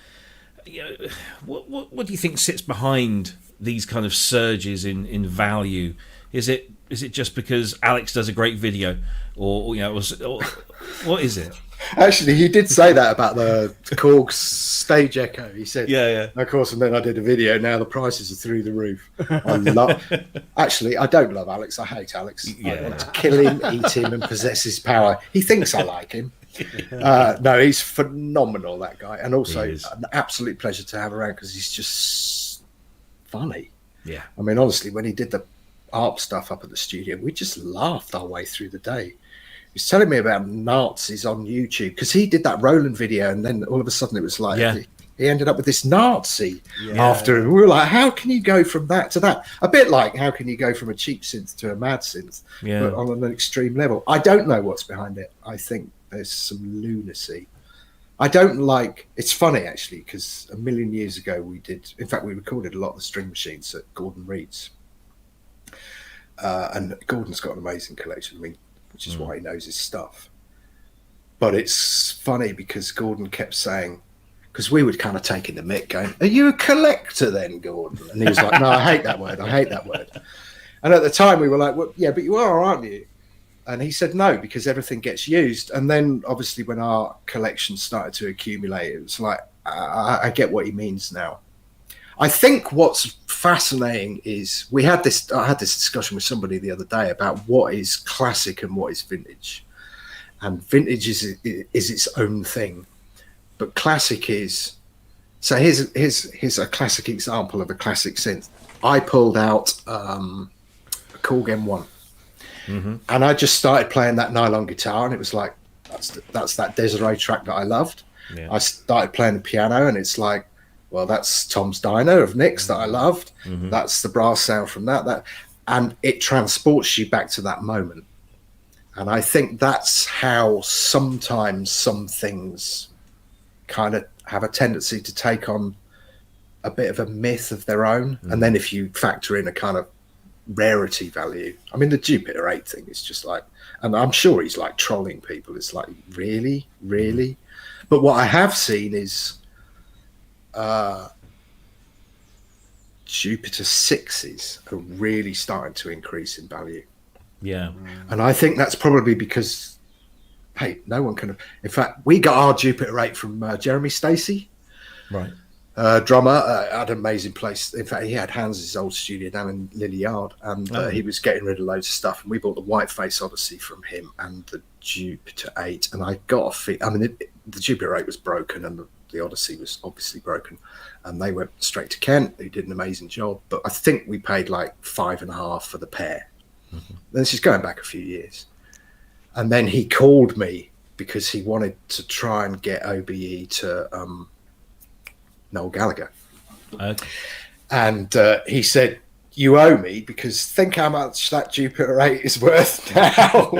you know, what do you think sits behind these kind of surges in value? Is it just because Alex does a great video, or you know, or what is it? Actually, he did say that about the Korg stage echo. He said, yeah. Of course, and then I did a video. Now the prices are through the roof. Actually, I don't love Alex. I hate Alex. I want to kill him, eat him, and possess his power. He thinks I like him. No, he's phenomenal, that guy. And also an absolute pleasure to have around, because he's just funny. Yeah. I mean, honestly, when he did the ARP stuff up at the studio, we just laughed our way through the day. He was telling me about Nazis on YouTube, because he did that Roland video, and then all of a sudden it was like he ended up with this Nazi after him. We were like, how can you go from that to that? A bit like, how can you go from a cheap synth to a mad synth, but on an extreme level? I don't know what's behind it. I think there's some lunacy. I don't like, it's funny actually, because a million years ago we recorded a lot of the String Machines at Gordon Reed's. And Gordon's got an amazing collection, I mean, which is why he knows his stuff. But it's funny because Gordon kept saying, because we would kind of take in the mick going, "Are you a collector then, Gordon?" And he was like, "No, I hate that word. I hate that word." And at the time we were like, "Well, yeah, but you are, aren't you?" And he said, "No, because everything gets used." And then obviously when our collection started to accumulate, it was like, I get what he means now. I think what's fascinating is I had this discussion with somebody the other day about what is classic and what is vintage. And vintage is its own thing. But classic is, so here's a classic example of a classic synth. I pulled out a Korg M1, and I just started playing that nylon guitar, and it was like, that's that Desiree track that I loved. Yeah. I started playing the piano, and it's like, well, that's Tom's Diner of Nick's that I loved. That's the brass sound from that, and it transports you back to that moment. And I think that's how sometimes some things kind of have a tendency to take on a bit of a myth of their own. And then if you factor in a kind of rarity value, I mean, the Jupiter 8 thing is just like, and I'm sure he's like trolling people. It's like, really? But what I have seen is Jupiter 6s are really starting to increase in value. Yeah. And I think that's probably because, hey, no one can. In fact, we got our Jupiter 8 from Jeremy Stacey, right? Drummer, had an amazing place. In fact, he had Hans's old studio down in Lily Yard, and he was getting rid of loads of stuff. And we bought the Whiteface Odyssey from him and the Jupiter 8. And I got a feel. I mean, the Jupiter 8 was broken, and the Odyssey was obviously broken. And they went straight to Kent, who did an amazing job. But I think we paid like $5.50 for the pair. This is going back a few years. And then he called me because he wanted to try and get OBE to Noel Gallagher. Okay. And he said, "You owe me, because think how much that Jupiter 8 is worth now."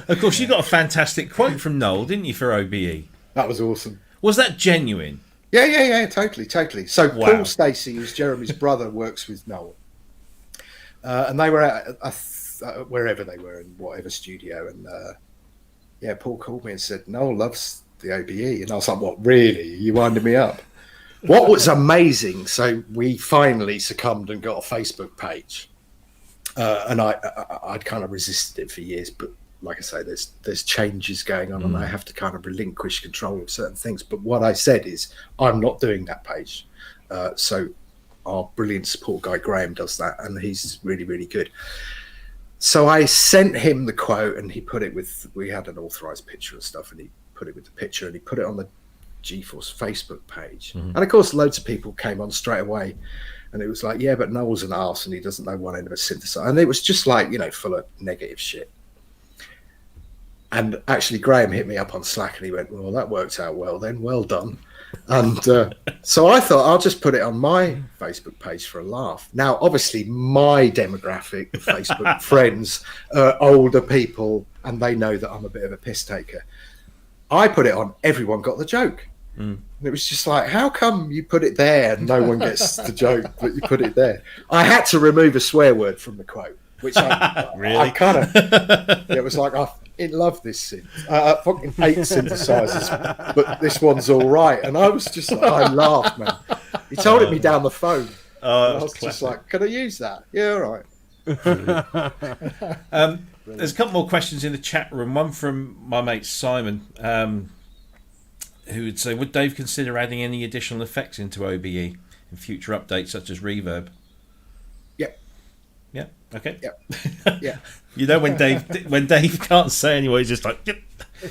Of course, you got a fantastic quote from Noel, didn't you, for OBE? That was awesome. Was that genuine? Yeah, totally. So wow. Paul Stacey, who's Jeremy's brother, works with Noel. And they were at wherever they were, in whatever studio. And Paul called me and said, "Noel loves the OBE." And I was like, "What, really? You winding me up?" What was amazing, so we finally succumbed and got a Facebook page. And I'd kind of resisted it for years, but like I say, there's changes going on, and I have to kind of relinquish control of certain things. But what I said is, I'm not doing that page. So our brilliant support guy Graham does that, and he's really, really good. So I sent him the quote, and he put it with, we had an authorized picture and stuff, and he put it with the picture, and he put it on the GeForce Facebook page. And of course, loads of people came on straight away, and it was like, "Yeah, but Noel's an arse, and he doesn't know one end of a synthesizer." And it was just like, full of negative shit. And actually, Graham hit me up on Slack, and he went, "Well, that worked out well then. Well done." And so I thought, I'll just put it on my Facebook page for a laugh. Now, obviously, my demographic of Facebook friends are older people, and they know that I'm a bit of a piss taker. I put it on, everyone got the joke. And it was just like, how come you put it there and no one gets the joke that you put it there? I had to remove a swear word from the quote, which I really? I kind of, it was like, I love this synth. I fucking hate synthesizers, but this one's all right. And I was just like, I laughed, man. He told it me down the phone. Oh, I was just like, can I use that? Yeah, all right. There's a couple more questions in the chat room. One from my mate Simon, who would say, "Would Dave consider adding any additional effects into OBE in future updates, such as reverb?" Yeah. Okay. Yeah. When Dave can't say anymore, he's just like, "Yep."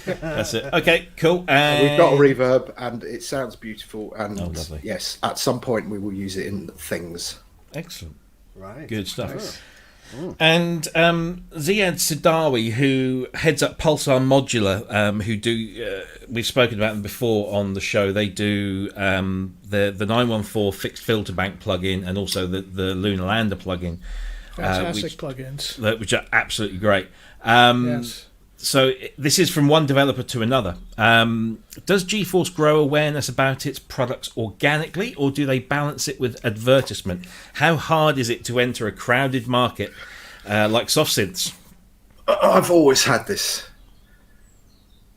That's it. Okay, cool. And We've got a reverb, and it sounds beautiful. And lovely. yes, at some point we will use it in things. Excellent. Right. Good stuff. And Ziad Sidawi, who heads up Pulsar Modular, who do we've spoken about them before on the show. They do the 914 fixed filter bank plugin, and also the Lunar Lander plugin. Fantastic plugins. Which are absolutely great. Yes. So this is from one developer to another. Does GeForce grow awareness about its products organically, or do they balance it with advertisement? How hard is it to enter a crowded market like soft synths? I've always had this.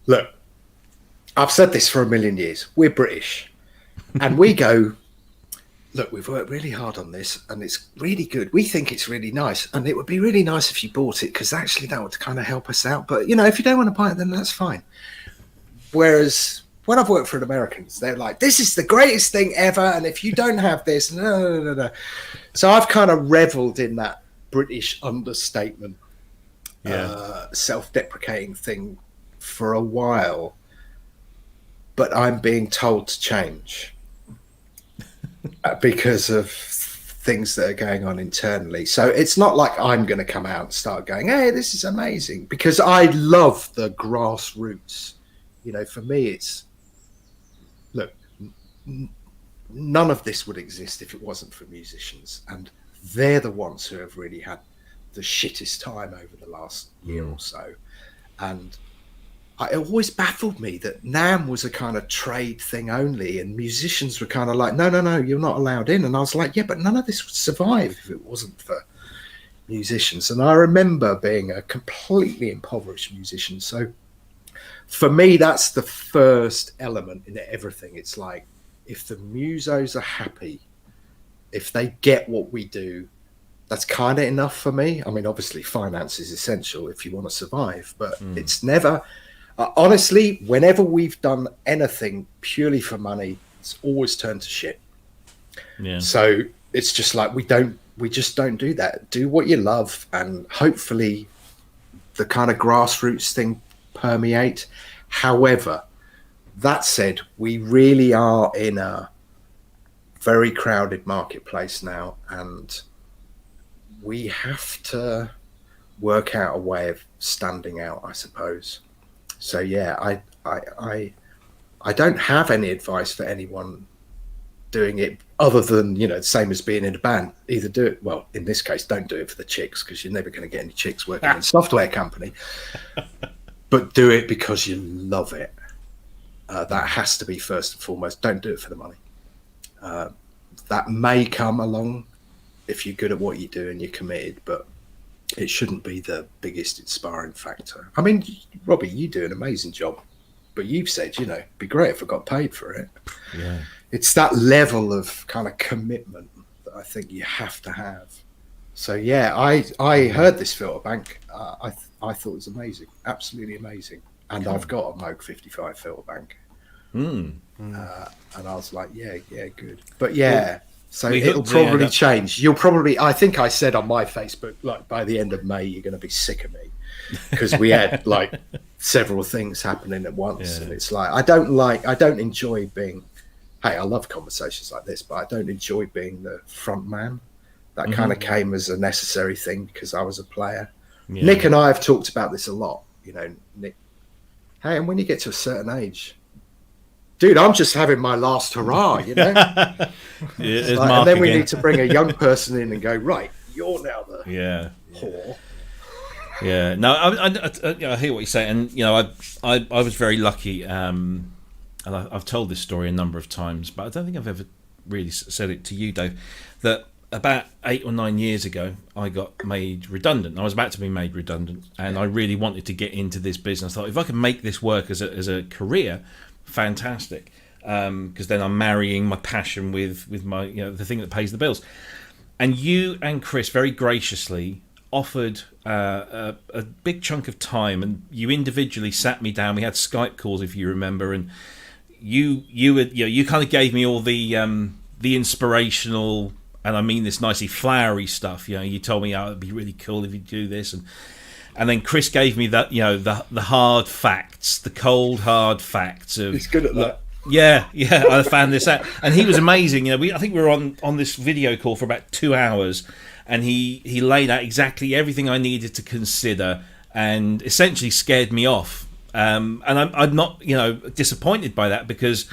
Look, I've said this for a million years. We're British, and we go, look, we've worked really hard on this, and it's really good. We think it's really nice, and it would be really nice if you bought it, because actually that would kind of help us out. But, you know, if you don't want to buy it, then that's fine. Whereas when I've worked for Americans, they're like, this is the greatest thing ever, and if you don't have this, no. So I've kind of reveled in that British understatement, self-deprecating thing for a while, but I'm being told to change because of things that are going on internally. So it's not like I'm going to come out and start going, hey, this is amazing, because I love the grassroots. You know, for me, it's, look, none of this would exist if it wasn't for musicians, and they're the ones who have really had the shittest time over the last year or so. And it always baffled me that NAMM was a kind of trade thing only, and musicians were kind of like, no, you're not allowed in. And I was like, yeah, but none of this would survive if it wasn't for musicians. And I remember being a completely impoverished musician. So for me, that's the first element in everything. It's like, if the musos are happy, if they get what we do, that's kind of enough for me. I mean, obviously finance is essential if you want to survive, but it's never... honestly, whenever we've done anything purely for money, it's always turned to shit. Yeah. So it's just like, we just don't do that. Do what you love, and hopefully the kind of grassroots thing permeate. However, that said, we really are in a very crowded marketplace now, and we have to work out a way of standing out, I suppose. So yeah, I don't have any advice for anyone doing it other than, you know, the same as being in a band. Either do it, well, in this case, don't do it for the chicks, because you're never going to get any chicks working in a software company. But do it because you love it. That has to be first and foremost. Don't do it for the money. That may come along if you're good at what you do and you're committed, but it shouldn't be the biggest inspiring factor. I mean, Robbie, you do an amazing job, but you've said, you know, it'd be great if I got paid for it. Yeah. It's that level of kind of commitment that I think you have to have. So yeah, I heard this filter bank. I thought it was amazing, absolutely amazing. And I've got a Moog 55 filter bank. And I was like, yeah, good. But yeah. So it'll probably change. You'll probably, I think I said on my Facebook, like by the end of May, you're going to be sick of me, because we had like several things happening at once. Yeah. And it's like, I don't enjoy being, hey, I love conversations like this, but I don't enjoy being the front man. That kind of came as a necessary thing because I was a player. Yeah. Nick and I have talked about this a lot, you know, Nick. Hey, and when you get to a certain age, dude, I'm just having my last hurrah, you know? And then we need to bring a young person in and go, right, you're now the whore. Yeah, no, I hear what you're saying. And, you know, I was very lucky, and I've told this story a number of times, but I don't think I've ever really said it to you, Dave, that about 8 or 9 years ago, I got made redundant. I was about to be made redundant, and I really wanted to get into this business. I thought, if I can make this work as a career, fantastic, because then I'm marrying my passion with my, you know, the thing that pays the bills. And you and Cryss very graciously offered a big chunk of time, and you individually sat me down. We had Skype calls, if you remember, and you kind of gave me all the inspirational, and I mean this nicely, flowery stuff. You know, you told me, it'd be really cool if you do this, and then Cryss gave me that, you know, the hard facts, the cold hard facts of. He's good at that. Yeah, I found this out, and he was amazing. You know, I think we were on this video call for about 2 hours, and he laid out exactly everything I needed to consider, and essentially scared me off. And I'm not, you know, disappointed by that, because,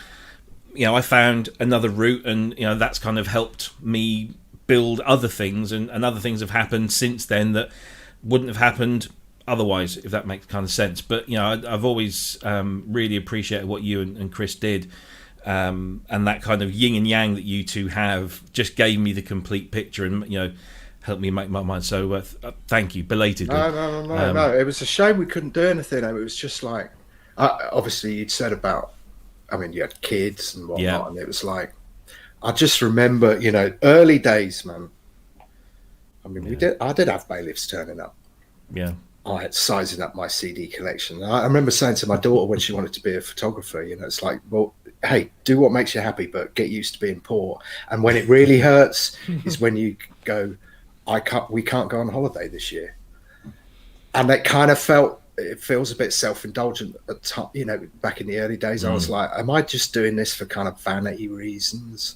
you know, I found another route, and, you know, that's kind of helped me build other things, and other things have happened since then that wouldn't have happened otherwise, if that makes kind of sense. But, you know, I've always really appreciated what you and Cryss did, and that kind of yin and yang that you two have just gave me the complete picture, and, you know, helped me make my mind. So thank you belatedly. No. It was a shame we couldn't do anything. It was just like, Obviously, you'd said about, I mean, you had kids and whatnot, Yeah. and it was like, I just remember, you know, early days, man. I mean, I did have bailiffs turning up. Yeah. I had sizing up my CD collection. I remember saying to my daughter when she wanted to be a photographer, you know, it's like, well, hey, do what makes you happy, but get used to being poor. And when it really hurts is when you go, we can't go on holiday this year. And it kind of it feels a bit self-indulgent at time, you know, back in the early days. I was like, am I just doing this for kind of vanity reasons?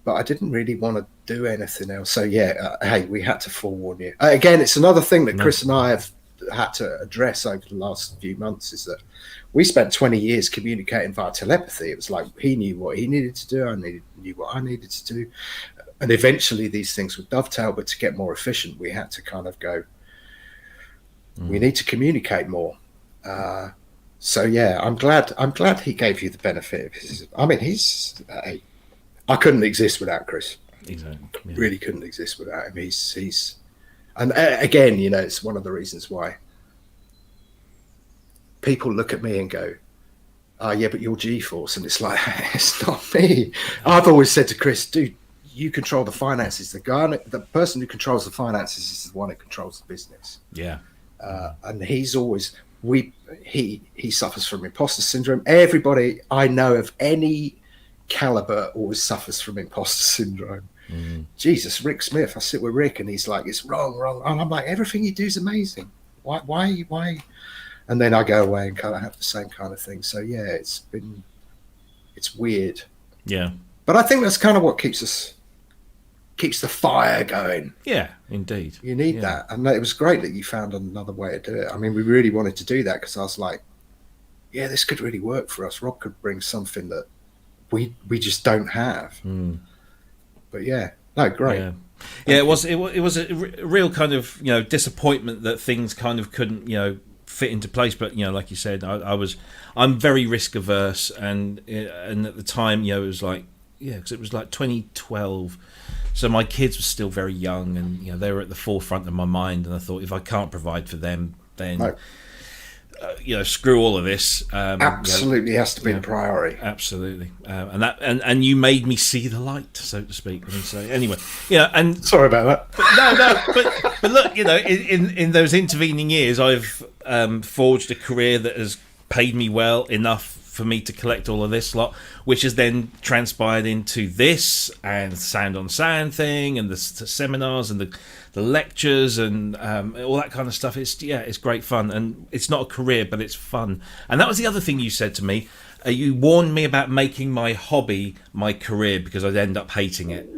But I didn't really want to do anything else. So yeah, hey, we had to forewarn you. Again, it's another thing that Cryss and I have had to address over the last few months, is that we spent 20 years communicating via telepathy. It was like he knew what he needed to do, I knew what I needed to do, and eventually these things would dovetail. But to get more efficient, we had to kind of go, we need to communicate more. So yeah, I'm glad he gave you the benefit of his. I mean, I couldn't exist without Cryss. Exactly. Yeah. Really couldn't exist without him. He's and again, you know, it's one of the reasons why people look at me and go, "Oh, yeah, but you're G-Force," and it's like, it's not me. I've always said to Cryss, dude, you control the finances. The person who controls the finances is the one who controls the business. Yeah. And he's always he suffers from imposter syndrome. Everybody I know of any caliber always suffers from imposter syndrome. Jesus, Rick Smith. I sit with Rick and he's like, it's wrong. And I'm like, everything you do is amazing. Why? And then I go away and kind of have the same kind of thing. So yeah, it's weird. Yeah. But I think that's kind of what keeps the fire going. Yeah, indeed. You need that. And it was great that you found another way to do it. I mean, we really wanted to do that because I was like, yeah, this could really work for us. Rob could bring something that we just don't have. But yeah, no, great. Yeah, it was a real kind of, you know, disappointment that things kind of couldn't, you know, fit into place. But, you know, like you said, I'm very risk averse, and at the time, you know, it was like, yeah, because it was like 2012, so my kids were still very young, and, you know, they were at the forefront of my mind, and I thought, if I can't provide for them, then you know, screw all of this. Absolutely has to be the priority. Absolutely, and you made me see the light, so to speak. I mean, so anyway, yeah, and sorry about that. But look, you know, in those intervening years, I've forged a career that has paid me well enough for me to collect all of this lot, which has then transpired into this and Sound on Sound thing, and the seminars and the lectures and all that kind of stuff. It's great fun, and it's not a career, but it's fun. And that was the other thing you said to me. You warned me about making my hobby my career because I'd end up hating it,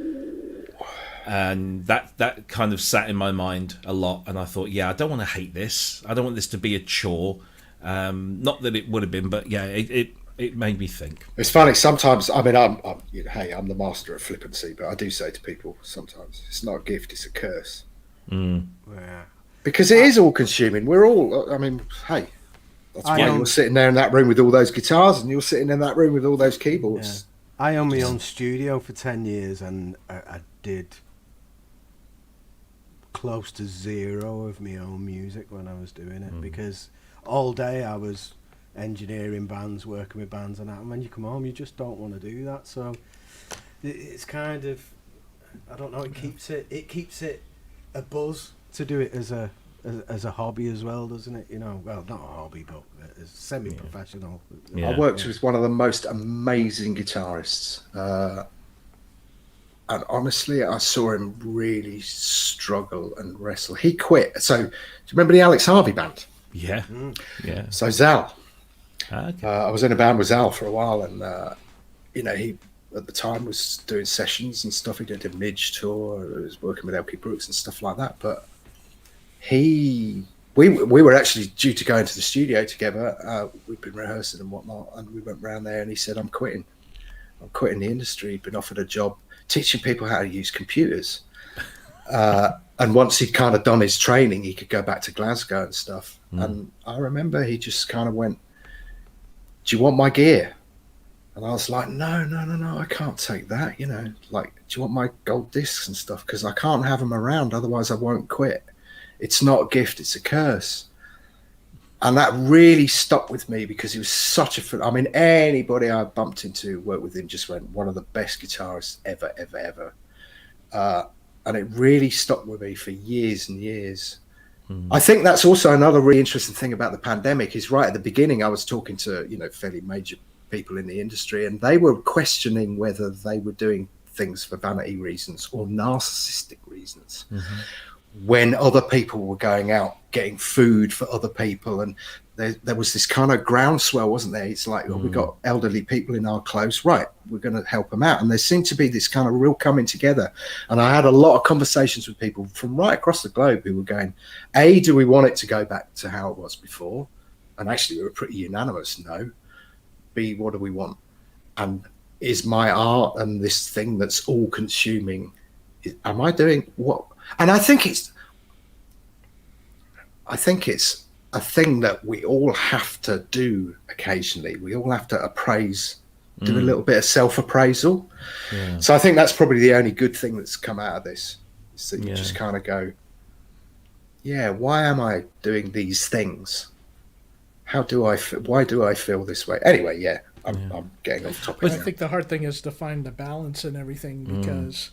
and that kind of sat in my mind a lot. And I thought, yeah, I don't want to hate this. I don't want this to be a chore. Not that it would have been, but yeah, it made me think. It's funny sometimes. I mean, I'm I'm the master of flippancy, but I do say to people sometimes, it's not a gift, it's a curse. Yeah. Because it is all consuming. We're all. I mean, hey, that's why you're sitting there in that room with all those guitars, and you're sitting in that room with all those keyboards. Yeah. I owned my own studio for 10 years, and I did close to zero of my own music when I was doing it, because all day I was engineering bands, working with bands, and that. And when you come home, you just don't want to do that. So it's kind of, I don't know. It keeps it a buzz to do it as a hobby as well, doesn't it? You know, well, not a hobby, but as semi-professional. Yeah. I worked with one of the most amazing guitarists, and honestly, I saw him really struggle and wrestle. He quit. So, do you remember the Alex Harvey band? Yeah, yeah. So Zal, Okay. I was in a band with Zal for a while, and you know, he at the time was doing sessions and stuff. He did a Midge tour. He was working with LP Brooks and stuff like that. But we were actually due to go into the studio together. We'd been rehearsing and whatnot, and we went round there, and he said, "I'm quitting the industry." He'd been offered a job teaching people how to use computers. And once he'd kind of done his training, he could go back to Glasgow and stuff. And I remember he just kind of went, "Do you want my gear?" And I was like, no, I can't take that. You know, like, do you want my gold discs and stuff? Because I can't have them around. Otherwise, I won't quit. It's not a gift. It's a curse. And that really stuck with me because he was such a. I mean, anybody I bumped into, worked with him, just went, one of the best guitarists ever. And it really stuck with me for years and years. I think that's also another really interesting thing about the pandemic is right at the beginning, I was talking to, fairly major people in the industry, and they were questioning whether they were doing things for vanity reasons or narcissistic reasons. When other people were going out getting food for other people, and there was this kind of groundswell, wasn't there? It's like, we've got elderly people in our close, right, we're going to help them out. And there seemed to be this kind of real coming together. And I had a lot of conversations with people from right across the globe who were going, A, do we want it to go back to how it was before? And actually, we were pretty unanimous, no. B, what do we want? And is my art and this thing that's all consuming, am I doing what? And I think it's a thing that we all have to do occasionally. We all have to appraise, do a little bit of self-appraisal. Yeah. So I think that's probably the only good thing that's come out of this, is that you just kind of go, yeah, why am I doing these things? Why do I feel this way? Anyway, I'm getting off topic. But I think the hard thing is to find the balance in everything, because,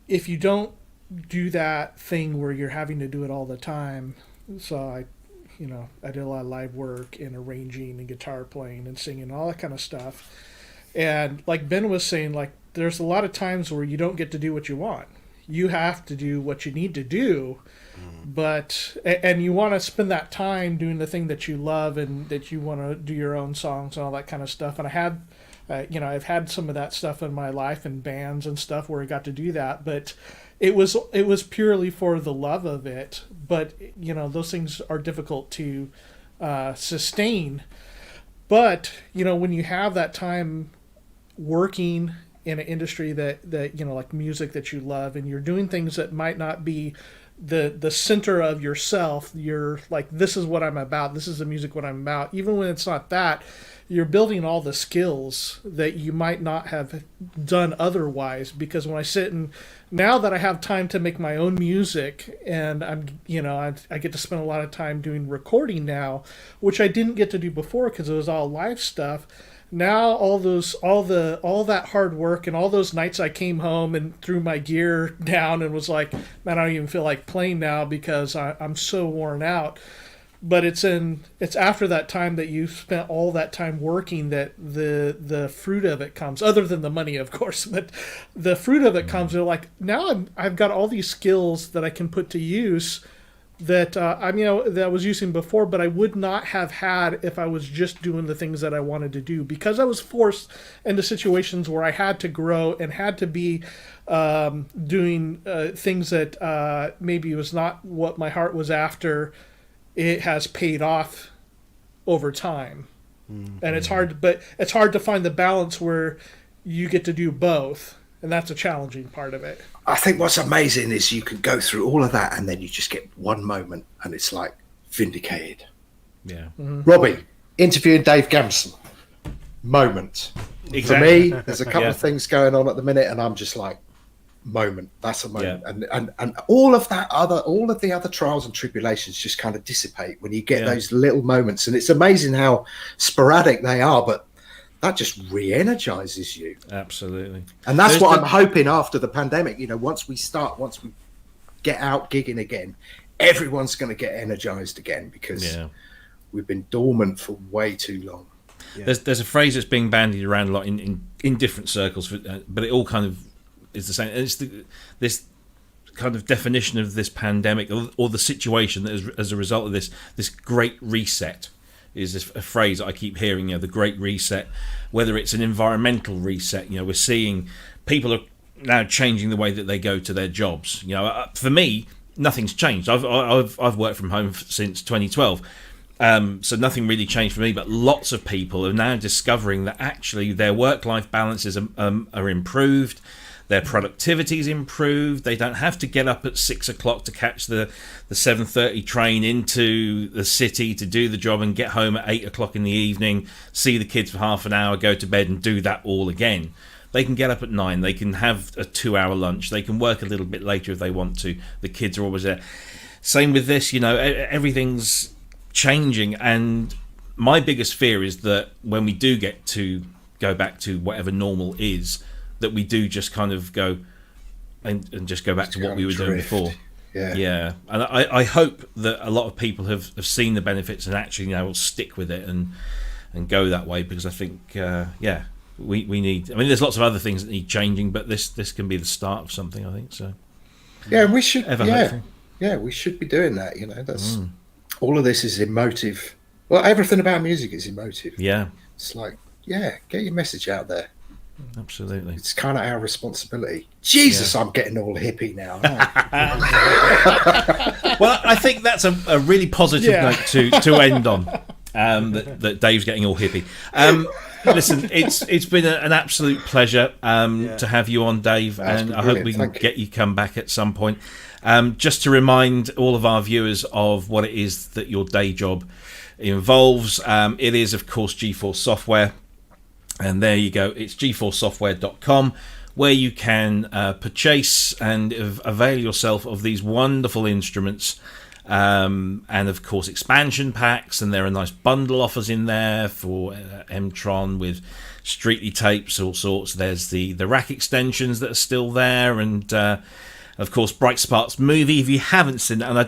if you don't do that thing where you're having to do it all the time. So I did a lot of live work and arranging and guitar playing and singing and all that kind of stuff. And like Ben was saying, like, there's a lot of times where you don't get to do what you want. You have to do what you need to do, and you want to spend that time doing the thing that you love and that you want to do your own songs and all that kind of stuff. And I had, I've had some of that stuff in my life and bands and stuff where I got to do that, but it was purely for the love of it. But those things are difficult to sustain. But when you have that time working in an industry that like music that you love, and you're doing things that might not be the center of yourself, you're like, this is what I'm about, this is the music what I'm about, even when it's not that, you're building all the skills that you might not have done otherwise. Because when I sit and now that I have time to make my own music, and I get to spend a lot of time doing recording now, which I didn't get to do before because it was all live stuff. Now all that hard work and all those nights I came home and threw my gear down and was like, man, I don't even feel like playing now because I'm so worn out. But it's after that time that you've spent all that time working that the fruit of it comes, other than the money, of course, but the fruit of it comes. They're like, now I've got all these skills that I can put to use that that I was using before, but I would not have had if I was just doing the things that I wanted to do, because I was forced into situations where I had to grow and had to be doing things that maybe was not what my heart was after. It has paid off over time. And it's hard to find the balance where you get to do both, and that's a challenging part of it. I think what's amazing is you can go through all of that and then you just get one moment and it's like vindicated. Yeah. Mm-hmm. Robbie, interviewing Dave Gamson. Moment. Exactly. For me, there's a couple of things going on at the minute and I'm just like, moment. That's a moment. Yeah. And all of the other trials and tribulations just kind of dissipate when you get those little moments. And it's amazing how sporadic they are, but that just re-energizes you. Absolutely. And that's what I'm hoping after the pandemic. Once we get out gigging again, everyone's going to get energized again, because we've been dormant for way too long. Yeah. There's a phrase that's being bandied around a lot in different circles, but it all kind of is the same. It's this kind of definition of this pandemic or the situation that is as a result of this great reset. Is this a phrase that I keep hearing, the Great Reset, whether it's an environmental reset. We're seeing people are now changing the way that they go to their jobs. For me, nothing's changed. I've worked from home since 2012, so nothing really changed for me. But lots of people are now discovering that actually their work-life balances are improved. Their productivity is improved. They don't have to get up at 6 o'clock to catch the 7:30 train into the city to do the job and get home at 8 o'clock in the evening, see the kids for half an hour, go to bed and do that all again. They can get up at 9. They can have a 2-hour lunch. They can work a little bit later if they want to. The kids are always there. same with this. Everything's changing, and my biggest fear is that when we do get to go back to whatever normal is, that we do just kind of go and just go back to what we were doing before. Yeah. And I hope that a lot of people have seen the benefits and actually will stick with it and go that way, because I think we need. I mean, there's lots of other things that need changing, but this can be the start of something, I think. So yeah, we should. Hopeful. Yeah, we should be doing that. That's all of this is emotive. Well, everything about music is emotive. Yeah, it's like get your message out there. Absolutely, it's kind of our responsibility. Jesus, I'm getting all hippie now. Well, I think that's a really positive note to end on. That Dave's getting all hippie. Listen, it's been an absolute pleasure to have you on, Dave, and I hope we can get you come back at some point. Just to remind all of our viewers of what it is that your day job involves. It is, of course, G4 Software, and there you go. It's g4software.com, where you can purchase and avail yourself of these wonderful instruments. And of course expansion packs, and there are nice bundle offers in there for M-Tron with Streetly tapes, all sorts. There's the rack extensions that are still there, and of course Bright Sparks movie. If you haven't seen it, and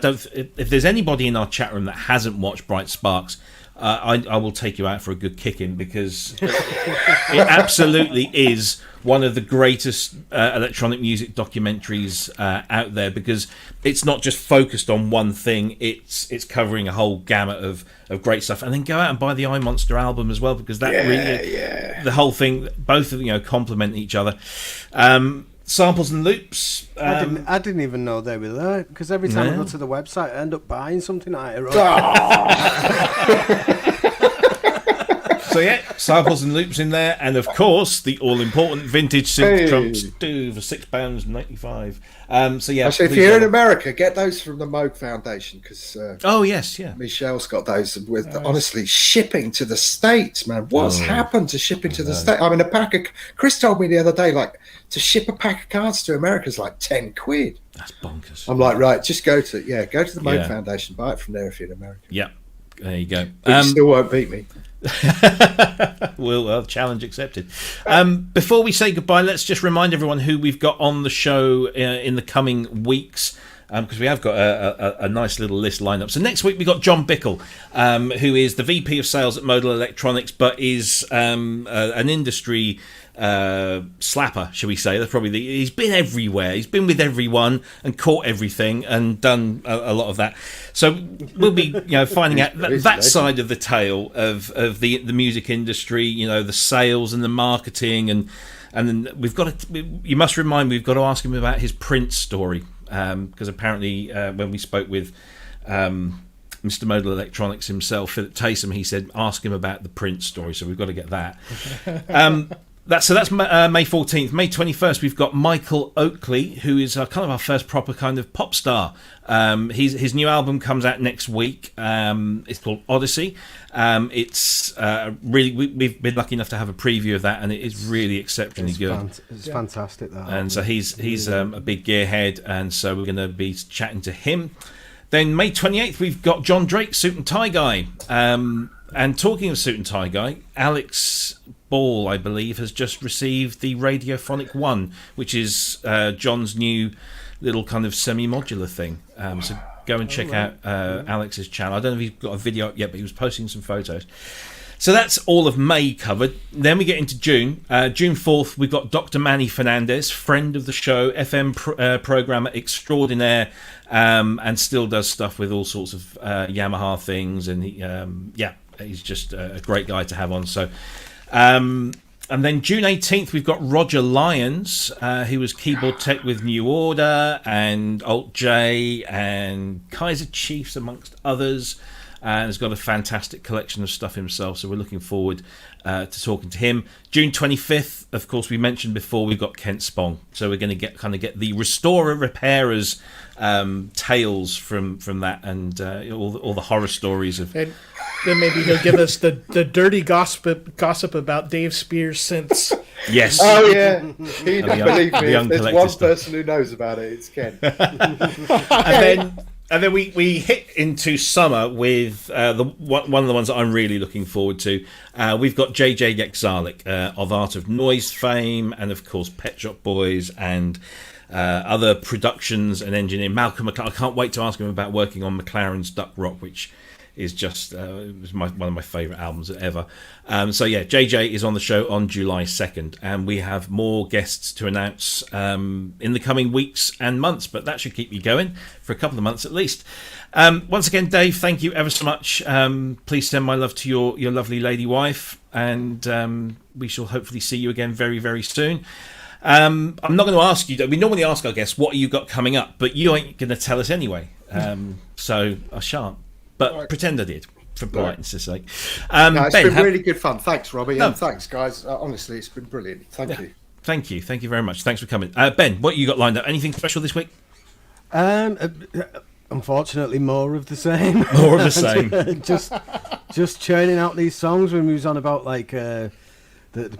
if there's anybody in our chat room that hasn't watched Bright Sparks, I will take you out for a good kicking, because it absolutely is one of the greatest electronic music documentaries out there, because it's not just focused on one thing, it's covering a whole gamut of great stuff. And then go out and buy the iMonster album as well, because that the whole thing, both of complement each other. Samples and loops. I didn't even know they were there, because every time I go to the website I end up buying something I wrote. So samples and loops in there, and of course the all-important vintage synth trunks do for £6.95. So if you're in America, get those from the Moog Foundation, because Michelle's got those with honestly shipping to the States, man. What's happened to shipping to the States? I mean, Cryss told me the other day, like, to ship a pack of cards to America is like £10. That's bonkers. I'm like, right, just go to the Moog Foundation, buy it from there if you're in America. Yeah, there you go. But you still won't beat me. Well, challenge accepted. Before we say goodbye, let's just remind everyone who we've got on the show in the coming weeks, because we have got a nice little list lined up. So next week we've got John Bickle, who is the VP of Sales at Modal Electronics, but is an industry slapper, shall we say. That's probably he's been everywhere. He's been with everyone and caught everything and done a lot of that. So we'll be finding out that side of the tale of the music industry, the sales and the marketing, and then we've got to, you must remind me, we've got to ask him about his Prince story, because apparently when we spoke with Mr. Modal Electronics himself, Philip Taysom, he said ask him about the Prince story, so we've got to get that. That's May 14th. May 21st, we've got Michael Oakley, who is kind of our first proper kind of pop star. His new album comes out next week. It's called Odyssey. It's really, we've been lucky enough to have a preview of that, and it is really exceptionally good. It's fantastic, that album. And so he's a big gearhead, and so we're going to be chatting to him. Then May 28th, we've got John Drake, Suit and Tie Guy. And talking of Suit and Tie Guy, Alex Ball, I believe, has just received the Radiophonic One, which is John's new little kind of semi-modular thing. So go and check out Alex's channel. I don't know if he's got a video up yet, but he was posting some photos. So that's all of May covered. Then we get into June. June 4th, we've got Dr. Manny Fernandez, friend of the show, FM programmer extraordinaire, and still does stuff with all sorts of Yamaha things. And he's just a great guy to have on. So, and then June 18th, we've got Roger Lyons, who was keyboard tech with New Order and Alt J and Kaiser Chiefs, amongst others. And has got a fantastic collection of stuff himself, so we're looking forward to talking to him. June 25th, of course, we mentioned before, we've got Kent Spong, so we're going to get the restorer repairers tales from that, and all the horror stories of. And then maybe he'll give us the dirty gossip about Dave Spiers synths. Yes. Oh yeah. Believe me, there's one person who knows about it. It's Ken. And then And then we hit into summer with one of the ones that I'm really looking forward to. We've got JJ Yexalik of Art of Noise fame, and of course Pet Shop Boys and other productions and engineer Malcolm McLaren. I can't wait to ask him about working on McLaren's Duck Rock, which is just it was one of my favourite albums ever. So yeah, JJ is on the show on July 2nd, and we have more guests to announce in the coming weeks and months, but that should keep you going for a couple of months at least. Once again, Dave, thank you ever so much. Please send my love to your lovely lady wife, and we shall hopefully see you again very, very soon. I'm not going to ask you, we normally ask our guests what you got coming up, but you ain't going to tell us anyway, so I shan't. But pretend I did, for politeness' sake. No, it's Ben, been really good fun. Thanks, Robbie. No. And thanks, guys. Honestly, it's been brilliant. Thank you. Thank you. Thank you very much. Thanks for coming. Ben, what you got lined up? Anything special this week? Unfortunately, more of the same. More of the same. just churning out these songs. When we was on about like the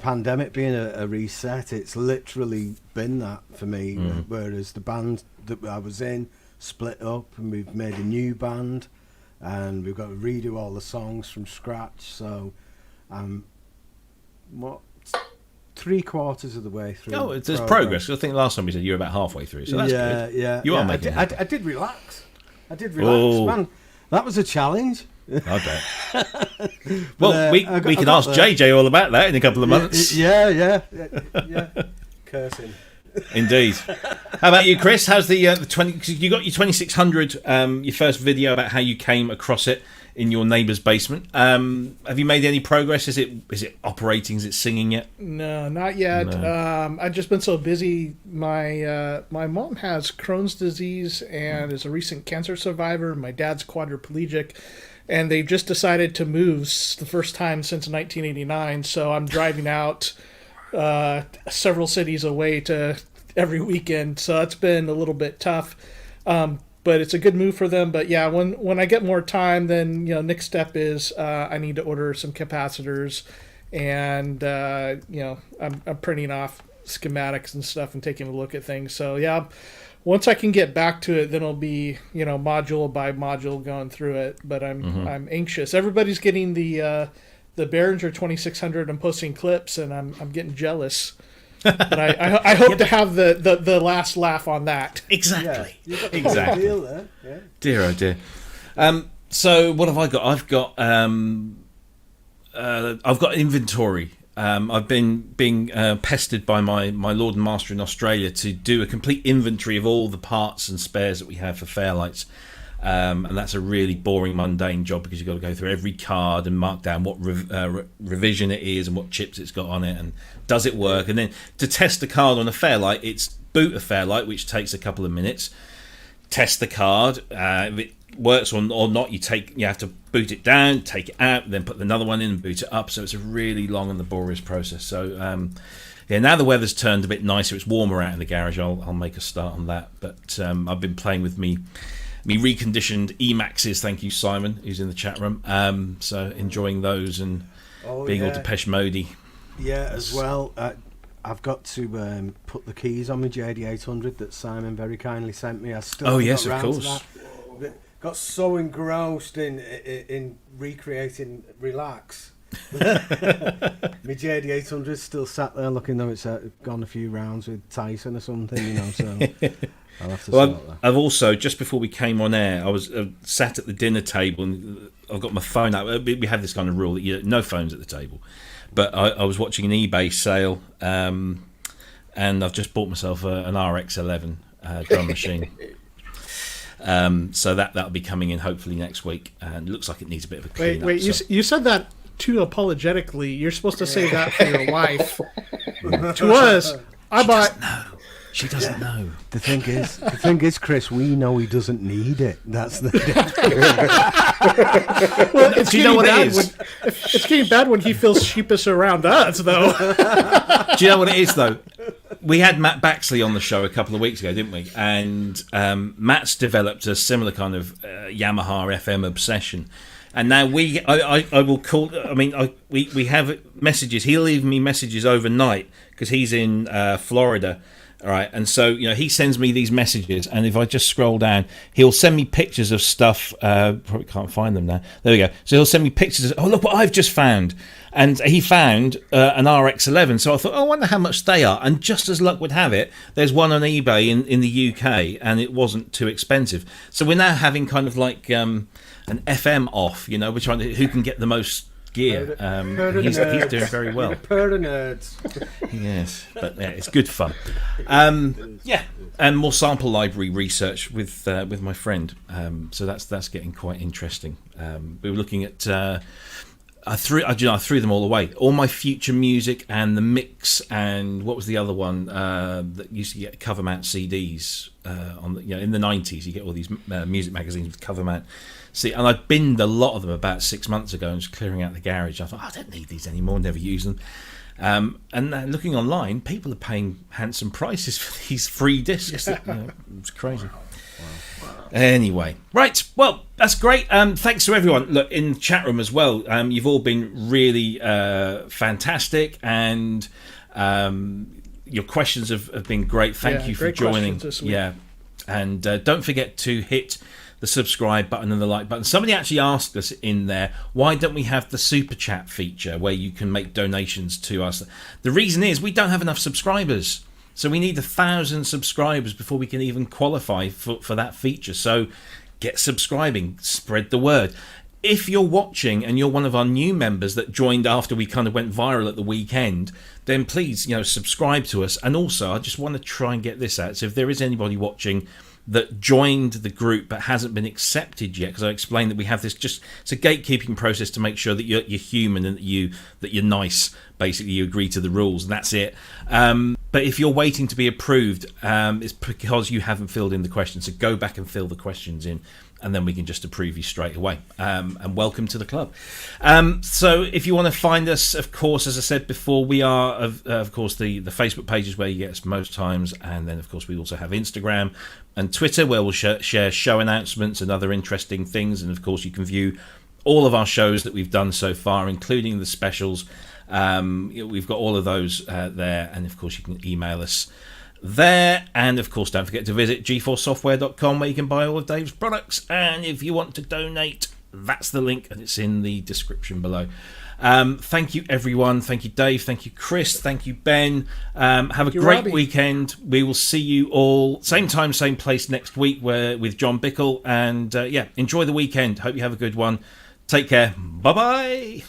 pandemic being a reset, it's literally been that for me. Whereas the band that I was in split up, and we've made a new band, and we've got to redo all the songs from scratch. So, what? 3/4 of the way through. Oh, there's progress. I think last time we said you were about halfway through, so that's good. Yeah, you are making it. I did relax. Oh. Man. That was a challenge. I bet. Well, we can ask JJ all about that in a couple of months. Yeah. Cursing. Indeed. How about you, Cryss? How's the 20? Cause you got your 2600, your first video about how you came across it in your neighbour's basement. Have you made any progress? Is it operating? Is it singing yet? No, not yet. No. I've just been so busy. My mom has Crohn's disease and is a recent cancer survivor. My dad's quadriplegic, and they've just decided to move the first time since 1989. So I'm driving out several cities away to every weekend. So it's been a little bit tough. But it's a good move for them. But yeah, when I get more time, then next step is I need to order some capacitors, and I'm printing off schematics and stuff and taking a look at things. So yeah, once I can get back to it, then it'll be module by module going through it. But I'm anxious. Everybody's getting the Behringer 2600 and posting clips, and I'm getting jealous. But I hope to have the last laugh on that. Exactly. Yeah, exactly. Deal there. Yeah. Dear oh dear. So what have I got? I've got inventory. I've been being pestered by my Lord and Master in Australia to do a complete inventory of all the parts and spares that we have for Fairlights. And that's a really boring, mundane job, because you've got to go through every card and mark down what revision it is and what chips it's got on it and does it work. And then to test the card on a Fairlight, it's boot a Fairlight, which takes a couple of minutes. Test the card. If it works or not, you have to boot it down, take it out, then put another one in and boot it up. So it's a really long and laborious process. So now the weather's turned a bit nicer. It's warmer out in the garage. I'll make a start on that. But I've been playing with me reconditioned Emaxes, thank you Simon, who's in the chat room. So enjoying those and being all Depeche Mode-y. Yeah, as well. I've got to put the keys on my JD800 that Simon very kindly sent me. I still Oh yes, got of round to course. that. Got so engrossed in recreating Relax. My JD800 still sat there looking though it's gone a few rounds with Tyson or something, so I'll have to sort that. I've also, just before we came on air, I was sat at the dinner table and I've got my phone out. We have this kind of rule that no phones at the table. But I was watching an eBay sale, and I've just bought myself an RX-11 drum machine. So that'll be coming in hopefully next week, and it looks like it needs a bit of a clean up. Wait, you said that too apologetically. You're supposed to say that for your wife. To us, I bought. She doesn't know. The thing is, Cryss, we know he doesn't need it. That's the Well, it's Do you know what it getting is? bad it's getting bad when he feels sheepish around us, though. Do you know what it is, though? We had Matt Baxley on the show a couple of weeks ago, didn't we? And Matt's developed a similar kind of Yamaha FM obsession. And now I will call. I mean, we have messages. He'll leave me messages overnight because he's in Florida. All right, and so he sends me these messages, and if I just scroll down, he'll send me pictures of stuff. Probably can't find them now. There we go. So he'll send me pictures. Oh, look what I've just found, and he found an RX-11. So I thought, I wonder how much they are. And just as luck would have it, there's one on eBay in the UK, and it wasn't too expensive. So we're now having kind of like an FM off. We're trying to who can get the most gear. He's doing very well. Pair of nerds. Yes, but yeah, it's good fun. And more sample library research with my friend. So that's getting quite interesting. We were looking at. I threw them all away. All my future music and the mix, and what was the other one that used to get cover mount CDs in the 90s. You get all these music magazines with cover mount. See, and I binned a lot of them about 6 months ago and was clearing out the garage. I thought, I don't need these anymore, never use them. And looking online, people are paying handsome prices for these free discs. It's crazy. Wow. Anyway, right. Well, that's great. Thanks to everyone. Look, in the chat room as well, you've all been really fantastic, and your questions have been great. Thank you for joining. Yeah, and don't forget to hit the subscribe button and the like button. Somebody actually asked us in there, why don't we have the super chat feature where you can make donations to us? The reason is we don't have enough subscribers, so we need 1,000 subscribers before we can even qualify for that feature. So get subscribing, spread the word. If you're watching and you're one of our new members that joined after we kind of went viral at the weekend, then please subscribe to us. And also I just want to try and get this out, so if there is anybody watching that joined the group but hasn't been accepted yet, because I explained that we have this, it's a gatekeeping process to make sure that you're human and that you're nice. Basically, you agree to the rules, and that's it. But if you're waiting to be approved, it's because you haven't filled in the questions. So go back and fill the questions in, and then we can just approve you straight away. And welcome to the club. So if you want to find us, of course, as I said before, we are, of course, the Facebook page is where you get us most times. And then, of course, we also have Instagram and Twitter, where we'll share show announcements and other interesting things. And, of course, you can view all of our shows that we've done so far, including the specials. We've got all of those there. And, of course, you can email us there. And of course, don't forget to visit g4software.com, where you can buy all of Dave's products. And if you want to donate, that's the link, and it's in the description below. Thank you, everyone. Thank you, Dave. Thank you, Cryss. Thank you, Ben. Have a great Robbie. weekend. We will see you all same time, same place next week with John Bickle. And enjoy the weekend. Hope you have a good one. Take care. Bye-bye.